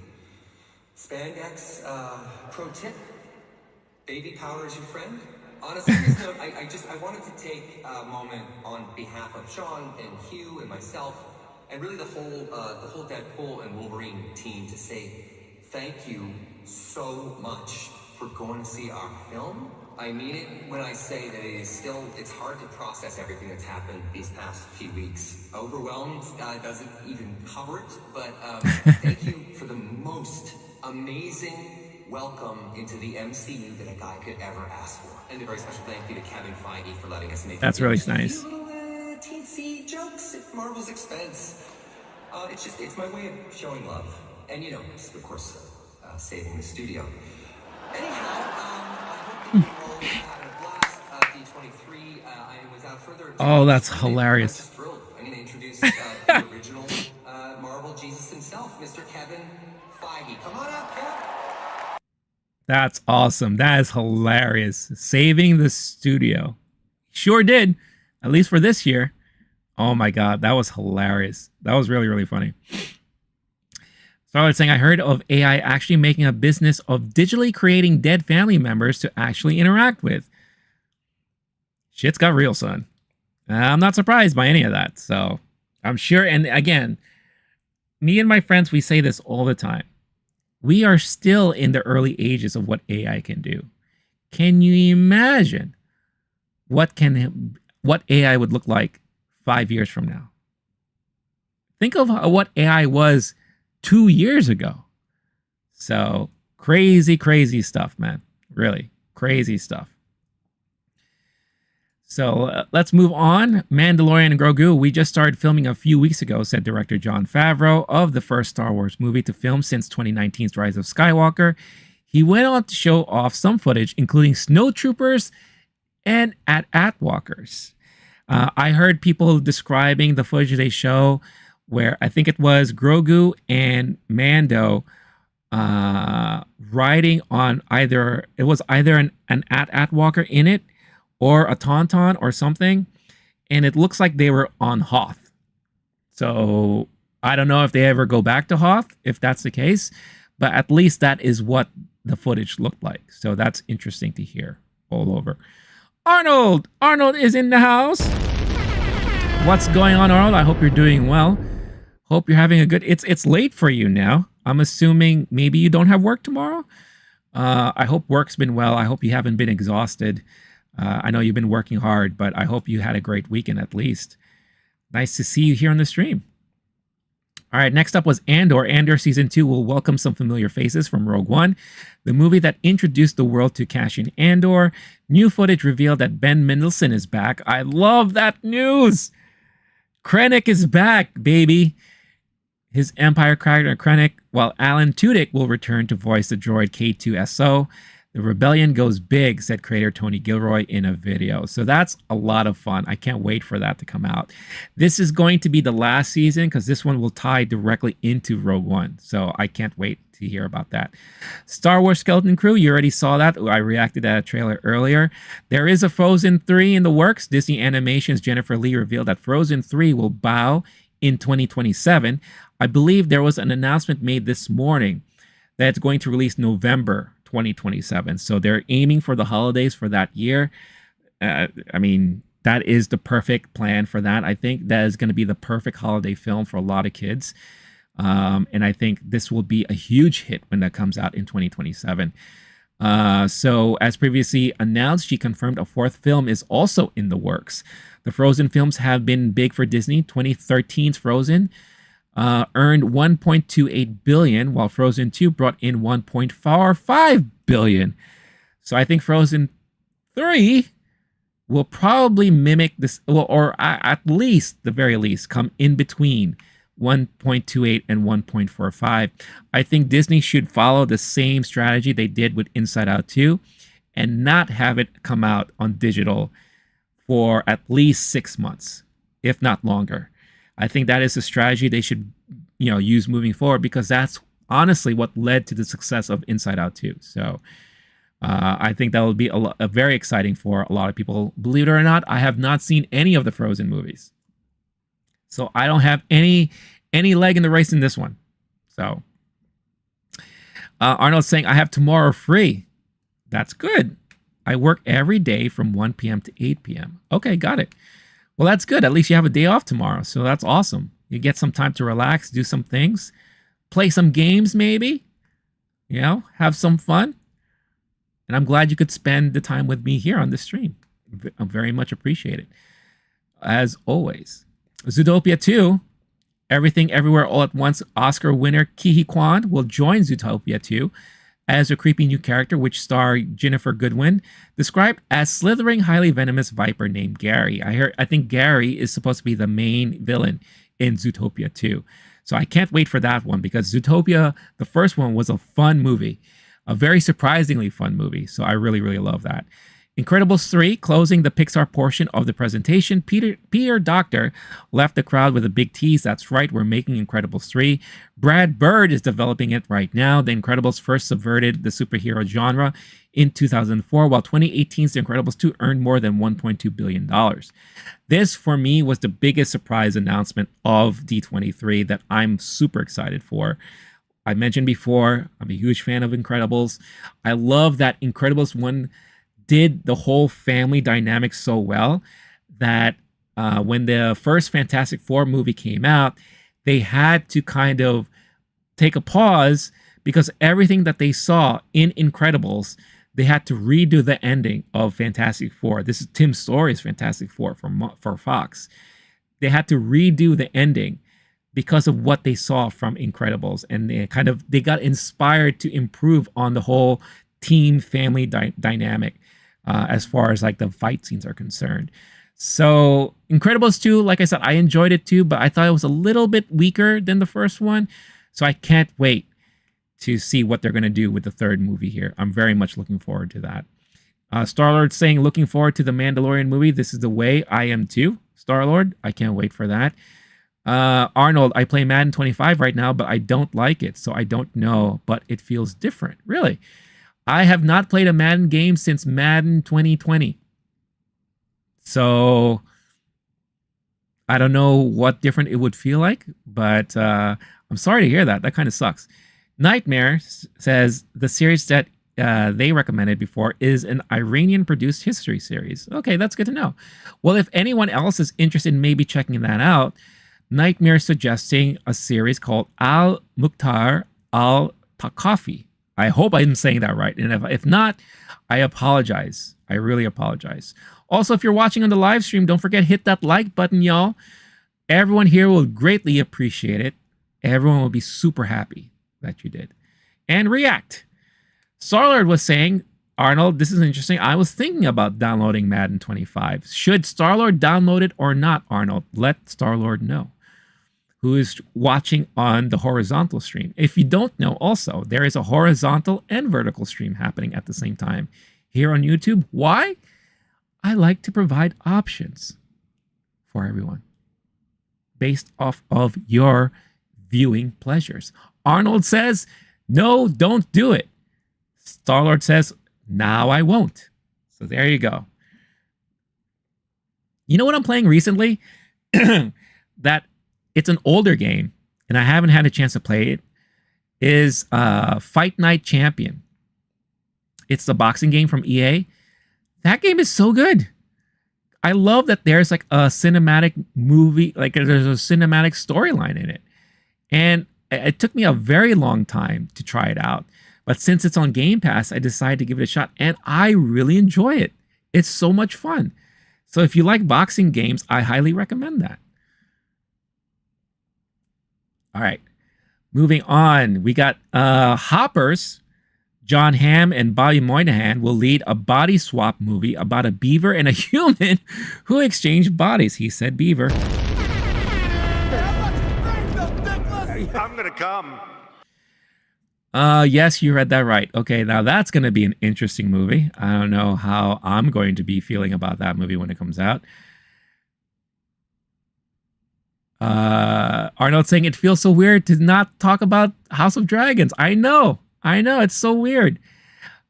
[SPEAKER 11] spandex. Pro tip, baby powder is your friend. On a serious note, I wanted to take a moment on behalf of Sean and Hugh and myself, and really the whole Deadpool and Wolverine team to say thank you so much for going to see our film. I mean it when I say that it's hard to process everything that's happened these past few weeks. Overwhelmed doesn't even cover it, but thank you for the most amazing welcome into the MCU that a guy could ever ask for. And a very special thank you to Kevin Feige for letting us make
[SPEAKER 1] That's really nice.
[SPEAKER 11] little teensy jokes at Marvel's expense. It's my way of showing love. And, of course, saving the studio. Anyhow, I hope that you all had a blast at D23. Without further ado,
[SPEAKER 1] Oh, that's hilarious.
[SPEAKER 11] I'm just thrilled. I'm going to introduce the original Marvel Jesus himself, Mr. Kevin Feige. Come on up, Kev.
[SPEAKER 1] That's awesome. That is hilarious. Saving the studio. Sure did. At least for this year. Oh my God. That was hilarious. That was really, really funny. Starlight saying, I heard of AI actually making a business of digitally creating dead family members to actually interact with. Shit's got real, son. I'm not surprised by any of that. So I'm sure. And again, me and my friends, we say this all the time. We are still in the early ages of what AI can do. Can you imagine what AI would look like 5 years from now? Think of what AI was 2 years ago. So crazy, crazy stuff, man. Really crazy stuff. So let's move on. Mandalorian and Grogu. We just started filming a few weeks ago, said director Jon Favreau of the first Star Wars movie to film since 2019's Rise of Skywalker. He went on to show off some footage, including snowtroopers and AT-AT walkers. I heard people describing the footage they show where I think it was Grogu and Mando riding on either an AT-AT walker in it or a Tauntaun or something, and it looks like they were on Hoth. So I don't know if they ever go back to Hoth, if that's the case, but at least that is what the footage looked like. So that's interesting to hear all over. Arnold is in the house. What's going on, Arnold? I hope you're doing well. Hope you're having a good... It's late for you now. I'm assuming maybe you don't have work tomorrow. I hope work's been well. I hope you haven't been exhausted. I know you've been working hard, but I hope you had a great weekend at least. Nice to see you here on the stream. All right, next up was Andor. Andor Season 2 will welcome some familiar faces from Rogue One, the movie that introduced the world to Cassian Andor. New footage revealed that Ben Mendelsohn is back. I love that news. Krennic is back, baby. His Empire character Krennic, while Alan Tudyk will return to voice the droid K2SO. The rebellion goes big, said creator Tony Gilroy in a video. So that's a lot of fun. I can't wait for that to come out. This is going to be the last season because this one will tie directly into Rogue One. So I can't wait to hear about that. Star Wars Skeleton Crew, you already saw that. I reacted to that trailer earlier. There is a Frozen 3 in the works. Disney Animation's Jennifer Lee revealed that Frozen 3 will bow in 2027. I believe there was an announcement made this morning that it's going to release November 2027. So they're aiming for the holidays for that year. I mean, that is the perfect plan for that. I think that is going to be the perfect holiday film for a lot of kids. And I think this will be a huge hit when that comes out in 2027. So as previously announced, she confirmed a fourth film is also in the works. The Frozen films have been big for Disney. 2013's Frozen earned $1.28 billion, while Frozen 2 brought in $1.45 billion. So I think Frozen 3 will probably mimic this, or at least, the very least, come in between 1.28 and 1.45. I think Disney should follow the same strategy they did with Inside Out 2 and not have it come out on digital for at least 6 months, if not longer. I think that is a strategy they should, use moving forward, because that's honestly what led to the success of Inside Out 2. So I think that will be a very exciting for a lot of people. Believe it or not, I have not seen any of the Frozen movies, so I don't have any leg in the race in this one. So Arnold's saying, I have tomorrow free. That's good. I work every day from 1 p.m. to 8 p.m. Okay, got it. Well, that's good. At least you have a day off tomorrow. So that's awesome. You get some time to relax, do some things, play some games maybe, have some fun. And I'm glad you could spend the time with me here on this stream. I very much appreciate it. As always. Zootopia 2, Everything Everywhere All at Once Oscar winner Ke Huy Quan will join Zootopia 2 as a creepy new character, which star Ginnifer Goodwin, described as slithering, highly venomous viper named Gary. I think Gary is supposed to be the main villain in Zootopia 2. So I can't wait for that one, because Zootopia, the first one, was a fun movie, a very surprisingly fun movie. So I really, really love that. Incredibles 3, closing the Pixar portion of the presentation. Peter Docter left the crowd with a big tease. That's right, we're making Incredibles 3. Brad Bird is developing it right now. The Incredibles first subverted the superhero genre in 2004, while 2018's The Incredibles 2 earned more than $1.2 billion. This, for me, was the biggest surprise announcement of D23 that I'm super excited for. I mentioned before, I'm a huge fan of Incredibles. I love that Incredibles 1 did the whole family dynamic so well that when the first Fantastic Four movie came out, they had to kind of take a pause, because everything that they saw in Incredibles, they had to redo the ending of Fantastic Four. This is Tim Story's Fantastic Four for Fox. They had to redo the ending because of what they saw from Incredibles, and they got inspired to improve on the whole team family dynamic. As far as like the fight scenes are concerned. So Incredibles 2, like I said, I enjoyed it too, but I thought it was a little bit weaker than the first one. So I can't wait to see what they're going to do with the third movie here. I'm very much looking forward to that. Star-Lord saying, looking forward to the Mandalorian movie. This is the way. I am too, Star-Lord. I can't wait for that. Arnold, I play Madden 25 right now, but I don't like it. So I don't know, but it feels different. Really? I have not played a Madden game since Madden 2020. So I don't know what different it would feel like, but I'm sorry to hear that. That kind of sucks. Nightmare says the series that they recommended before is an Iranian-produced history series. Okay, that's good to know. Well, if anyone else is interested in maybe checking that out, Nightmare is suggesting a series called Al-Mukhtar Al-Thaqafi. I hope I'm saying that right. And if not, I apologize. I really apologize. Also, if you're watching on the live stream, don't forget, hit that like button, y'all. Everyone here will greatly appreciate it. Everyone will be super happy that you did. And react. Star-Lord was saying, Arnold, this is interesting. I was thinking about downloading Madden 25. Should Star-Lord download it or not, Arnold? Let Star-Lord know, who is watching on the horizontal stream. If you don't know, also, there is a horizontal and vertical stream happening at the same time here on YouTube. Why? I like to provide options for everyone based off of your viewing pleasures. Arnold says, no, don't do it. Star-Lord says, now I won't. So there you go. You know what I'm playing recently? That it's an older game, and I haven't had a chance to play it, is Fight Night Champion. It's the boxing game from EA. That game is so good. I love that there's like a cinematic movie, like there's a cinematic storyline in it. And it took me a very long time to try it out. But since it's on Game Pass, I decided to give it a shot, and I really enjoy it. It's so much fun. So if you like boxing games, I highly recommend that. All right, moving on. We got Hoppers. John Hamm and Bobby Moynihan will lead a body swap movie about a beaver and a human who exchange bodies. He said beaver.
[SPEAKER 9] I'm gonna come.
[SPEAKER 1] Yes, you read that right. Okay, now that's going to be an interesting movie. I don't know how I'm going to be feeling about that movie when it comes out. Arnold saying it feels so weird to not talk about House of Dragons. I know, it's so weird.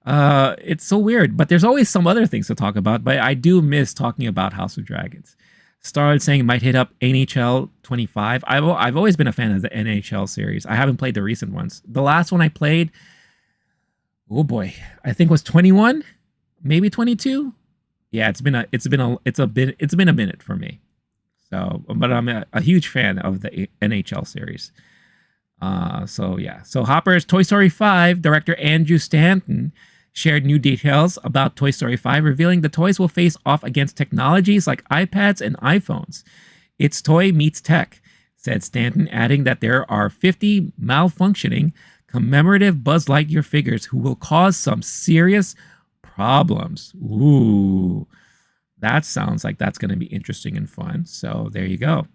[SPEAKER 1] It's so weird, but there's always some other things to talk about. But I do miss talking about House of Dragons. Starlord saying it might hit up NHL 25. I've always been a fan of the NHL series. I haven't played the recent ones. The last one I played, oh boy, I think was 21, maybe 22. Yeah, it's been a minute for me. So, but I'm a huge fan of the NHL series. So yeah. So Hopper's Toy Story 5 director Andrew Stanton shared new details about Toy Story 5, revealing the toys will face off against technologies like iPads and iPhones. It's toy meets tech, said Stanton, adding that there are 50 malfunctioning commemorative Buzz Lightyear figures who will cause some serious problems. Ooh, that sounds like that's going to be interesting and fun. So there you go.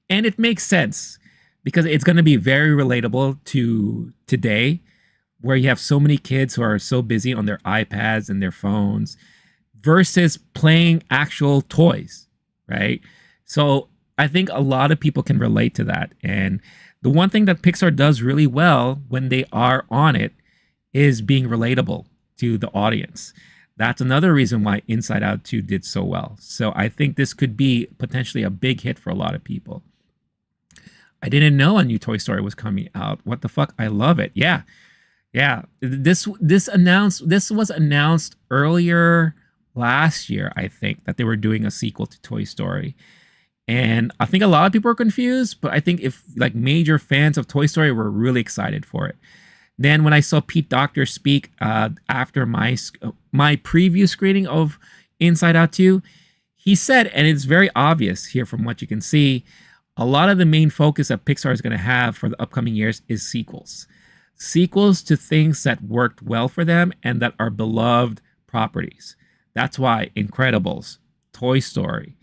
[SPEAKER 1] And it makes sense because it's going to be very relatable to today, where you have so many kids who are so busy on their iPads and their phones versus playing actual toys, right? So I think a lot of people can relate to that. And the one thing that Pixar does really well when they are on it is being relatable to the audience. That's another reason why Inside Out 2 did so well. So I think this could be potentially a big hit for a lot of people. I didn't know a new Toy Story was coming out. What the fuck? I love it. Yeah. This was announced earlier last year, I think, that they were doing a sequel to Toy Story. And I think a lot of people are confused, but I think if like major fans of Toy Story were really excited for it. Then when I saw Pete Docter speak after my preview screening of Inside Out 2, he said, and it's very obvious here from what you can see, a lot of the main focus that Pixar is going to have for the upcoming years is sequels. Sequels to things that worked well for them and that are beloved properties. That's why Incredibles, Toy Story,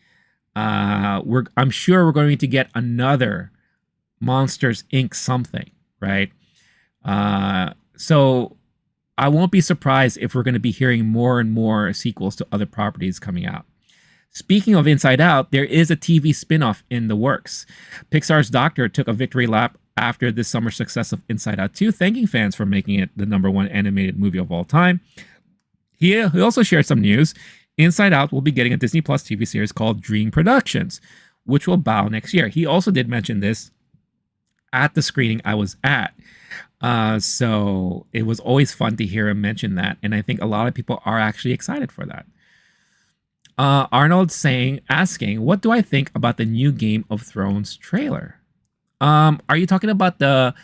[SPEAKER 1] I'm sure we're going to get another Monsters Inc. something, right? So I won't be surprised if we're going to be hearing more and more sequels to other properties coming out. Speaking of Inside Out, there is a TV spin-off in the works. Pixar's Doctor took a victory lap after the summer success of Inside Out 2, thanking fans for making it the #1 animated movie of all time. He also shared some news. Inside Out will be getting a Disney Plus TV series called Dream Productions, which will bow next year. He also did mention this at the screening I was at. So it was always fun to hear him mention that. And I think a lot of people are actually excited for that. Arnold asking, what do I think about the new Game of Thrones trailer? Are you talking about the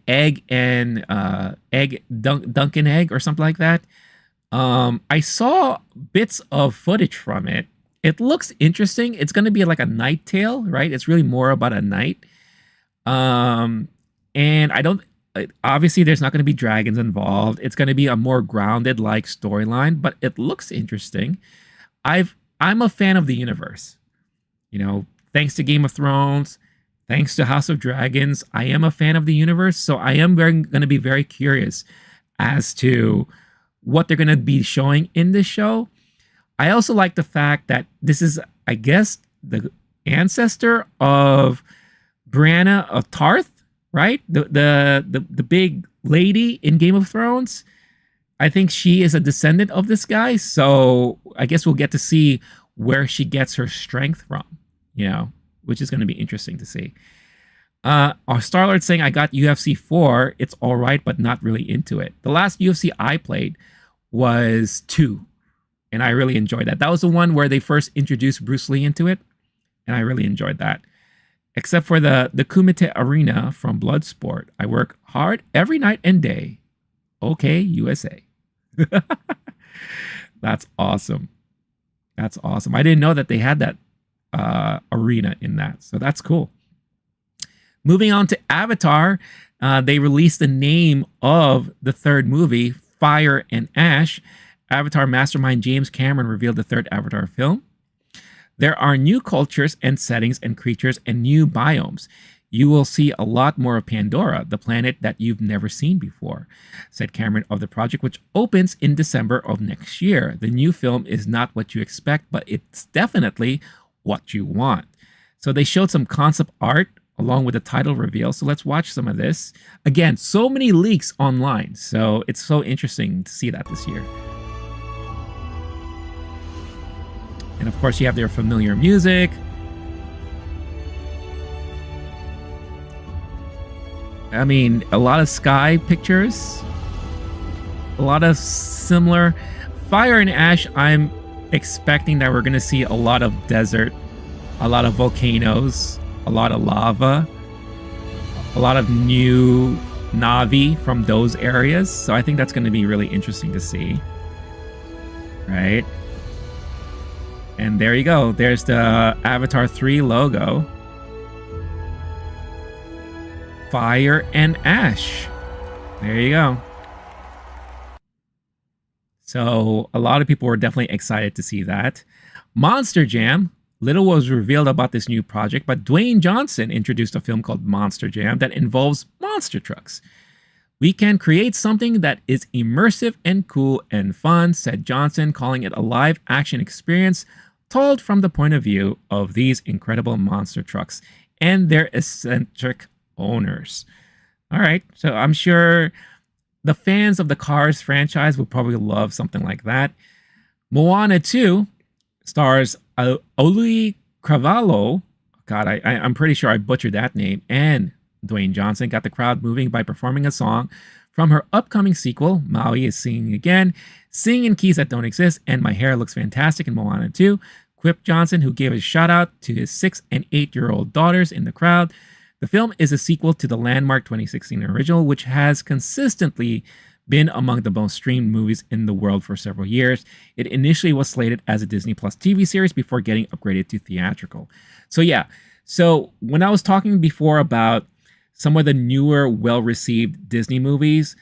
[SPEAKER 1] egg and Dunkin' egg or something like that? I saw bits of footage from it. It looks interesting. It's going to be like a night tale, right? It's really more about a night. And obviously there's not going to be dragons involved. It's going to be a more grounded like storyline, but it looks interesting. I'm a fan of the universe, thanks to Game of Thrones, thanks to House of Dragons. I am a fan of the universe. So I am going to be very curious as to what they're going to be showing in this show. I also like the fact that this is, I guess, the ancestor of Brianna of Tarth, right? The big lady in Game of Thrones. I think she is a descendant of this guy. So I guess we'll get to see where she gets her strength from, which is going to be interesting to see. Our Star-Lord saying, I got UFC 4. It's all right, but not really into it. The last UFC I played was 2. And I really enjoyed that. That was the one where they first introduced Bruce Lee into it. And I really enjoyed that. Except for the Kumite Arena from Bloodsport. I work hard every night and day. Okay, USA. That's awesome. That's awesome. I didn't know that they had that arena in that. So that's cool. Moving on to Avatar. They released the name of the third movie, Fire and Ash. Avatar mastermind James Cameron revealed the third Avatar film. There are new cultures and settings and creatures and new biomes. You will see a lot more of Pandora, the planet that you've never seen before, said Cameron of the project, which opens in December of next year. The new film is not what you expect, but it's definitely what you want. So they showed some concept art along with the title reveal. So let's watch some of this. Again, so many leaks online. So it's so interesting to see that this year. And of course, you have their familiar music. I mean, a lot of sky pictures. A lot of similar. Fire and Ash, I'm expecting that we're going to see a lot of desert, a lot of volcanoes, a lot of lava, a lot of new Na'vi from those areas. So I think that's going to be really interesting to see. Right? And there you go. There's the Avatar 3 logo. Fire and Ash. There you go. So a lot of people were definitely excited to see that. Monster Jam. Little was revealed about this new project, but Dwayne Johnson introduced a film called Monster Jam that involves monster trucks. We can create something that is immersive and cool and fun, said Johnson, calling it a live action experience told from the point of view of these incredible monster trucks and their eccentric owners. All right, so I'm sure the fans of the Cars franchise will probably love something like that. Moana 2 stars Oli Cravalho. God, I'm pretty sure I butchered that name. And Dwayne Johnson got the crowd moving by performing a song from her upcoming sequel. Maui is singing again, singing in keys that don't exist, and my hair looks fantastic in Moana 2. Quipped Johnson, who gave a shout out to his 6- and 8-year-old daughters in the crowd. The film is a sequel to the landmark 2016 original, which has consistently been among the most streamed movies in the world for several years. It initially was slated as a Disney Plus TV series before getting upgraded to theatrical. So yeah, so when I was talking before about some of the newer, well-received Disney movies,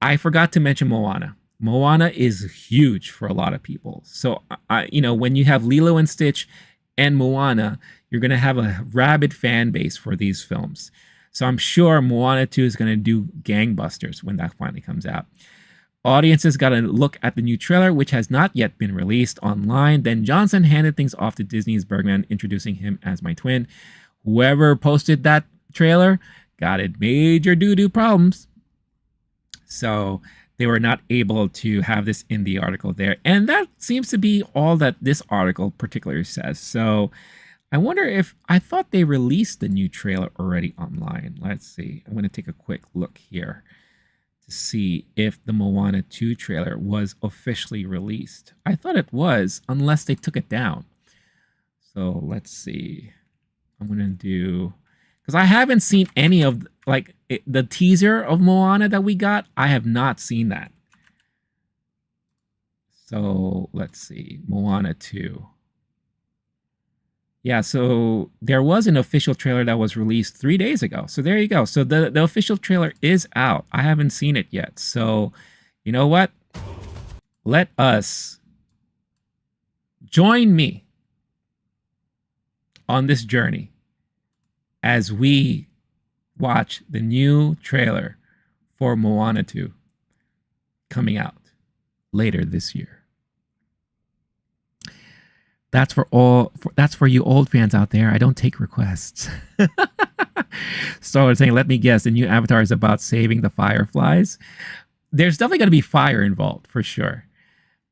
[SPEAKER 1] I forgot to mention Moana. Moana is huge for a lot of people. So, when you have Lilo and Stitch and Moana, you're going to have a rabid fan base for these films. So I'm sure Moana 2 is going to do gangbusters when that finally comes out. Audiences got a look at the new trailer, which has not yet been released online. Then Johnson handed things off to Disney's Bergman, introducing him as my twin. Whoever posted that trailer got in major doo-doo problems. So they were not able to have this in the article there. And that seems to be all that this article particularly says. So I wonder if, I thought they released the new trailer already online. Let's see. I'm going to take a quick look here to see if the Moana 2 trailer was officially released. I thought it was, unless they took it down. So let's see. I'm going to do, because I haven't seen any of, the teaser of Moana that we got. I have not seen that. So let's see. Moana 2. Yeah, so there was an official trailer that was released 3 days ago. So there you go. So the official trailer is out. I haven't seen it yet. So you know what? Let us join me on this journey as we watch the new trailer for Moana 2 coming out later this year. That's for you old fans out there. I don't take requests. So saying, let me guess, the new Avatar is about saving the fireflies. There's definitely going to be fire involved for sure.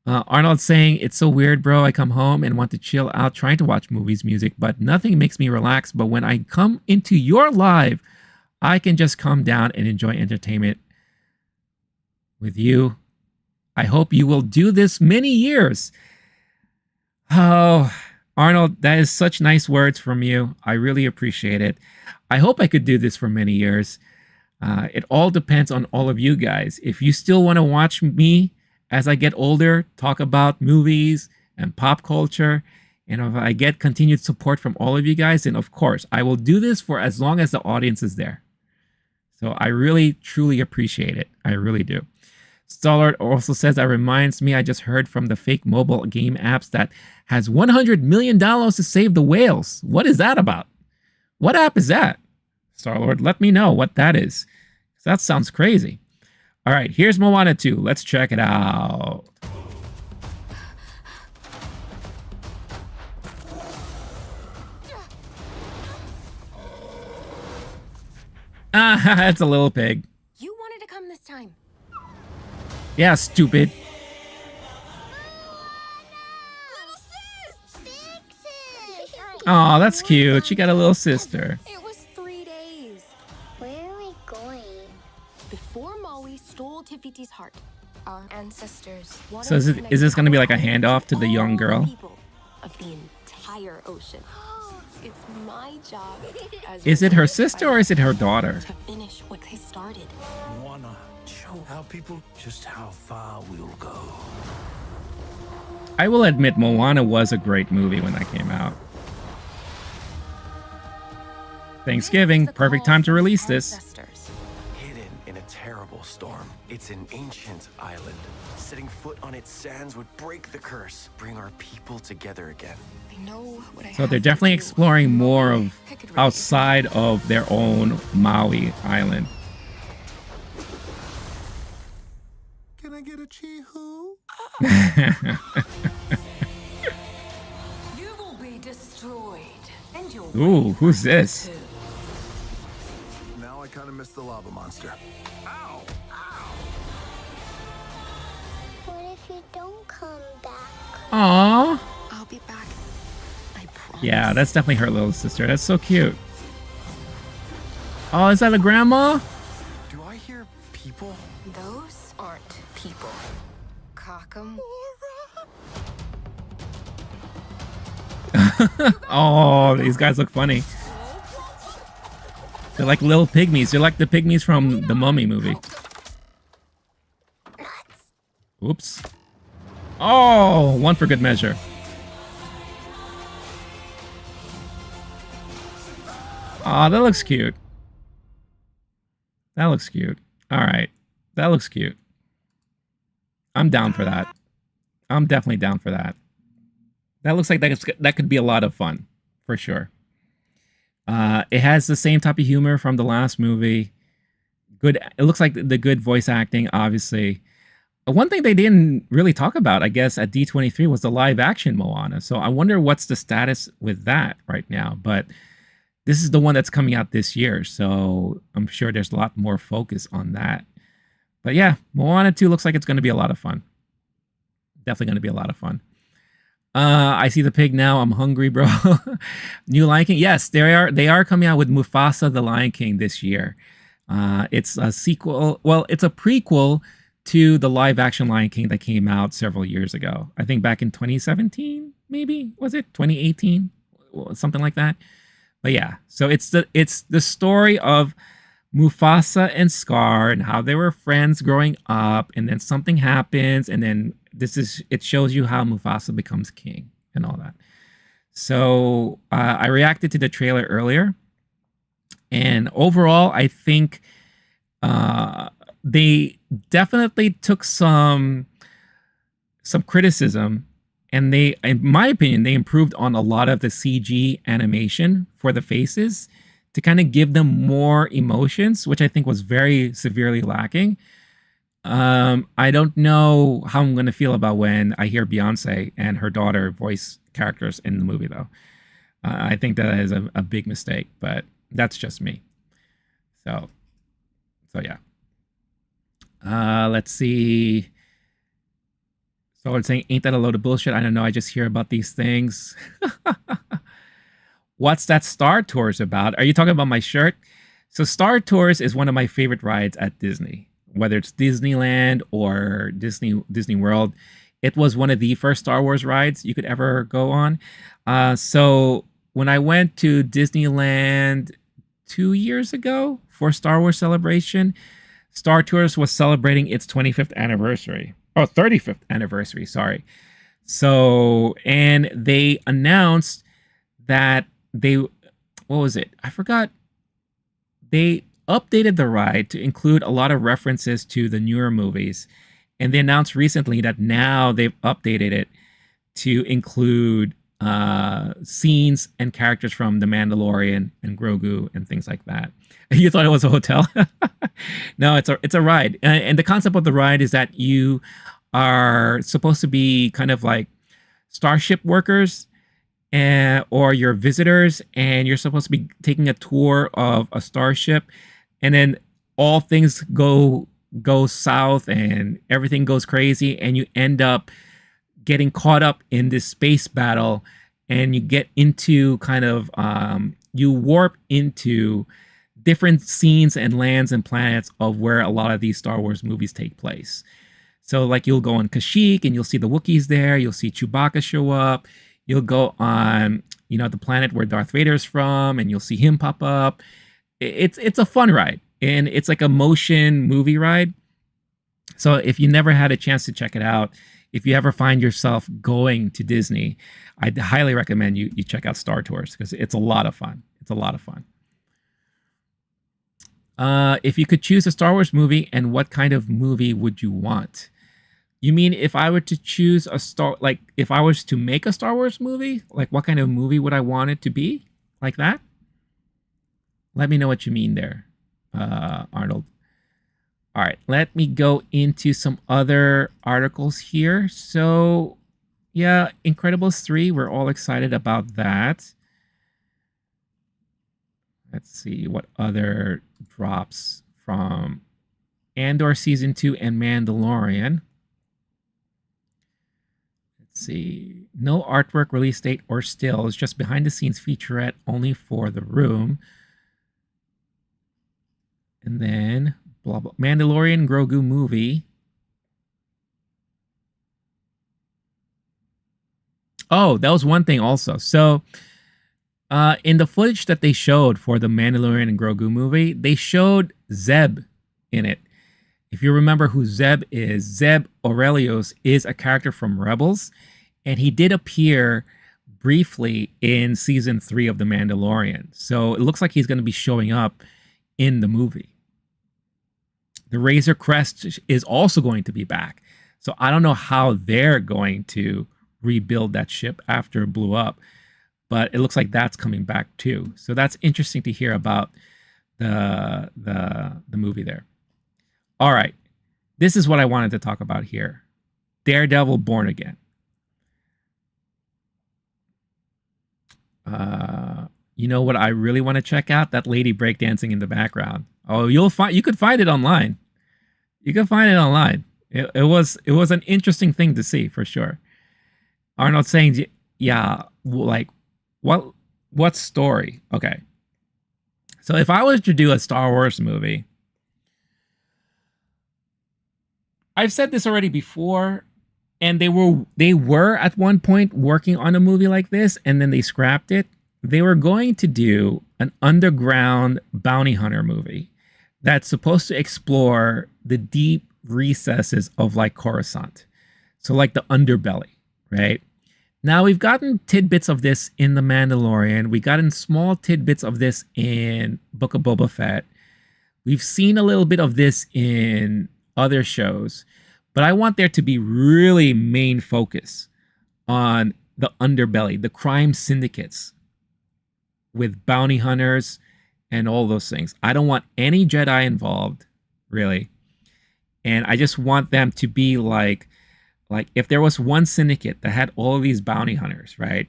[SPEAKER 1] Arnold saying, it's so weird, bro. I come home and want to chill out trying to watch movies, music, but nothing makes me relax. But when I come into your live, I can just calm down and enjoy entertainment with you. I hope you will do this many years. Oh, Arnold, that is such nice words from you. I really appreciate it. I hope I could do this for many years. It all depends on all of you guys. If you still want to watch me as I get older, talk about movies and pop culture, and if I get continued support from all of you guys, then of course, I will do this for as long as the audience is there. So I really, truly appreciate it. I really do. Stallard also says, that reminds me, I just heard from the fake mobile game apps that has $100 million to save the whales. What is that about? What app is that? Starlord, let me know what that is. That sounds crazy. All right, here's Moana 2. Let's check it out. Ah, it's a little pig.
[SPEAKER 3] You wanted to come this time.
[SPEAKER 1] Yeah, stupid. Oh, that's cute. She got a little sister.
[SPEAKER 3] It was 3 days.
[SPEAKER 12] Where are we going?
[SPEAKER 3] Before Maui stole Tifiti's heart, our ancestors.
[SPEAKER 1] So is this going to be like a handoff to the young girl?
[SPEAKER 3] Of the entire ocean.
[SPEAKER 8] It's my job.
[SPEAKER 1] Is it her sister or is it her daughter?
[SPEAKER 8] To finish what they started.
[SPEAKER 13] Wanna show how people just how far we'll go.
[SPEAKER 1] I will admit Moana was a great movie when that came out. Thanksgiving, perfect time to release this.
[SPEAKER 11] Hidden in a terrible storm, it's an ancient island. Setting foot on its sands would break the curse, bring our people together again.
[SPEAKER 8] I know what I
[SPEAKER 1] So they're definitely exploring more of outside of their own Maui island.
[SPEAKER 9] Can I get a chee-hoo?
[SPEAKER 8] You will be destroyed. And your
[SPEAKER 1] Ooh, who's this?
[SPEAKER 9] Now I kind of miss the lava monster.
[SPEAKER 13] Ow!
[SPEAKER 12] What if you don't come back?
[SPEAKER 1] Aww.
[SPEAKER 8] I'll be back. I promise.
[SPEAKER 1] Yeah, that's definitely her little sister. That's so cute. Oh, is that a grandma?
[SPEAKER 11] Do I hear people?
[SPEAKER 8] Those aren't people. Cockham.
[SPEAKER 1] Oh, these guys look funny. They're like little pygmies. They're like the pygmies from the Mummy movie. Oops. Oh, one for good measure. Oh, that looks cute. That looks cute. All right. That looks cute. I'm down for that. I'm definitely down for that. That looks like that could be a lot of fun, for sure. It has the same type of humor from the last movie. Good. It looks like the good voice acting, obviously. One thing they didn't really talk about, I guess, at D23 was the live action Moana. So I wonder what's the status with that right now. But this is the one that's coming out this year. So I'm sure there's a lot more focus on that. But yeah, Moana 2 looks like it's going to be a lot of fun. Definitely going to be a lot of fun. I see the pig now. I'm hungry, bro. New Lion King. Yes, they are coming out with Mufasa the Lion King this year. It's a sequel. Well, it's a prequel to the live action Lion King that came out several years ago. I think back in 2017, maybe was it 2018, something like that. But yeah, so it's the story of Mufasa and Scar and how they were friends growing up, and then something happens, and then it shows you how Mufasa becomes king and all that. So I reacted to the trailer earlier, and overall, I think they definitely took some criticism, and they, in my opinion, they improved on a lot of the CG animation for the faces to kind of give them more emotions, which I think was very severely lacking. I don't know how I'm going to feel about when I hear Beyonce and her daughter voice characters in the movie, though. I think that is a big mistake, but that's just me. So yeah. Let's see. So I'm saying, ain't that a load of bullshit? I don't know. I just hear about these things. What's that Star Tours about? Are you talking about my shirt? So Star Tours is one of my favorite rides at Disney, whether it's Disneyland or Disney World. It was one of the first Star Wars rides you could ever go on. So when I went to Disneyland 2 years ago for Star Wars Celebration, Star Tours was celebrating its 25th anniversary. Oh, 35th anniversary, sorry. So, and they announced that what was it? I forgot. They updated the ride to include a lot of references to the newer movies. And they announced recently that now they've updated it to include scenes and characters from The Mandalorian and Grogu and things like that. You thought it was a hotel? No, it's a ride. And the concept of the ride is that you are supposed to be kind of like starship workers or you're visitors, and you're supposed to be taking a tour of a starship, and then all things go south and everything goes crazy, and you end up getting caught up in this space battle, and you get into kind of you warp into different scenes and lands and planets of where a lot of these Star Wars movies take place. So like you'll go on Kashyyyk and you'll see the Wookiees there, you'll see Chewbacca show up, You'll go on, the planet where Darth Vader's from, and you'll see him pop up. It's a fun ride, and it's like a motion movie ride. So if you never had a chance to check it out, if you ever find yourself going to Disney, I'd highly recommend you check out Star Tours, because it's a lot of fun. It's a lot of fun. If you could choose a Star Wars movie, and what kind of movie would you want? You mean if I were to choose if I was to make a Star Wars movie, like what kind of movie would I want it to be? Like that? Let me know what you mean there, Arnold. All right, let me go into some other articles here. So, yeah, Incredibles 3, we're all excited about that. Let's see what other drops from Andor Season 2 and Mandalorian. Let's see. No artwork, release date, or stills, just behind-the-scenes featurette only for the room. And then, blah, blah. Mandalorian Grogu movie. Oh, that was one thing also. So, in the footage that they showed for the Mandalorian and Grogu movie, they showed Zeb in it. If you remember who Zeb is, Zeb Aurelios is a character from Rebels, and he did appear briefly in season 3 of The Mandalorian. So it looks like he's going to be showing up in the movie. The Razor Crest is also going to be back. So I don't know how they're going to rebuild that ship after it blew up, but it looks like that's coming back too. So that's interesting to hear about the movie there. All right, this is what I wanted to talk about here. Daredevil Born Again. You know what I really want to check out? That lady breakdancing in the background. Oh, you could find it online. You can find it online. It was an interesting thing to see for sure. Arnold saying, yeah, like what story? Okay. So if I was to do a Star Wars movie, I've said this already before, and they were at one point working on a movie like this, and then they scrapped it. They were going to do an underground bounty hunter movie that's supposed to explore the deep recesses of like Coruscant. So like the underbelly, right? Now we've gotten tidbits of this in The Mandalorian. We've gotten small tidbits of this in Book of Boba Fett. We've seen a little bit of this in other shows, but I want there to be really main focus on the underbelly, the crime syndicates with bounty hunters and all those things. I don't want any Jedi involved, really. And I just want them to be like if there was one syndicate that had all of these bounty hunters, right?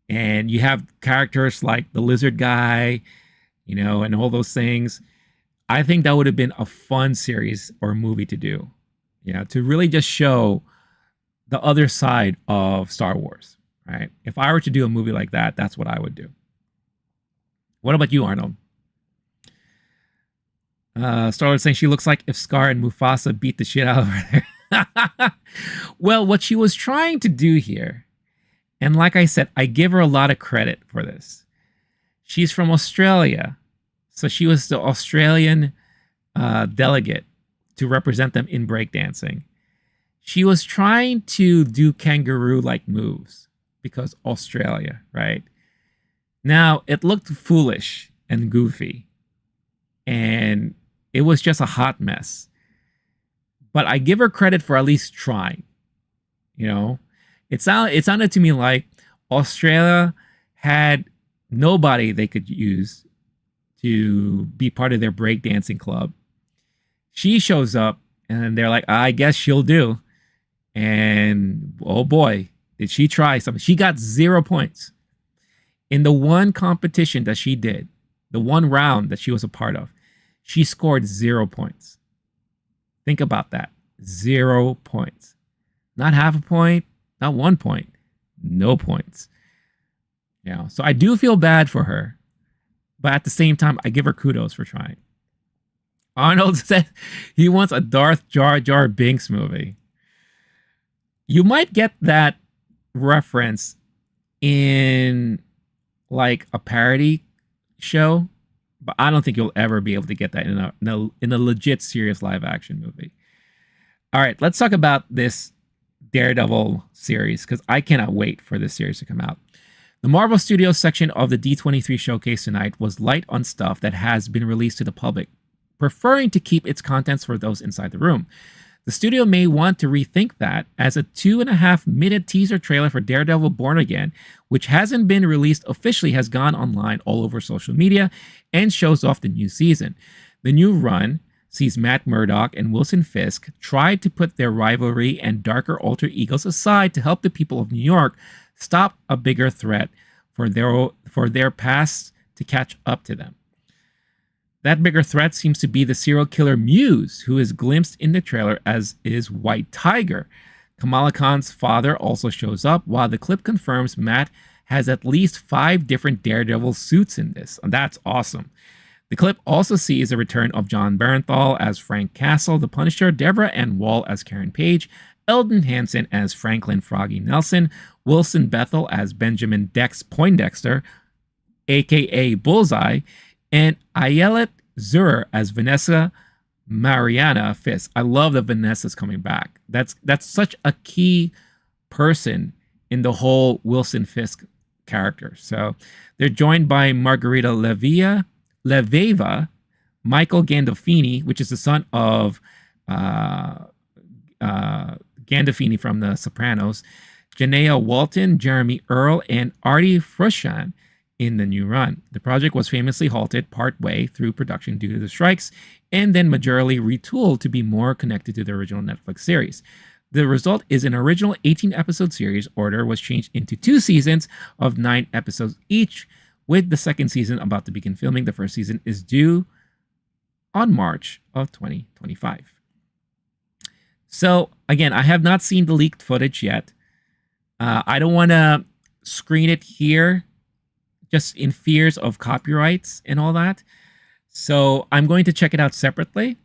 [SPEAKER 1] And you have characters like the lizard guy, and all those things. I think that would have been a fun series or movie to do, to really just show the other side of Star Wars, right? If I were to do a movie like that, that's what I would do. What about you, Arnold? Star Wars saying she looks like if Scar and Mufasa beat the shit out of her. Well, what she was trying to do here, and like I said, I give her a lot of credit for this. She's from Australia. So she was the Australian delegate to represent them in breakdancing. She was trying to do kangaroo-like moves because Australia, right? Now, it looked foolish and goofy, and it was just a hot mess. But I give her credit for at least trying. It sounded to me like Australia had nobody they could use to be part of their breakdancing club. She shows up and they're like, I guess she'll do. And oh boy, did she try something. She got 0 points. In the one competition that she did, the one round that she was a part of, she scored 0 points. Think about that. 0 points. Not half a point, not 1 point, no points. So I do feel bad for her. But at the same time, I give her kudos for trying. Arnold said he wants a Darth Jar Jar Binks movie. You might get that reference in like a parody show, but I don't think you'll ever be able to get that in a legit serious live action movie. All right, let's talk about this Daredevil series because I cannot wait for this series to come out. The Marvel Studios section of the D23 showcase tonight was light on stuff that has been released to the public, preferring to keep its contents for those inside the room. The studio may want to rethink that, as a 2.5-minute teaser trailer for Daredevil Born Again, which hasn't been released officially, has gone online all over social media and shows off the new season. The new run sees Matt Murdock and Wilson Fisk try to put their rivalry and darker alter egos aside to help the people of New York stop a bigger threat for their past to catch up to them. That bigger threat seems to be the serial killer Muse, who is glimpsed in the trailer, as is White Tiger. Kamala Khan's father also shows up, while the clip confirms Matt has at least 5 different Daredevil suits in this. And that's awesome. The clip also sees the return of John Bernthal as Frank Castle, the Punisher, Deborah Ann Wall as Karen Page, Eldon Hansen as Franklin Froggy Nelson, Wilson Bethel as Benjamin Dex Poindexter, aka Bullseye, and Ayelet Zurer as Vanessa Mariana Fisk. I love that Vanessa's coming back. That's such a key person in the whole Wilson Fisk character. So they're joined by Margarita Leveva, Michael Gandolfini, which is the son of Gandolfini from The Sopranos, Janaea Walton, Jeremy Earl, and Artie Frushan in the new run. The project was famously halted partway through production due to the strikes, and then majorly retooled to be more connected to the original Netflix series. The result is an original 18-episode series. Order was changed into 2 seasons of 9 episodes each, with the second season about to begin filming. The first season is due on March of 2025. So, again, I have not seen the leaked footage yet. I don't want to screen it here, just in fears of copyrights and all that. So I'm going to check it out separately,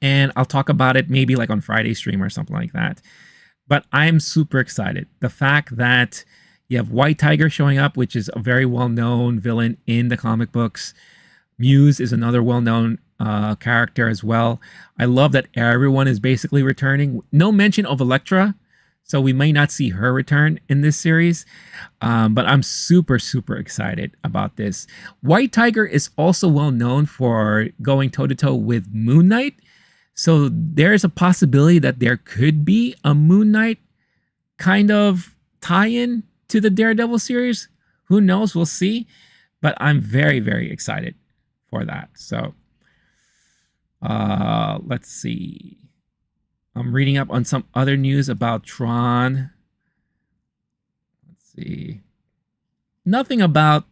[SPEAKER 1] and I'll talk about it maybe like on Friday stream or something like that. But I'm super excited. The fact that you have White Tiger showing up, which is a very well-known villain in the comic books. Muse is another well-known character as well. I love that everyone is basically returning. No mention of Elektra, so we may not see her return in this series, but I'm super, super excited about this. White Tiger is also well known for going toe-to-toe with Moon Knight, so there's a possibility that there could be a Moon Knight kind of tie-in to the Daredevil series. Who knows? We'll see. But I'm very, very excited for that. So let's see. I'm reading up on some other news about Tron. Let's see. Nothing about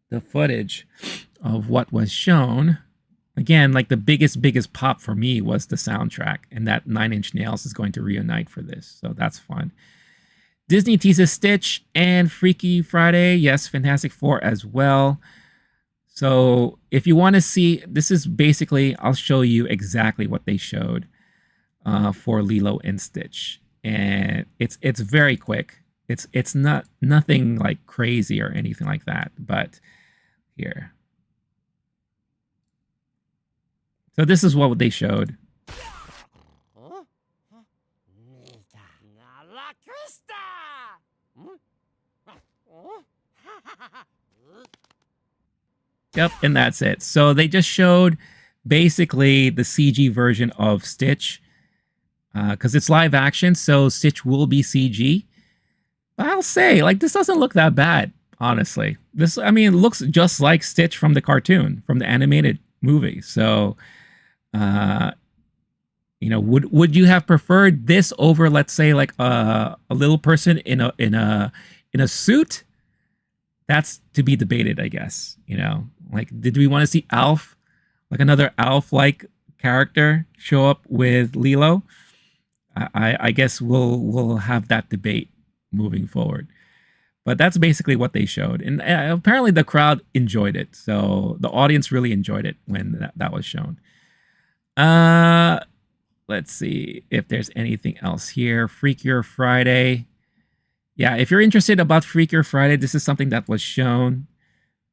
[SPEAKER 1] the footage of what was shown. Again, like the biggest pop for me was the soundtrack, and that 9 Inch Nails is going to reunite for this. So that's fun. Disney teases Stitch and Freaky Friday. Yes, Fantastic Four as well. So if you want to see, this is basically, I'll show you exactly what they showed for Lilo and Stitch, and it's very quick. It's not nothing like crazy or anything like that. But here, so this is what they showed. Yep, and that's it. So they just showed basically the CG version of Stitch. Because it's live action, so Stitch will be CG. But I'll say, like, this doesn't look that bad, honestly. This, I mean, it looks just like Stitch from the cartoon, from the animated movie. So, you know, would you have preferred this over, let's say, like a little person in a suit? That's to be debated, I guess. You know, like, did we want to see Alf, like another Alf-like character, show up with Lilo? I guess we'll have that debate moving forward. But that's basically what they showed. And apparently the crowd enjoyed it. So the audience really enjoyed it when that was shown. Let's see if there's anything else here. Freakier Friday. Yeah, if you're interested about Freaker Friday, this is something that was shown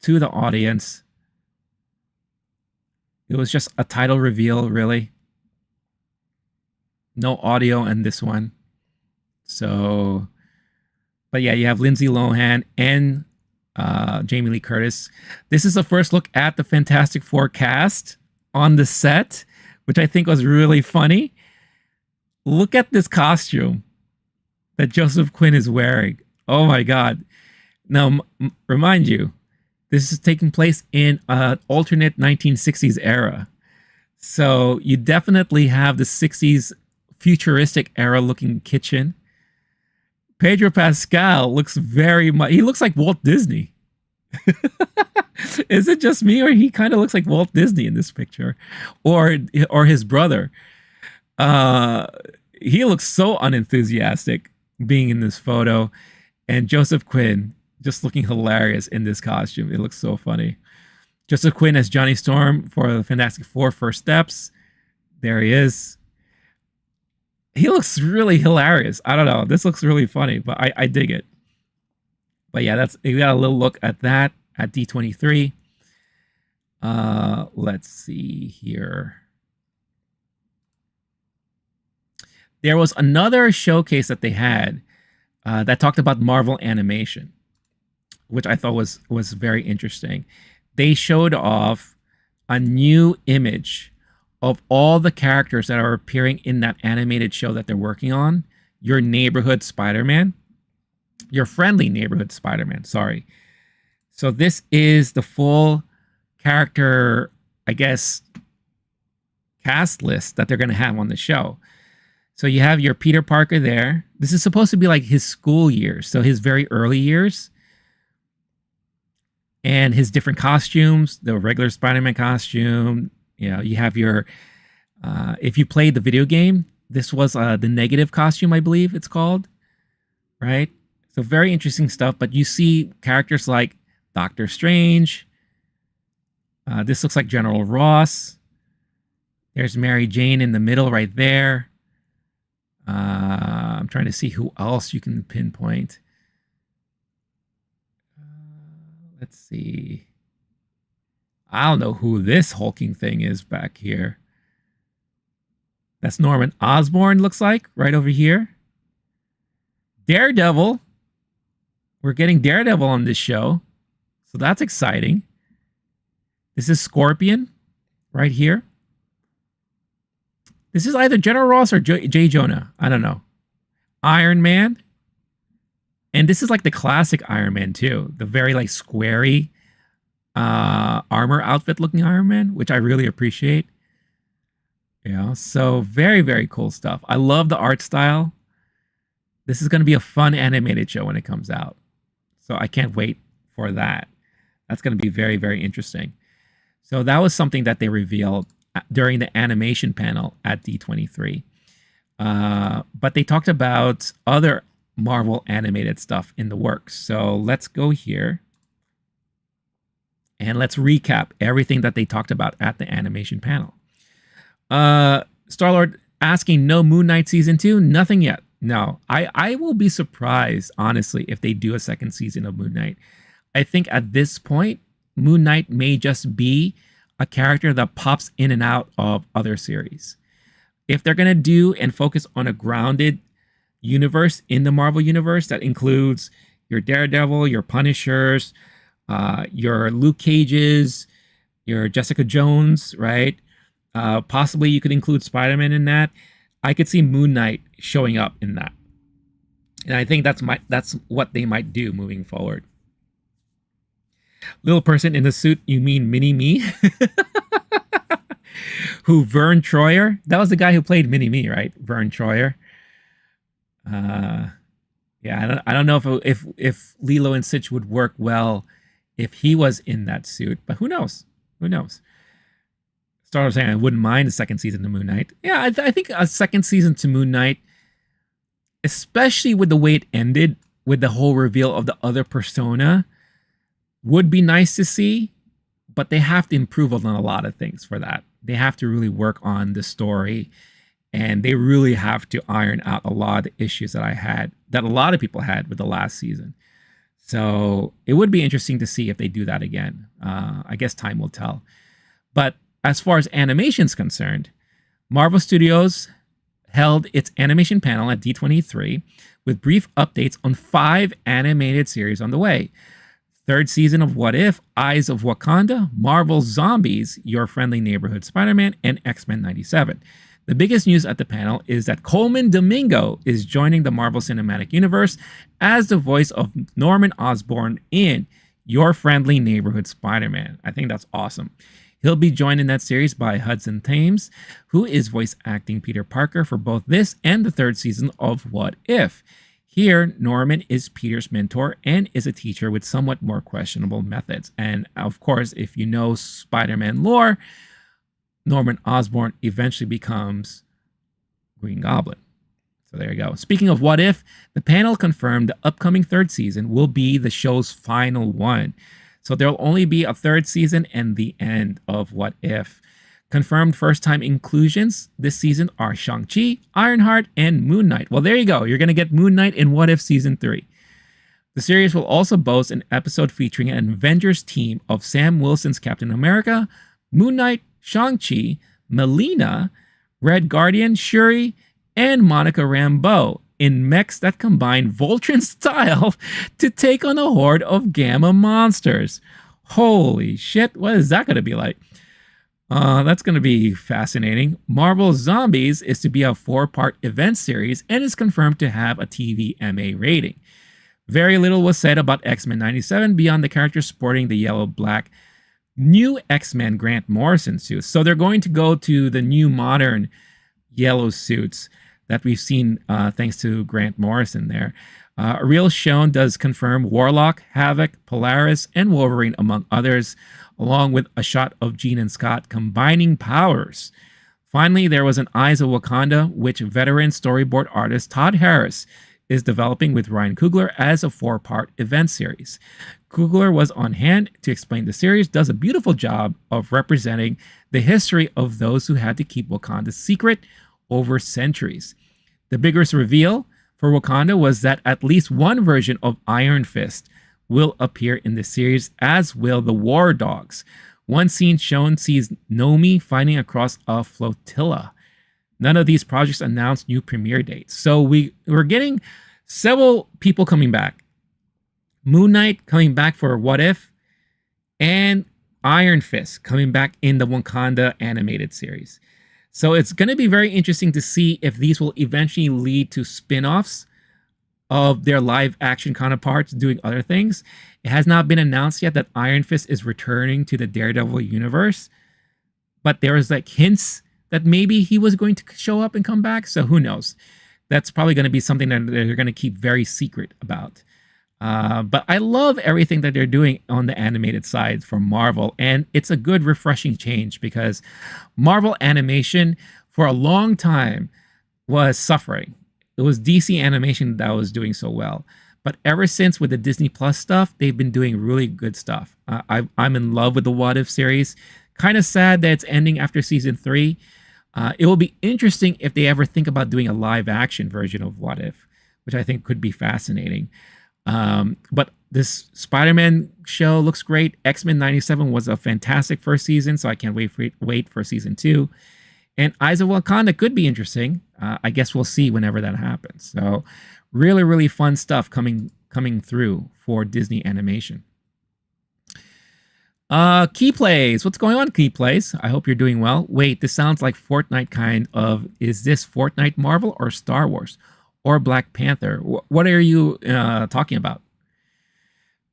[SPEAKER 1] to the audience. It was just a title reveal, really. No audio in this one. So, but yeah, you have Lindsay Lohan and Jamie Lee Curtis. This is the first look at the Fantastic Four cast on the set, which I think was really funny. Look at this costume that Joseph Quinn is wearing. Oh my God. Now, remind you, this is taking place in an alternate 1960s era. So you definitely have the 60s futuristic era looking kitchen. Pedro Pascal looks very much, he looks like Walt Disney. Is it just me, or he kind of looks like Walt Disney in this picture, or his brother? He looks so unenthusiastic being in this photo, and Joseph Quinn just looking hilarious in this costume. It looks so funny. Joseph Quinn as Johnny Storm for the Fantastic Four First Steps. There he is. He looks really hilarious. I don't know. This looks really funny, but I dig it. But yeah, you got a little look at that at D23. Let's see here. There was another showcase that they had that talked about Marvel animation, which I thought was very interesting. They showed off a new image of all the characters that are appearing in that animated show that they're working on. Your neighborhood Spider-Man. Your friendly neighborhood Spider-Man, sorry. So this is the full character, I guess, cast list that they're going to have on the show. So you have your Peter Parker there. This is supposed to be like his school years, so his very early years. And his different costumes, the regular Spider-Man costume. You know, you have your, if you played the video game, this was the negative costume, I believe it's called, right? So very interesting stuff, but you see characters like Doctor Strange. This looks like General Ross. There's Mary Jane in the middle right there. I'm trying to see who else you can pinpoint. Let's see. I don't know who this hulking thing is back here. That's Norman Osborn, looks like, right over here. Daredevil. We're getting Daredevil on this show. So that's exciting. This is Scorpion, right here. This is either General Ross or J. Jonah. I don't know. Iron Man. And this is like the classic Iron Man, too. The very, like, squarey armor outfit looking Iron Man, which I really appreciate. Yeah, so very, very cool stuff. I love the art style. This is going to be a fun animated show when it comes out. So I can't wait for that. That's going to be very, very interesting. So that was something that they revealed during the animation panel at D23. But they talked about other Marvel animated stuff in the works. So let's go here. And let's recap everything that they talked about at the animation panel. Star-Lord asking, no Moon Knight Season 2? Nothing yet. No. I will be surprised, honestly, if they do a second season of Moon Knight. I think at this point, Moon Knight may just be a character that pops in and out of other series. If they're going to do and focus on a grounded universe in the Marvel Universe that includes your Daredevil, your Punishers, your Luke Cages, your Jessica Jones, right? Possibly you could include Spider-Man in that. I could see Moon Knight showing up in that. And I think that's what they might do moving forward. Little person in the suit, you mean Mini-Me? Who, Vern Troyer? That was the guy who played Mini-Me, right? Vern Troyer. Yeah, I don't know if Lilo and Stitch would work well if he was in that suit, but who knows? Who knows? Star Wars saying I wouldn't mind a second season to Moon Knight. Yeah, I think a second season to Moon Knight, especially with the way it ended, with the whole reveal of the other persona, would be nice to see, but they have to improve on a lot of things for that. They have to really work on the story and they really have to iron out a lot of the issues that a lot of people had with the last season. So it would be interesting to see if they do that again. I guess time will tell. But as far as animation is concerned, Marvel Studios held its animation panel at D23 with brief updates on 5 animated series on the way. 3rd season of What If, Eyes of Wakanda, Marvel's Zombies, Your Friendly Neighborhood Spider-Man, and X-Men 97. The biggest news at the panel is that Coleman Domingo is joining the Marvel Cinematic Universe as the voice of Norman Osborn in Your Friendly Neighborhood Spider-Man. I think that's awesome. He'll be joined in that series by Hudson Thames, who is voice acting Peter Parker for both this and the 3rd season of What If. Here, Norman is Peter's mentor and is a teacher with somewhat more questionable methods. And of course, if you know Spider-Man lore, Norman Osborn eventually becomes Green Goblin. So there you go. Speaking of What If, the panel confirmed the upcoming 3rd season will be the show's final one. So there'll only be a 3rd season and the end of What If. Confirmed first-time inclusions this season are Shang-Chi, Ironheart, and Moon Knight. Well, there you go. You're going to get Moon Knight in What If Season 3. The series will also boast an episode featuring an Avengers team of Sam Wilson's Captain America, Moon Knight, Shang-Chi, Melina, Red Guardian, Shuri, and Monica Rambeau in mechs that combine Voltron style to take on a horde of Gamma monsters. Holy shit, what is that going to be like? That's going to be fascinating. Marvel's Zombies is to be a 4-part event series and is confirmed to have a TVMA rating. Very little was said about X-Men 97 beyond the characters sporting the yellow-black new X-Men Grant Morrison suits. So they're going to go to the new modern yellow suits that we've seen thanks to Grant Morrison there. A reel shown does confirm Warlock, Havoc, Polaris, and Wolverine, among others, along with a shot of Jean and Scott combining powers. Finally, there was an Eyes of Wakanda, which veteran storyboard artist Todd Harris is developing with Ryan Coogler as a 4-part event series. Coogler was on hand to explain the series, does a beautiful job of representing the history of those who had to keep Wakanda secret over centuries. The biggest reveal for Wakanda was that at least one version of Iron Fist will appear in the series, as will the War Dogs. One scene shown sees Nomi fighting across a flotilla. None of these projects announced new premiere dates. So we're getting several people coming back. Moon Knight coming back for What If, and Iron Fist coming back in the Wakanda animated series. So it's going to be very interesting to see if these will eventually lead to spin-offs of their live action counterparts doing other things. It has not been announced yet that Iron Fist is returning to the Daredevil universe, but there was like hints that maybe he was going to show up and come back. So who knows? That's probably going to be something that they're going to keep very secret about. But I love everything that they're doing on the animated side from Marvel. And it's a good, refreshing change because Marvel animation for a long time was suffering. It was DC animation that was doing so well. But ever since with the Disney Plus stuff, they've been doing really good stuff. I'm in love with the What If series. Kind of sad that it's ending after season 3. It will be interesting if they ever think about doing a live action version of What If, which I think could be fascinating. But this Spider-Man show looks great. X-Men 97 was a fantastic first season, so I can't wait for season 2. And Eyes of Wakanda could be interesting. I guess we'll see whenever that happens. So really, really fun stuff coming through for Disney animation. Key Plays. What's going on, Key Plays? I hope you're doing well. Wait, this sounds like Fortnite kind of. Is this Fortnite Marvel or Star Wars? Or Black Panther? What are you talking about?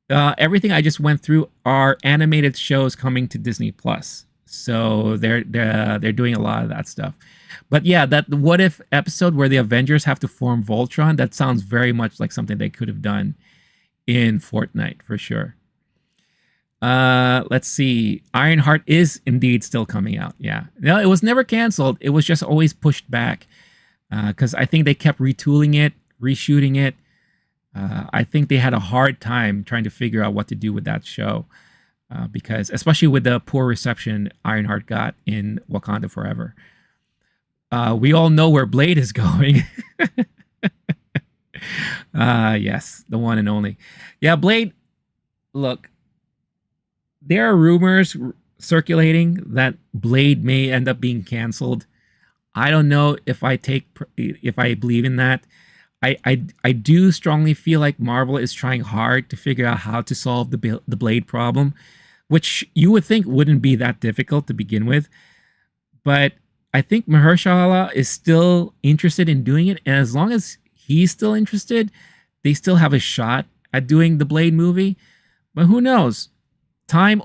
[SPEAKER 1] Everything I just went through are animated shows coming to Disney Plus. So they're doing a lot of that stuff. But yeah, that What If episode where the Avengers have to form Voltron, that sounds very much like something they could have done in Fortnite for sure. Let's see. Ironheart is indeed still coming out. Yeah. No, it was never canceled. It was just always pushed back. Because I think they kept retooling it, reshooting it. I think they had a hard time trying to figure out what to do with that show. Because especially with the poor reception Ironheart got in Wakanda Forever. we all know where Blade is going. Yes, the one and only. Yeah, Blade. Look, there are rumors circulating that Blade may end up being canceled. I don't know if I believe in that. I do strongly feel like Marvel is trying hard to figure out how to solve the Blade problem, which you would think wouldn't be that difficult to begin with. But I think Mahershala is still interested in doing it, and as long as he's still interested, they still have a shot at doing the Blade movie. But who knows? Time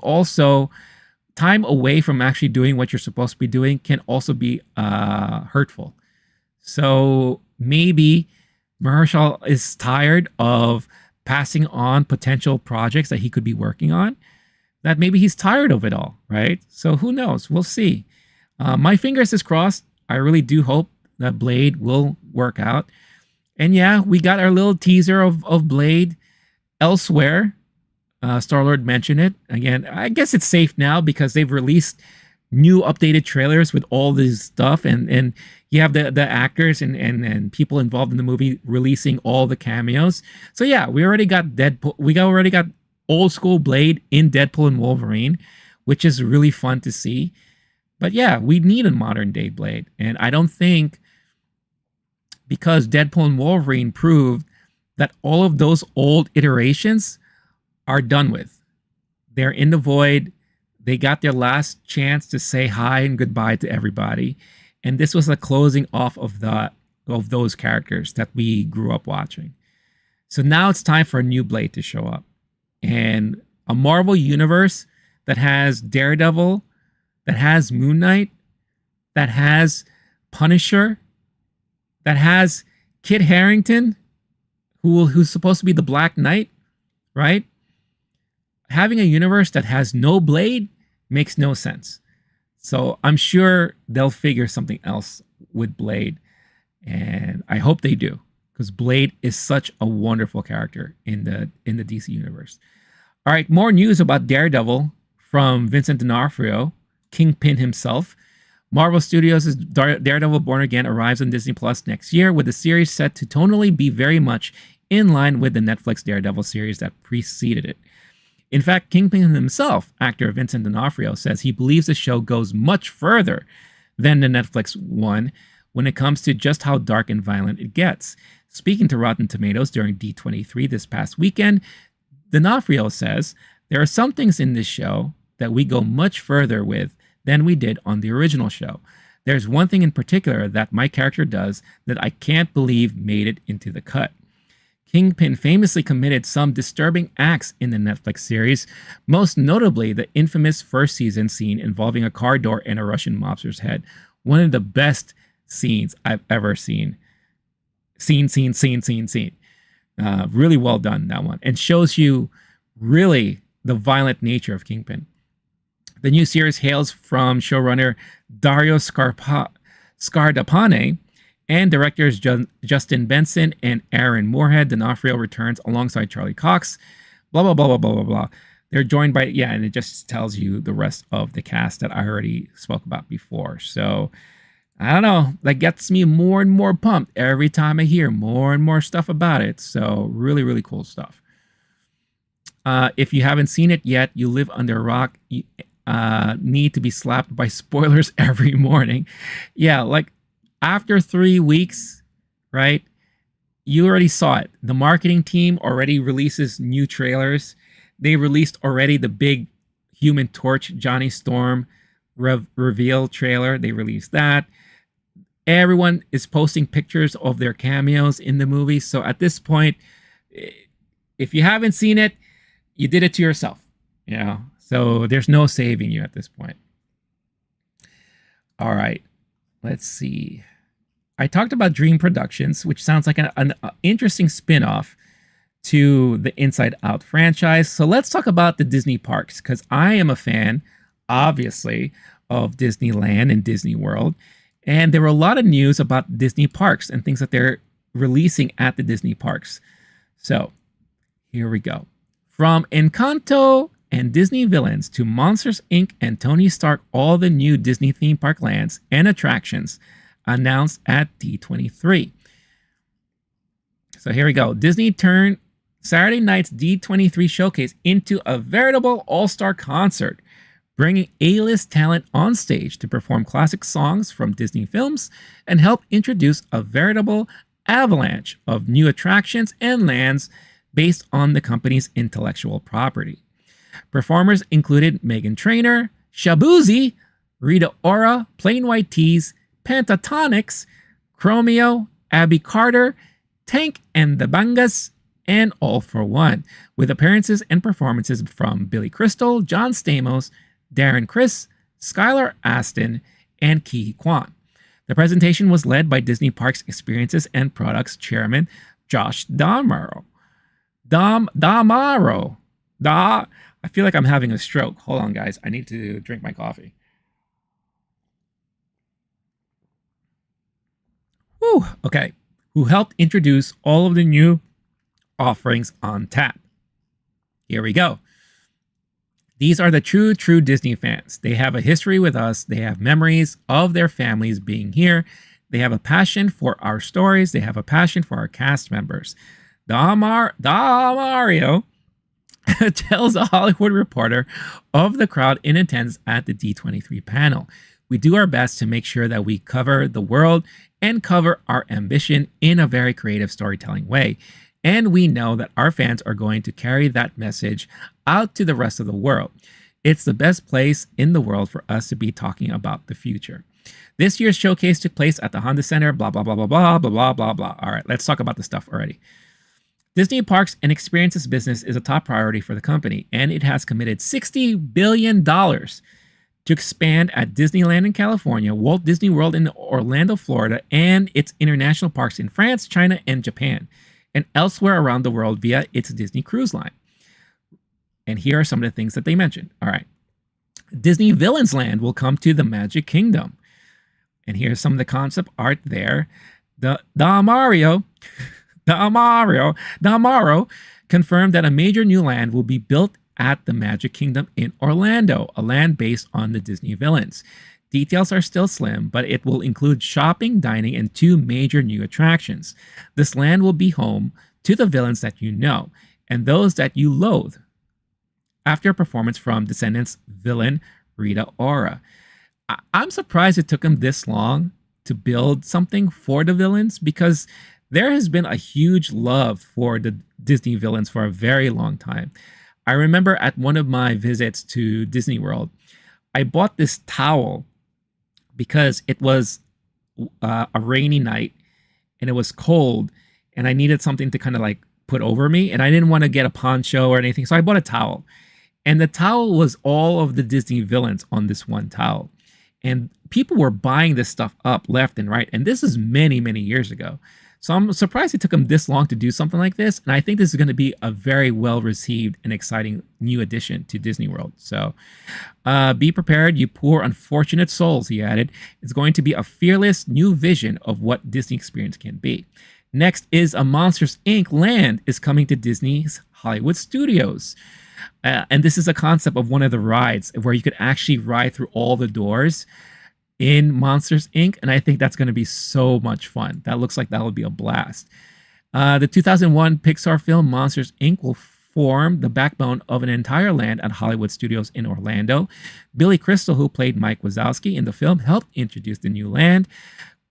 [SPEAKER 1] away from actually doing what you're supposed to be doing can also be hurtful. So maybe Mahershala is tired of passing on potential projects that he could be working on. That maybe he's tired of it all, right? So who knows? We'll see. My fingers is crossed. I really do hope that Blade will work out. And yeah, we got our little teaser of Blade elsewhere. Star-Lord mentioned it. Again, I guess it's safe now because they've released new updated trailers with all this stuff. And you have the actors and people involved in the movie releasing all the cameos. So yeah, we already got Deadpool. We already got old school Blade in Deadpool and Wolverine, which is really fun to see. But yeah, we need a modern day Blade. And I don't think, because Deadpool and Wolverine proved that all of those old iterations are done with. They're in the void. They got their last chance to say hi and goodbye to everybody. And this was a closing off of those characters that we grew up watching. So now it's time for a new Blade to show up. And a Marvel universe that has Daredevil, that has Moon Knight, that has Punisher, that has Kit Harington, who's supposed to be the Black Knight, right? Having a universe that has no Blade makes no sense. So I'm sure they'll figure something else with Blade. And I hope they do, because Blade is such a wonderful character in the DC universe. All right, more news about Daredevil from Vincent D'Onofrio, Kingpin himself. Marvel Studios' Daredevil Born Again arrives on Disney Plus next year, with the series set to tonally be very much in line with the Netflix Daredevil series that preceded it. In fact, Kingpin himself, actor Vincent D'Onofrio, says he believes the show goes much further than the Netflix one when it comes to just how dark and violent it gets. Speaking to Rotten Tomatoes during D23 this past weekend, D'Onofrio says, "There are some things in this show that we go much further with than we did on the original show. There's one thing in particular that my character does that I can't believe made it into the cut." Kingpin famously committed some disturbing acts in the Netflix series, most notably the infamous first season scene involving a car door and a Russian mobster's head. One of the best scenes I've ever seen. Scene. Really well done, that one. And shows you really the violent nature of Kingpin. The new series hails from showrunner Dario Scardapane and directors Justin Benson and Aaron Moorhead. D'Onofrio returns alongside Charlie Cox. Blah, blah, blah, blah, blah, blah, blah. They're joined by, yeah, and it just tells you the rest of the cast that I already spoke about before. So, I don't know. That gets me more and more pumped every time I hear more and more stuff about it. So, really, really cool stuff. If you haven't seen it yet, you live under a rock. You need to be slapped by spoilers every morning. Yeah, like after 3 weeks, right? You already saw it. The marketing team already releases new trailers. They released already the big Human Torch Johnny Storm reveal trailer. They released that. Everyone is posting pictures of their cameos in the movie. So at this point, if you haven't seen it, you did it to yourself. You know? So there's no saving you at this point. All right. Let's see. I talked about Dream Productions, which sounds like an interesting spin-off to the Inside Out franchise. So let's talk about the Disney parks, because I am a fan, obviously, of Disneyland and Disney World. And there were a lot of news about Disney parks and things that they're releasing at the Disney parks. So here we go. From Encanto and Disney Villains to Monsters, Inc. and Tony Stark, all the new Disney theme park lands and attractions announced at D23. So here we go. Disney turned Saturday night's D23 showcase into a veritable all-star concert, bringing A-list talent on stage to perform classic songs from Disney films and help introduce a veritable avalanche of new attractions and lands based on the company's intellectual property. Performers included Meghan Trainor, Shabuzi, Rita Ora, Plain White Tees, Pentatonics, Chromeo, Abby Carter, Tank and the Bangas, and All for One, with appearances and performances from Billy Crystal, John Stamos, Darren Criss, Skylar Astin, and Ki Kwan. The presentation was led by Disney Parks Experiences and Products Chairman Josh Damaro. I feel like I'm having a stroke. Hold on, guys. I need to drink my coffee. Whew. Okay. Who helped introduce all of the new offerings on tap. Here we go. These are the true Disney fans. They have a history with us. They have memories of their families being here. They have a passion for our stories. They have a passion for our cast members. Mario tells a Hollywood Reporter of the crowd in attendance at the D23 panel. We do our best to make sure that we cover the world and cover our ambition in a very creative storytelling way. And we know that our fans are going to carry that message out to the rest of the world. It's the best place in the world for us to be talking about the future. This year's showcase took place at the Honda Center, blah, blah, blah, blah, blah, blah, blah, blah, blah. All right, let's talk about the stuff already. Disney Parks and Experiences business is a top priority for the company, and it has committed $60 billion to expand at Disneyland in California, Walt Disney World in Orlando, Florida, and its international parks in France, China, and Japan, and elsewhere around the world via its Disney Cruise Line. And here are some of the things that they mentioned. All right. Disney Villains Land will come to the Magic Kingdom. And here's some of the concept art there. Damaro confirmed that a major new land will be built at the Magic Kingdom in Orlando, a land based on the Disney villains. Details are still slim, but it will include shopping, dining, and 2 major new attractions. This land will be home to the villains that you know, and those that you loathe, after a performance from Descendants villain Rita Ora. I'm surprised it took them this long to build something for the villains, because there has been a huge love for the Disney villains for a very long time. I remember at one of my visits to Disney World, I bought this towel because it was a rainy night and it was cold and I needed something to kind of like put over me, and I didn't want to get a poncho or anything. So I bought a towel, and the towel was all of the Disney villains on this one towel. And people were buying this stuff up left and right. And this is many, many years ago. So I'm surprised it took them this long to do something like this. And I think this is going to be a very well-received and exciting new addition to Disney World. So be prepared, you poor unfortunate souls, he added. It's going to be a fearless new vision of what Disney experience can be. Next is a Monsters, Inc. land is coming to Disney's Hollywood Studios. And this is a concept of one of the rides where you could actually ride through all the doors in Monsters, Inc. And I think that's going to be so much fun. That looks like that will be a blast. The 2001 Pixar film Monsters, Inc. will form the backbone of an entire land at Hollywood Studios in Orlando. Billy Crystal, who played Mike Wazowski in the film, helped introduce the new land.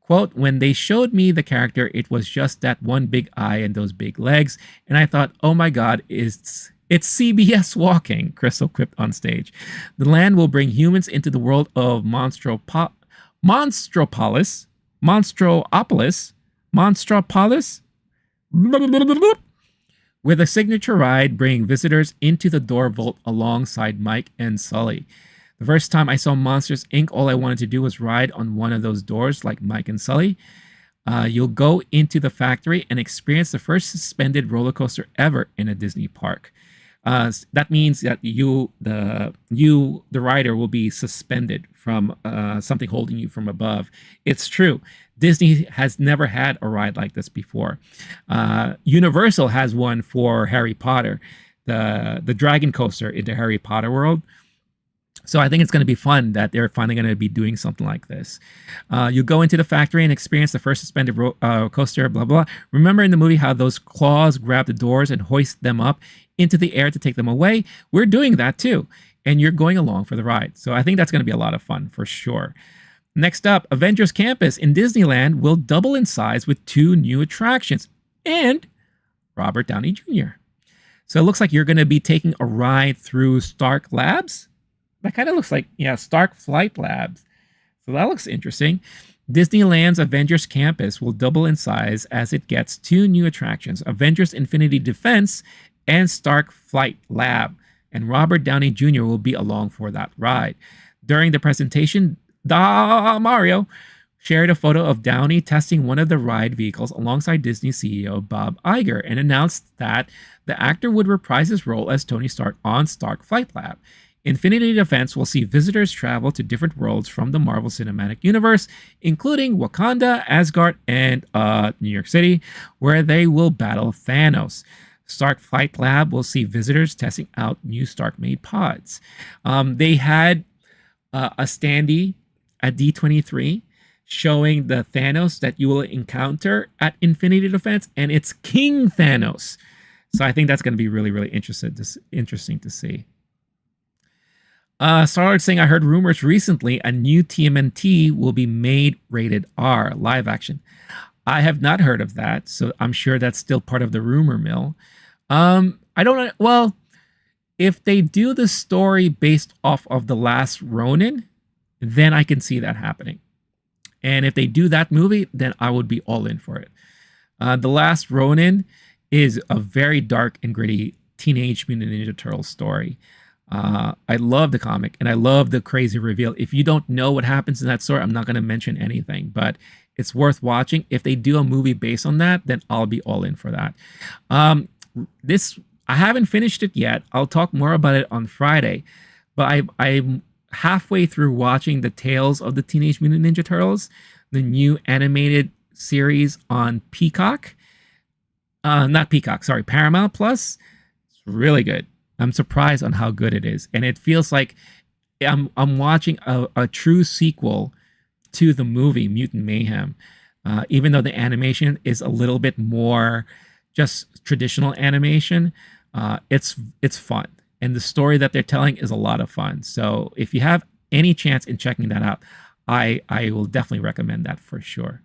[SPEAKER 1] Quote, when they showed me the character, it was just that one big eye and those big legs. And I thought, oh my God, it's CBS walking, Crystal quipped on stage. The land will bring humans into the world of Monstropolis, with a signature ride bringing visitors into the door vault alongside Mike and Sully. The first time I saw Monsters, Inc., all I wanted to do was ride on one of those doors like Mike and Sully. You'll go into the factory and experience the first suspended roller coaster ever in a Disney park. That means that the rider, will be suspended from something holding you from above. It's true. Disney has never had a ride like this before. Universal has one for Harry Potter, the Dragon Coaster in the Harry Potter world. So I think it's going to be fun that they're finally going to be doing something like this. You go into the factory and experience the first suspended coaster, blah, blah. Remember in the movie how those claws grab the doors and hoist them up into the air to take them away? We're doing that too. And you're going along for the ride. So I think that's going to be a lot of fun for sure. Next up, Avengers Campus in Disneyland will double in size with 2 new attractions and Robert Downey Jr. So it looks like you're going to be taking a ride through Stark Labs. That kind of looks like, yeah, Stark Flight Labs. So that looks interesting. Disneyland's Avengers Campus will double in size as it gets 2 new attractions, Avengers Infinity Defense and Stark Flight Lab. And Robert Downey Jr. will be along for that ride. During the presentation, Mario shared a photo of Downey testing one of the ride vehicles alongside Disney CEO Bob Iger and announced that the actor would reprise his role as Tony Stark on Stark Flight Lab. Infinity Defense will see visitors travel to different worlds from the Marvel Cinematic Universe, including Wakanda, Asgard, and New York City, where they will battle Thanos. Stark Flight Lab will see visitors testing out new Stark-made pods. They had a standee at D23 showing the Thanos that you will encounter at Infinity Defense, and it's King Thanos. So I think that's going to be really, really interesting to see. Starlord saying, I heard rumors recently a new TMNT will be made rated R, live action. I have not heard of that, so I'm sure that's still part of the rumor mill. I don't know. Well, if they do the story based off of The Last Ronin, then I can see that happening. And if they do that movie, then I would be all in for it. The Last Ronin is a very dark and gritty Teenage Mutant Ninja Turtles story. I love the comic and I love the crazy reveal. If you don't know what happens in that story, I'm not going to mention anything, but it's worth watching. If they do a movie based on that, then I'll be all in for that. I haven't finished it yet. I'll talk more about it on Friday, but I'm halfway through watching the Tales of the Teenage Mutant Ninja Turtles, the new animated series on Peacock. Not Peacock, sorry, Paramount Plus. It's really good. I'm surprised on how good it is. And it feels like I'm watching a true sequel to the movie Mutant Mayhem. Even though the animation is a little bit more just traditional animation, it's fun. And the story that they're telling is a lot of fun. So if you have any chance in checking that out, I will definitely recommend that for sure.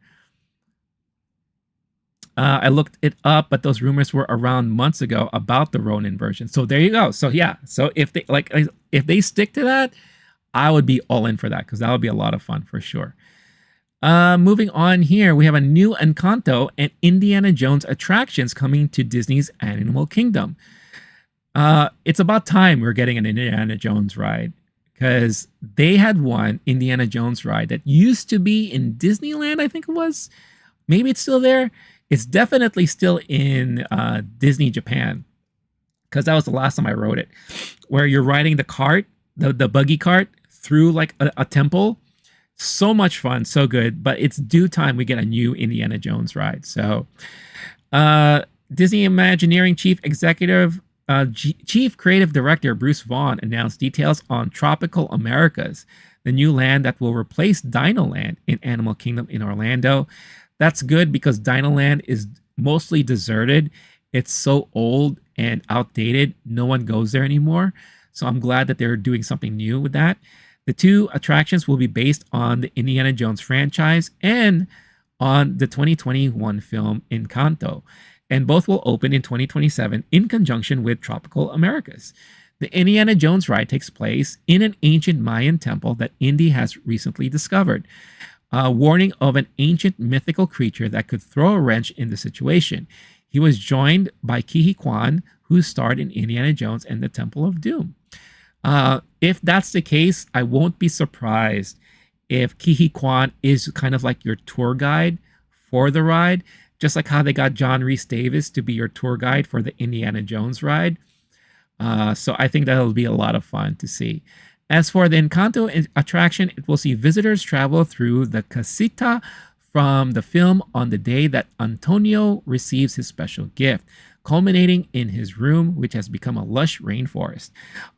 [SPEAKER 1] I looked it up, but those rumors were around months ago about the Ronin version. So there you go. So yeah. So if they stick to that, I would be all in for that because that would be a lot of fun for sure. Moving on here, we have a new Encanto and Indiana Jones attractions coming to Disney's Animal Kingdom. It's about time we're getting an Indiana Jones ride because they had one Indiana Jones ride that used to be in Disneyland, I think it was. Maybe it's still there. It's definitely still in Disney Japan because that was the last time I rode it, where you're riding the cart, the buggy cart through like a temple. So much fun, so good, but it's due time we get a new Indiana Jones ride. So Disney Imagineering Chief Creative Director Bruce Vaughn announced details on Tropical Americas, the new land that will replace Dino Land in Animal Kingdom in Orlando. That's good because Dino Land is mostly deserted. It's so old and outdated. No one goes there anymore. So I'm glad that they're doing something new with that. The 2 attractions will be based on the Indiana Jones franchise and on the 2021 film Encanto, and both will open in 2027 in conjunction with Tropical Americas. The Indiana Jones ride takes place in an ancient Mayan temple that Indy has recently discovered. A warning of an ancient mythical creature that could throw a wrench in the situation. He was joined by Ke Quan, who starred in Indiana Jones and the Temple of Doom. If that's the case, I won't be surprised if Ke Quan is kind of like your tour guide for the ride, just like how they got John Rhys Davis to be your tour guide for the Indiana Jones ride. So I think that'll be a lot of fun to see. As for the Encanto attraction, it will see visitors travel through the casita from the film on the day that Antonio receives his special gift, culminating in his room, which has become a lush rainforest.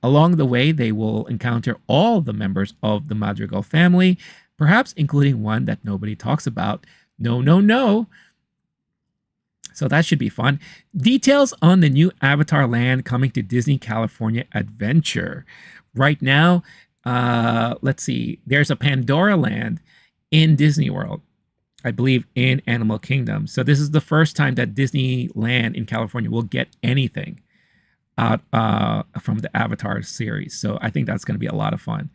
[SPEAKER 1] Along the way, they will encounter all the members of the Madrigal family, perhaps including one that nobody talks about. No, no, no. So that should be fun. Details on the new Avatar land coming to Disney California Adventure. Right now, let's see. There's a Pandora land in Disney World, I believe in Animal Kingdom. So this is the first time that Disneyland in California will get anything out from the Avatar series. So I think that's going to be a lot of fun.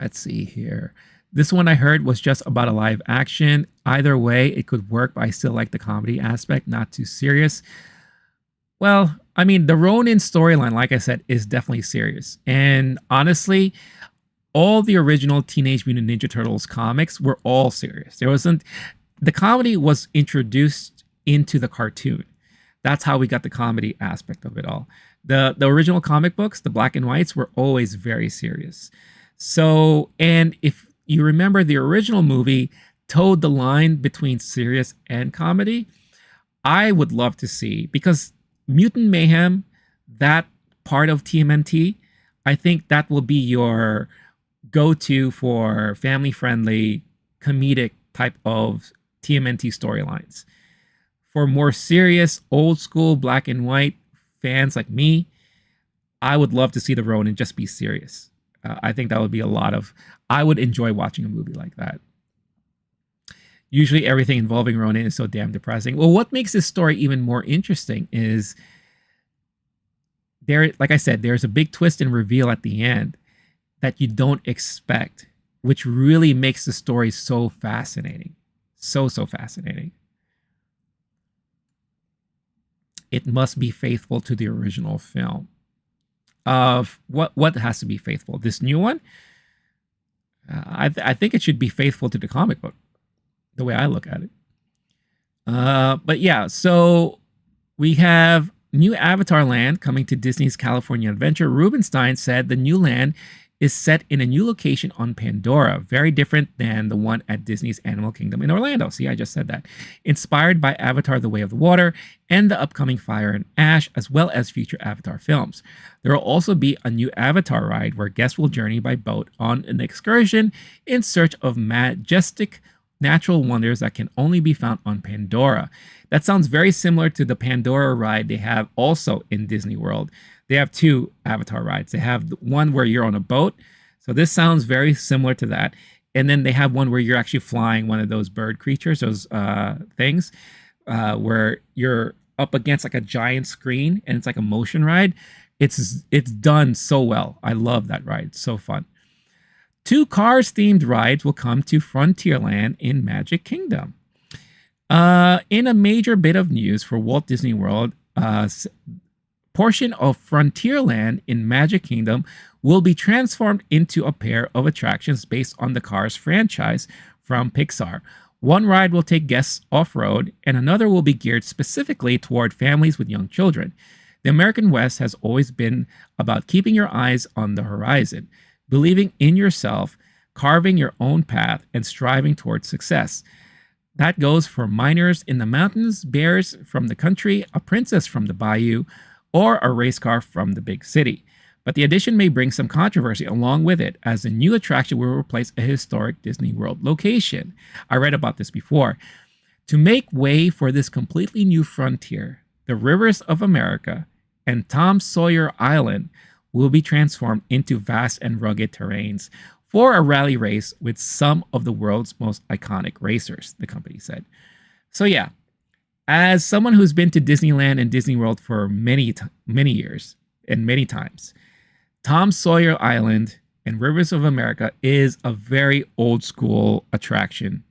[SPEAKER 1] Let's see here. This one I heard was just about a live action. Either way, it could work, but I still like the comedy aspect, not too serious. Well, I mean, the Ronin storyline, like I said, is definitely serious. And honestly, all the original Teenage Mutant Ninja Turtles comics were all serious. The comedy was introduced into the cartoon. That's how we got the comedy aspect of it all. The original comic books, the black and whites, were always very serious. So, and if you remember, the original movie towed the line between serious and comedy. I would love to see, because Mutant Mayhem, that part of TMNT, I think that will be your go-to for family-friendly, comedic type of TMNT storylines. For more serious, old-school, black and white fans like me, I would love to see the Ronin just be serious. I think that would be I would enjoy watching a movie like that. Usually everything involving Ronin is so damn depressing. Well, what makes this story even more interesting is like I said, there's a big twist and reveal at the end that you don't expect, which really makes the story so fascinating. So fascinating. It must be faithful to the original film. What has to be faithful? This new one? I think it should be faithful to the comic book, the way I look at it. But yeah, so we have new Avatar land coming to Disney's California Adventure. Rubenstein said the new land is set in a new location on Pandora, very different than the one at Disney's Animal Kingdom in Orlando. See, I just said that. Inspired by Avatar: The Way of the Water and the upcoming Fire and Ash, as well as future Avatar films. There will also be a new Avatar ride where guests will journey by boat on an excursion in search of majestic natural wonders that can only be found on Pandora. That sounds very similar to the Pandora ride they have also in Disney World. They have two Avatar rides. They have one where you're on a boat. So this sounds very similar to that. And then they have one where you're actually flying one of those bird creatures, those things, where you're up against like a giant screen and it's like a motion ride. It's done so well. I love that ride. It's so fun. 2 Cars-themed rides will come to Frontierland in Magic Kingdom. In a major bit of news for Walt Disney World, portion of Frontierland in Magic Kingdom will be transformed into a pair of attractions based on the Cars franchise from Pixar. One ride will take guests off-road, and another will be geared specifically toward families with young children. The American West has always been about keeping your eyes on the horizon, believing in yourself, carving your own path, and striving towards success. That goes for miners in the mountains, bears from the country, a princess from the bayou, or a race car from the big city. But the addition may bring some controversy along with it, as the new attraction will replace a historic Disney World location. I read about this before. To make way for this completely new frontier, the rivers of America and Tom Sawyer Island will be transformed into vast and rugged terrains for a rally race with some of the world's most iconic racers, the company said. So yeah, as someone who's been to Disneyland and Disney World for many years and many times, Tom Sawyer Island and Rivers of America is a very old school attraction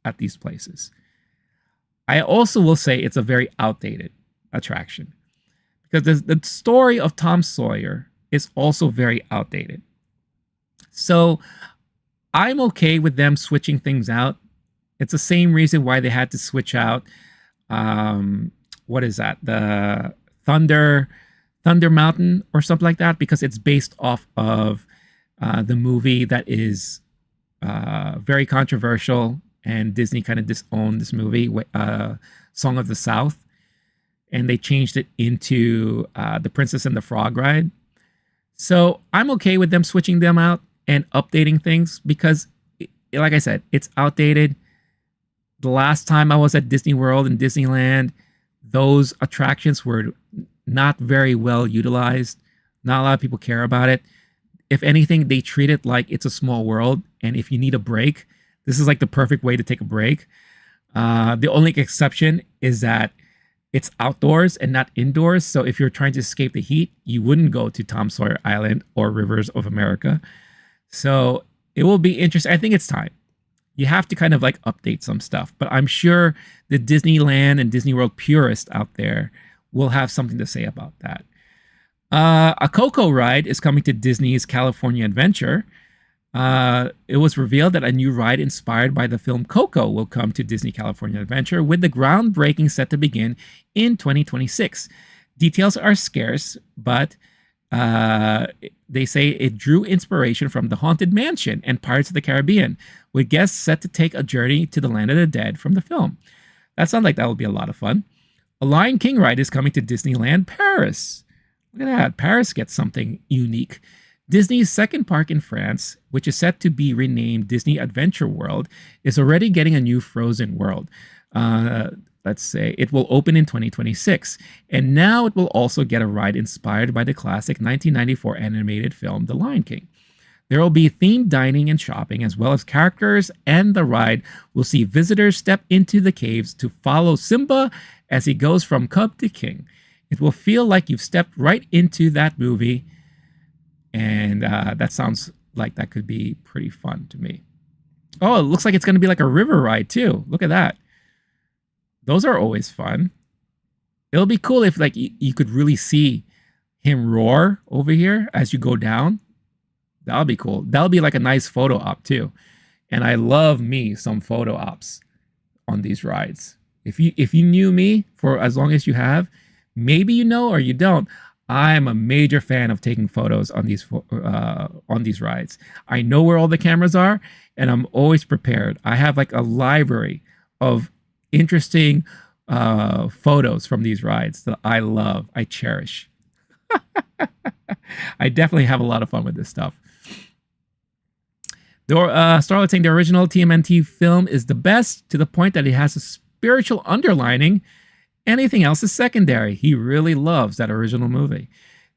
[SPEAKER 1] at these places. I also will say it's a very outdated attraction because the story of Tom Sawyer is also very outdated. So I'm okay with them switching things out. It's the same reason why they had to switch out, what is that? The Thunder Mountain or something like that, because it's based off of the movie that is very controversial and Disney kind of disowned this movie, Song of the South, and they changed it into The Princess and the Frog ride. So I'm okay with them switching them out and updating things because, like I said, it's outdated. The last time I was at Disney World and Disneyland, those attractions were not very well utilized. Not a lot of people care about it. If anything, they treat it like it's a small world. And if you need a break, this is like the perfect way to take a break. The only exception is that it's outdoors and not indoors. So if you're trying to escape the heat, you wouldn't go to Tom Sawyer Island or Rivers of America. So it will be interesting. I think it's time. You have to kind of like update some stuff. But I'm sure the Disneyland and Disney World purists out there will have something to say about that. A Coco ride is coming to Disney's California Adventure. It was revealed that a new ride inspired by the film Coco will come to Disney California Adventure, with the groundbreaking set to begin in 2026. Details are scarce, but they say it drew inspiration from The Haunted Mansion and Pirates of the Caribbean, with guests set to take a journey to the land of the dead from the film. That sounds like that will be a lot of fun. A Lion King ride is coming to Disneyland Paris. Look at that. Paris gets something unique. Disney's second park in France, which is set to be renamed Disney Adventure World, is already getting a new Frozen world. Let's say it will open in 2026. And now it will also get a ride inspired by the classic 1994 animated film, The Lion King. There will be themed dining and shopping, as well as characters, and the ride will see visitors step into the caves to follow Simba as he goes from cub to king. It will feel like you've stepped right into that movie. And that sounds like that could be pretty fun to me. Oh, it looks like it's going to be like a river ride too. Look at that. Those are always fun. It'll be cool if like you could really see him roar over here as you go down. That'll be cool. That'll be like a nice photo op too. And I love me some photo ops on these rides. If you knew me for as long as you have, maybe you know or you don't, I'm a major fan of taking photos on these rides. I know where all the cameras are, and I'm always prepared. I have like a library of interesting photos from these rides that I love, I cherish. I definitely have a lot of fun with this stuff. Starlet saying the original TMNT film is the best, to the point that it has a spiritual underlining. Anything else is secondary. He really loves that original movie.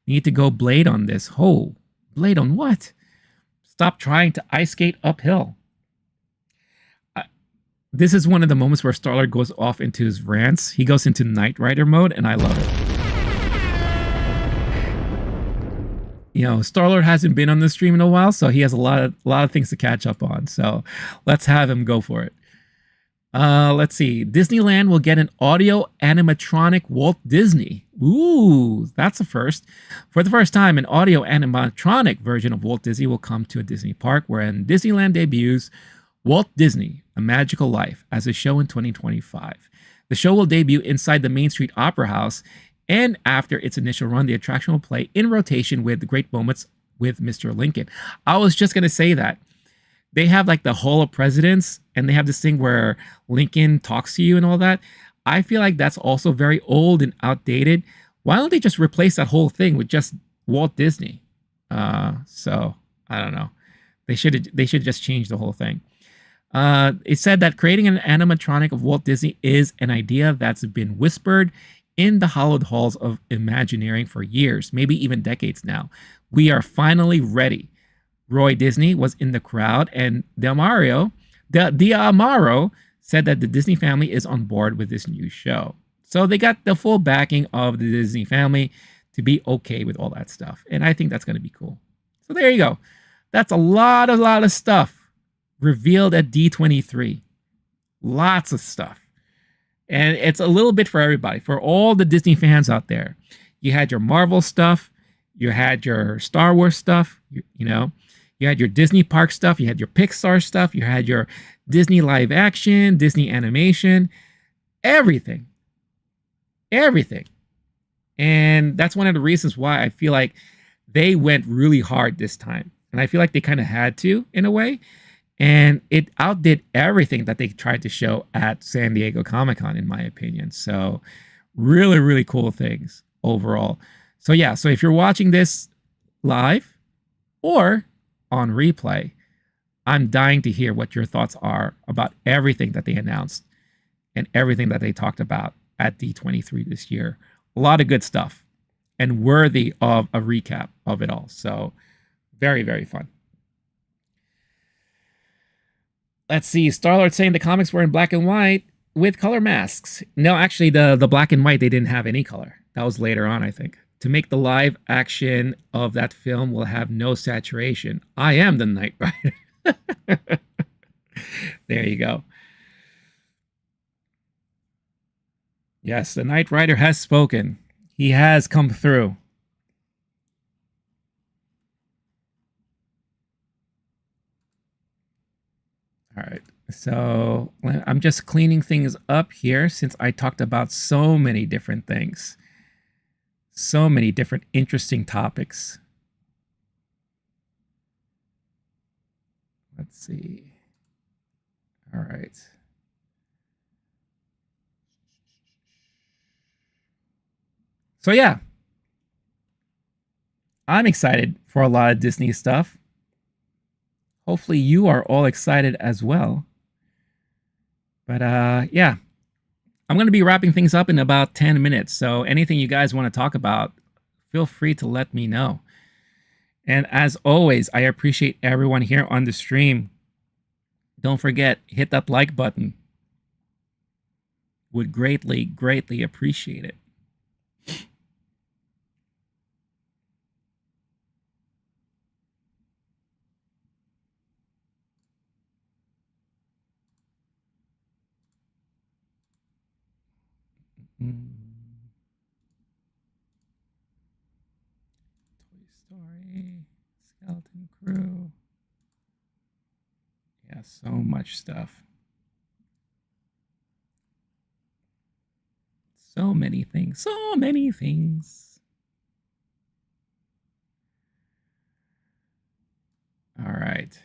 [SPEAKER 1] Need to go Blade on this. Oh, Blade on what? Stop trying to ice skate uphill. This is one of the moments where Starlord goes off into his rants. He goes into Knight Rider mode, and I love it. You know, Starlord hasn't been on the stream in a while, so he has a lot of things to catch up on. So let's have him go for it. Let's see. Disneyland will get an audio animatronic Walt Disney. Ooh, that's a first. For the first time, an audio animatronic version of Walt Disney will come to a Disney park, wherein Disneyland debuts Walt Disney, A Magical Life, as a show in 2025. The show will debut inside the Main Street Opera House, and after its initial run, the attraction will play in rotation with the great moments with Mr. Lincoln. I was just going to say that. They have like the Hall of Presidents, and they have this thing where Lincoln talks to you and all that. I feel like that's also very old and outdated. Why don't they just replace that whole thing with just Walt Disney? So I don't know. They should just change the whole thing. It said that creating an animatronic of Walt Disney is an idea that's been whispered in the hallowed halls of Imagineering for years, maybe even decades now. We are finally ready. Roy Disney was in the crowd, and D'Amaro said that the Disney family is on board with this new show. So they got the full backing of the Disney family to be okay with all that stuff. And I think that's going to be cool. So there you go. That's a lot of stuff revealed at D23. Lots of stuff. And it's a little bit for everybody, for all the Disney fans out there. You had your Marvel stuff. You had your Star Wars stuff, you know. You had your Disney park stuff. You had your Pixar stuff. You had your Disney live action, Disney animation, everything. Everything. And that's one of the reasons why I feel like they went really hard this time. And I feel like they kind of had to, in a way. And it outdid everything that they tried to show at San Diego Comic-Con, in my opinion. So really, really cool things overall. So yeah, so if you're watching this live or on replay, I'm dying to hear what your thoughts are about everything that they announced and everything that they talked about at D23 this year. A lot of good stuff and worthy of a recap of it all. So very, very fun. Let's see. Star-Lord saying the comics were in black and white with color masks. No, actually, the black and white, they didn't have any color. That was later on, I think. To make the live action of that film will have no saturation. I am the Knight Rider. There you go. Yes, the Knight Rider has spoken. He has come through. All right, so I'm just cleaning things up here since I talked about so many different things. So many different interesting topics. Let's see. All right. So yeah, I'm excited for a lot of Disney stuff. Hopefully you are all excited as well. But yeah, I'm going to be wrapping things up in about 10 minutes. So anything you guys want to talk about, feel free to let me know. And as always, I appreciate everyone here on the stream. Don't forget, hit that like button. Would greatly, greatly appreciate it. Toy Story, Skeleton Crew. Yeah, so much stuff. So many things. So many things. All right.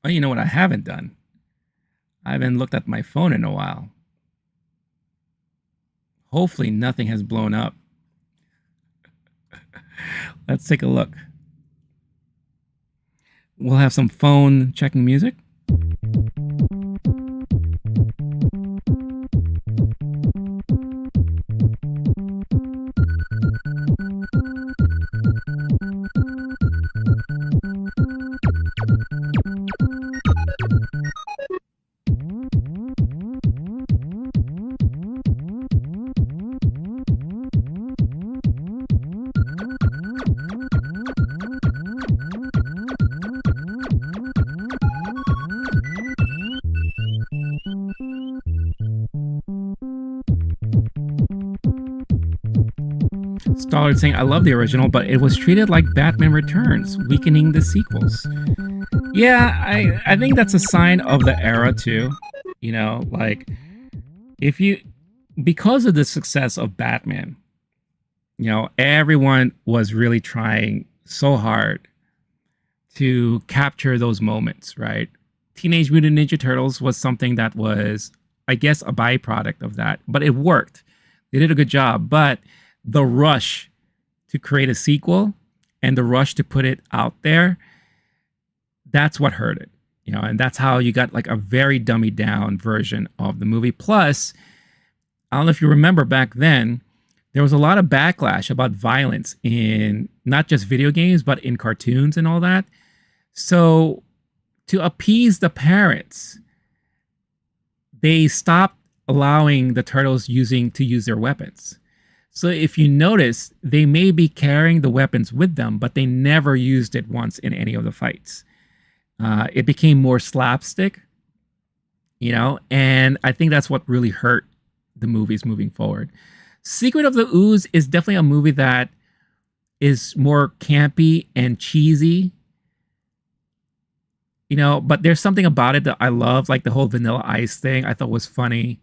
[SPEAKER 1] Oh, you know what I haven't done? I haven't looked at my phone in a while. Hopefully nothing has blown up. Let's take a look. We'll have some phone checking music. Stallard saying, I love the original, but it was treated like Batman Returns, weakening the sequels. Yeah, I think that's a sign of the era too. You know, like, because of the success of Batman, you know, everyone was really trying so hard to capture those moments, right? Teenage Mutant Ninja Turtles was something that was, I guess, a byproduct of that, but it worked. They did a good job, but the rush to create a sequel and the rush to put it out there, that's what hurt it, you know, and that's how you got like a very dummied down version of the movie. Plus, I don't know if you remember back then, there was a lot of backlash about violence in not just video games, but in cartoons and all that. So to appease the parents, they stopped allowing the turtles to use their weapons. So if you notice, they may be carrying the weapons with them, but they never used it once in any of the fights. It became more slapstick, you know, and I think that's what really hurt the movies moving forward. Secret of the Ooze is definitely a movie that is more campy and cheesy, you know, but there's something about it that I love, like the whole Vanilla Ice thing I thought was funny,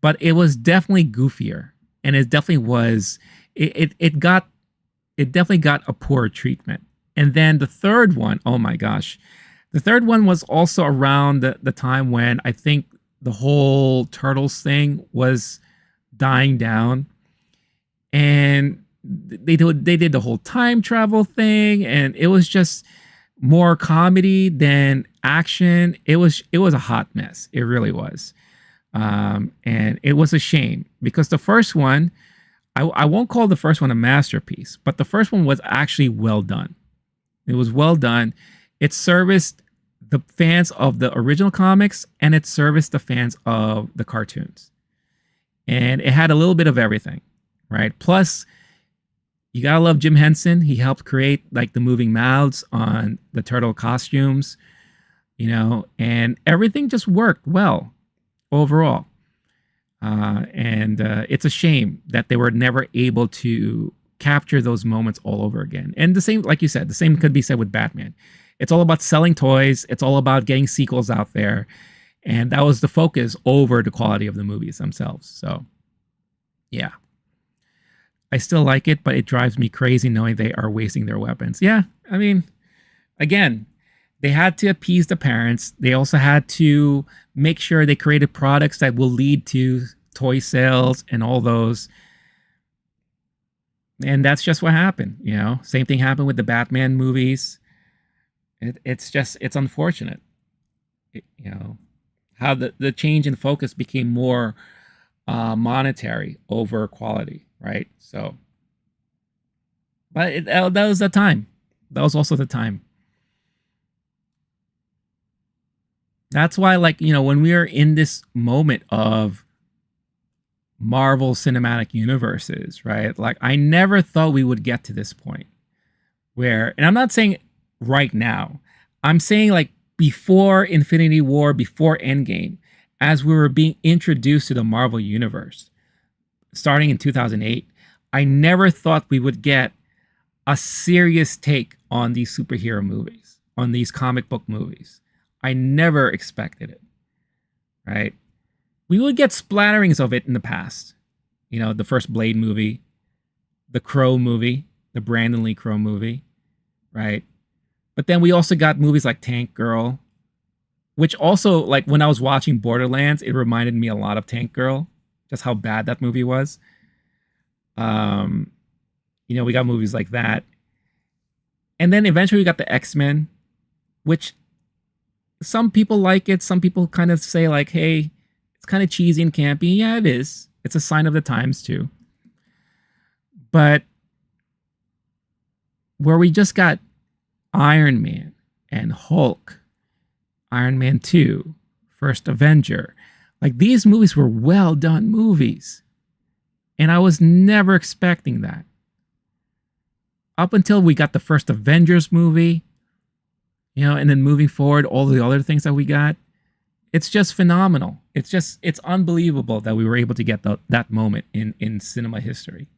[SPEAKER 1] but it was definitely goofier. And it definitely was it definitely got a poor treatment. And then the third one, oh my gosh, the third one was also around the time when I think the whole Turtles thing was dying down, and they did the whole time travel thing, and it was just more comedy than action. It was a hot mess. It really was. And it was a shame because the first one, I won't call the first one a masterpiece, but the first one was actually well done. It was well done. It serviced the fans of the original comics, and it serviced the fans of the cartoons. And it had a little bit of everything, right? Plus, you gotta love Jim Henson. He helped create like the moving mouths on the turtle costumes, you know, and everything just worked well overall. And it's a shame that they were never able to capture those moments all over again. And the same, like you said, the same could be said with Batman. It's all about selling toys. It's all about getting sequels out there. And that was the focus over the quality of the movies themselves. So, yeah. I still like it, but it drives me crazy knowing they are wasting their weapons. Yeah, I mean, again, they had to appease the parents. They also had to make sure they created products that will lead to toy sales and all those. And that's just what happened, you know. Same thing happened with the Batman movies. It's unfortunate, you know, how the change in focus became more monetary over quality, right? So, but that was the time. That was also the time. That's why, like, you know, when we are in this moment of Marvel Cinematic Universes, right? Like, I never thought we would get to this point where, and I'm not saying right now, I'm saying like before Infinity War, before Endgame, as we were being introduced to the Marvel Universe, starting in 2008, I never thought we would get a serious take on these superhero movies, on these comic book movies. I never expected it, right? We would get splatterings of it in the past. You know, the first Blade movie, the Crow movie, the Brandon Lee Crow movie, right? But then we also got movies like Tank Girl, which also, like, when I was watching Borderlands, it reminded me a lot of Tank Girl, just how bad that movie was. You know, we got movies like that. And then eventually we got the X-Men, which some people like it. Some people kind of say like, hey, it's kind of cheesy and campy. Yeah, it is. It's a sign of the times too. But where we just got Iron Man and Hulk, Iron Man 2, First Avenger, like, these movies were well done movies. And I was never expecting that. Up until we got the first Avengers movie, you know, and then moving forward, all the other things that we got, it's just phenomenal. It's unbelievable that we were able to get that moment in cinema history.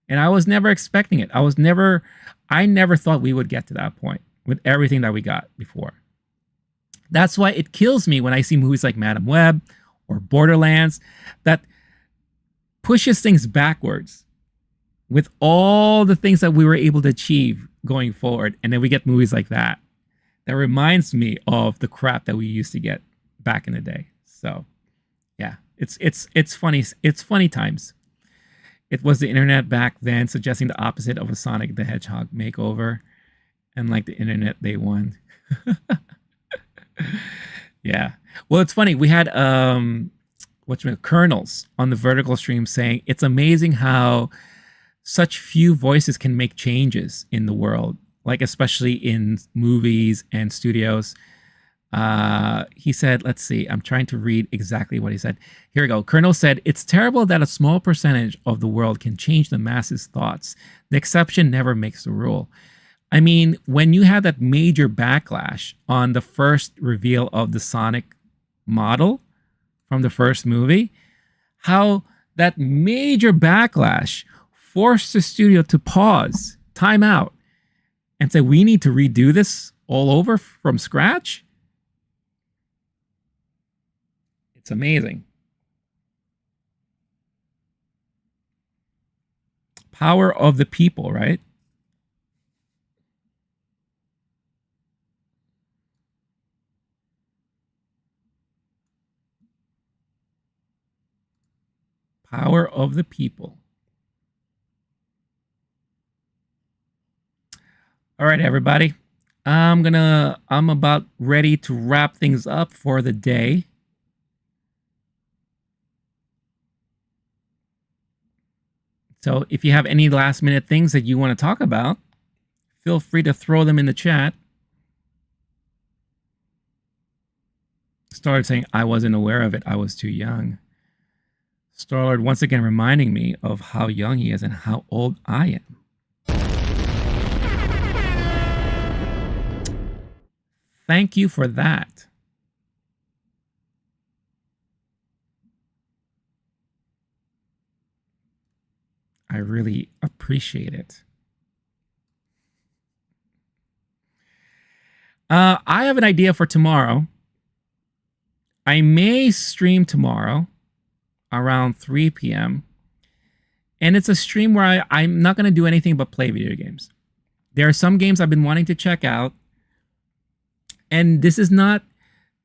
[SPEAKER 1] And I was never expecting it. I never thought we would get to that point with everything that we got before. That's why it kills me when I see movies like Madam Web or Borderlands that pushes things backwards with all the things that we were able to achieve going forward. And then we get movies like that. That reminds me of the crap that we used to get back in the day. So, yeah, it's funny. It's funny times. It was the internet back then suggesting the opposite of a Sonic the Hedgehog makeover. And like the internet, they won. Yeah. Well, it's funny. We had Colonels on the Vertical stream saying it's amazing how such few voices can make changes in the world, like especially in movies and studios. He said, let's see, I'm trying to read exactly what he said. Here we go. Colonel said, it's terrible that a small percentage of the world can change the masses' thoughts. The exception never makes the rule. I mean, when you had that major backlash on the first reveal of the Sonic model from the first movie, how that major backlash forced the studio to pause, time out, and say, we need to redo this all over from scratch. It's amazing. Power of the people, right? Power of the people. All right, everybody. I'm about ready to wrap things up for the day. So if you have any last minute things that you want to talk about, feel free to throw them in the chat. Starlord saying, I wasn't aware of it. I was too young. Starlord once again reminding me of how young he is and how old I am. Thank you for that. I really appreciate it. I have an idea for tomorrow. I may stream tomorrow around 3 p.m. And it's a stream where I'm not going to do anything but play video games. There are some games I've been wanting to check out. And this is not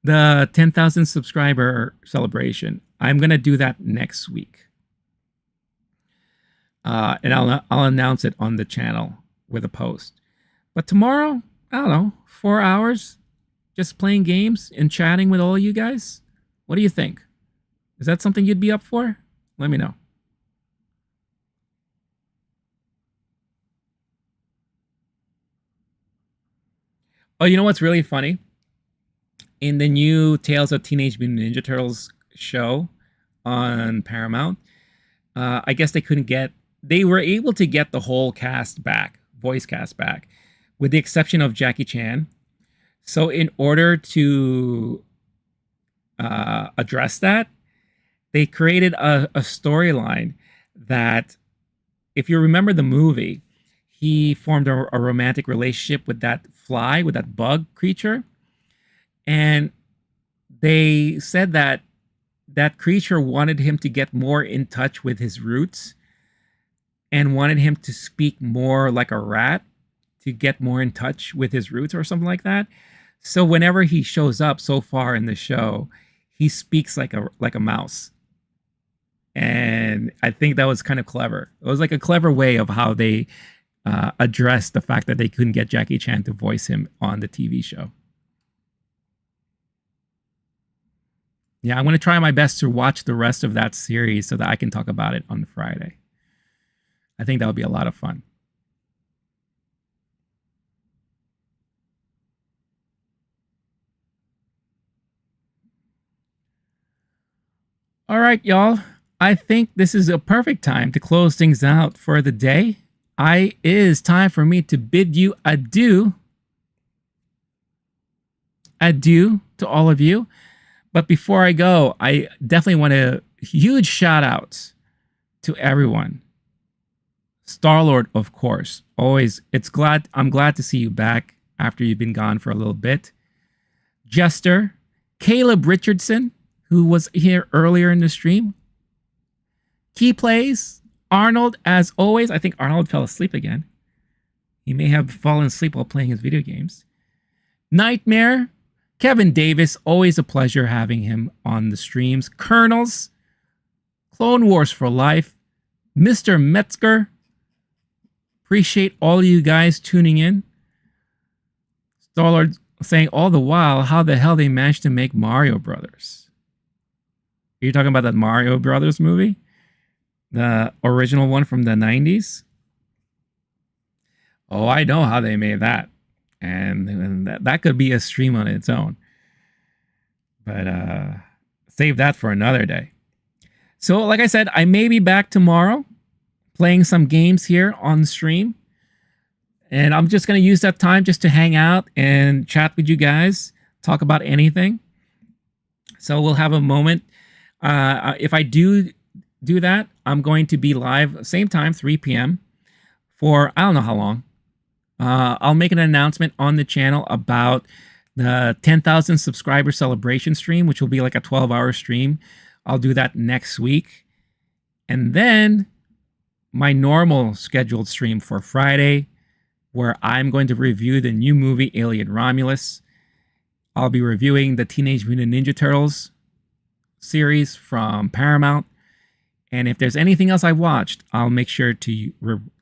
[SPEAKER 1] the 10,000 subscriber celebration. I'm going to do that next week. And I'll announce it on the channel with a post. But tomorrow, I don't know, 4 hours just playing games and chatting with all of you guys. What do you think? Is that something you'd be up for? Let me know. Oh, you know what's really funny? In the new Tales of Teenage Mutant Ninja Turtles show on Paramount, I guess they were able to get the whole cast back, voice cast back, with the exception of Jackie Chan. So in order to address that, they created a storyline that, if you remember the movie, he formed a romantic relationship with that fly, with that bug creature. And they said that that creature wanted him to get more in touch with his roots and wanted him to speak more like a rat to get more in touch with his roots or something like that. So whenever he shows up so far in the show, he speaks like a mouse. And I think that was kind of clever. It was like a clever way of how they addressed the fact that they couldn't get Jackie Chan to voice him on the TV show. Yeah, I'm going to try my best to watch the rest of that series so that I can talk about it on Friday. I think that would be a lot of fun. All right, y'all. I think this is a perfect time to close things out for the day. It is time for me to bid you adieu. Adieu to all of you. But before I go, I definitely want a huge shout out to everyone. Starlord, of course. Always, I'm glad to see you back after you've been gone for a little bit. Jester, Caleb Richardson, who was here earlier in the stream. Key Plays, Arnold, as always. I think Arnold fell asleep again. He may have fallen asleep while playing his video games. Nightmare, Kevin Davis, always a pleasure having him on the streams. Colonels, Clone Wars for Life, Mr. Metzger. Appreciate all of you guys tuning in. Starlord saying all the while how the hell they managed to make Mario Brothers. Are you talking about that Mario Brothers movie? The original one from the 90s? Oh, I know how they made that. And that could be a stream on its own. But save that for another day. So, like I said, I may be back tomorrow playing some games here on stream. And I'm just going to use that time just to hang out and chat with you guys, talk about anything. So we'll have a moment. If I do that, I'm going to be live same time, 3 p.m. for I don't know how long. I'll make an announcement on the channel about the 10,000 subscriber celebration stream, which will be like a 12-hour stream. I'll do that next week. And then my normal scheduled stream for Friday, where I'm going to review the new movie Alien Romulus. I'll be reviewing the Teenage Mutant Ninja Turtles series from Paramount. And if there's anything else I watched, I'll make sure to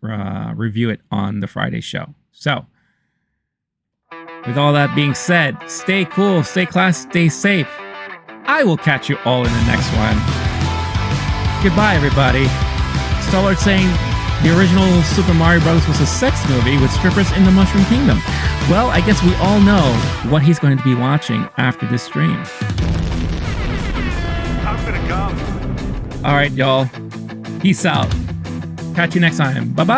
[SPEAKER 1] review it on the Friday show. So, with all that being said, stay cool, stay classy, stay safe. I will catch you all in the next one. Goodbye, everybody. Stollard saying the original Super Mario Bros. Was a sex movie with strippers in the Mushroom Kingdom. Well, I guess we all know what he's going to be watching after this stream.
[SPEAKER 13] I'm gonna go.
[SPEAKER 1] All right, y'all. Peace out. Catch you next time. Bye-bye.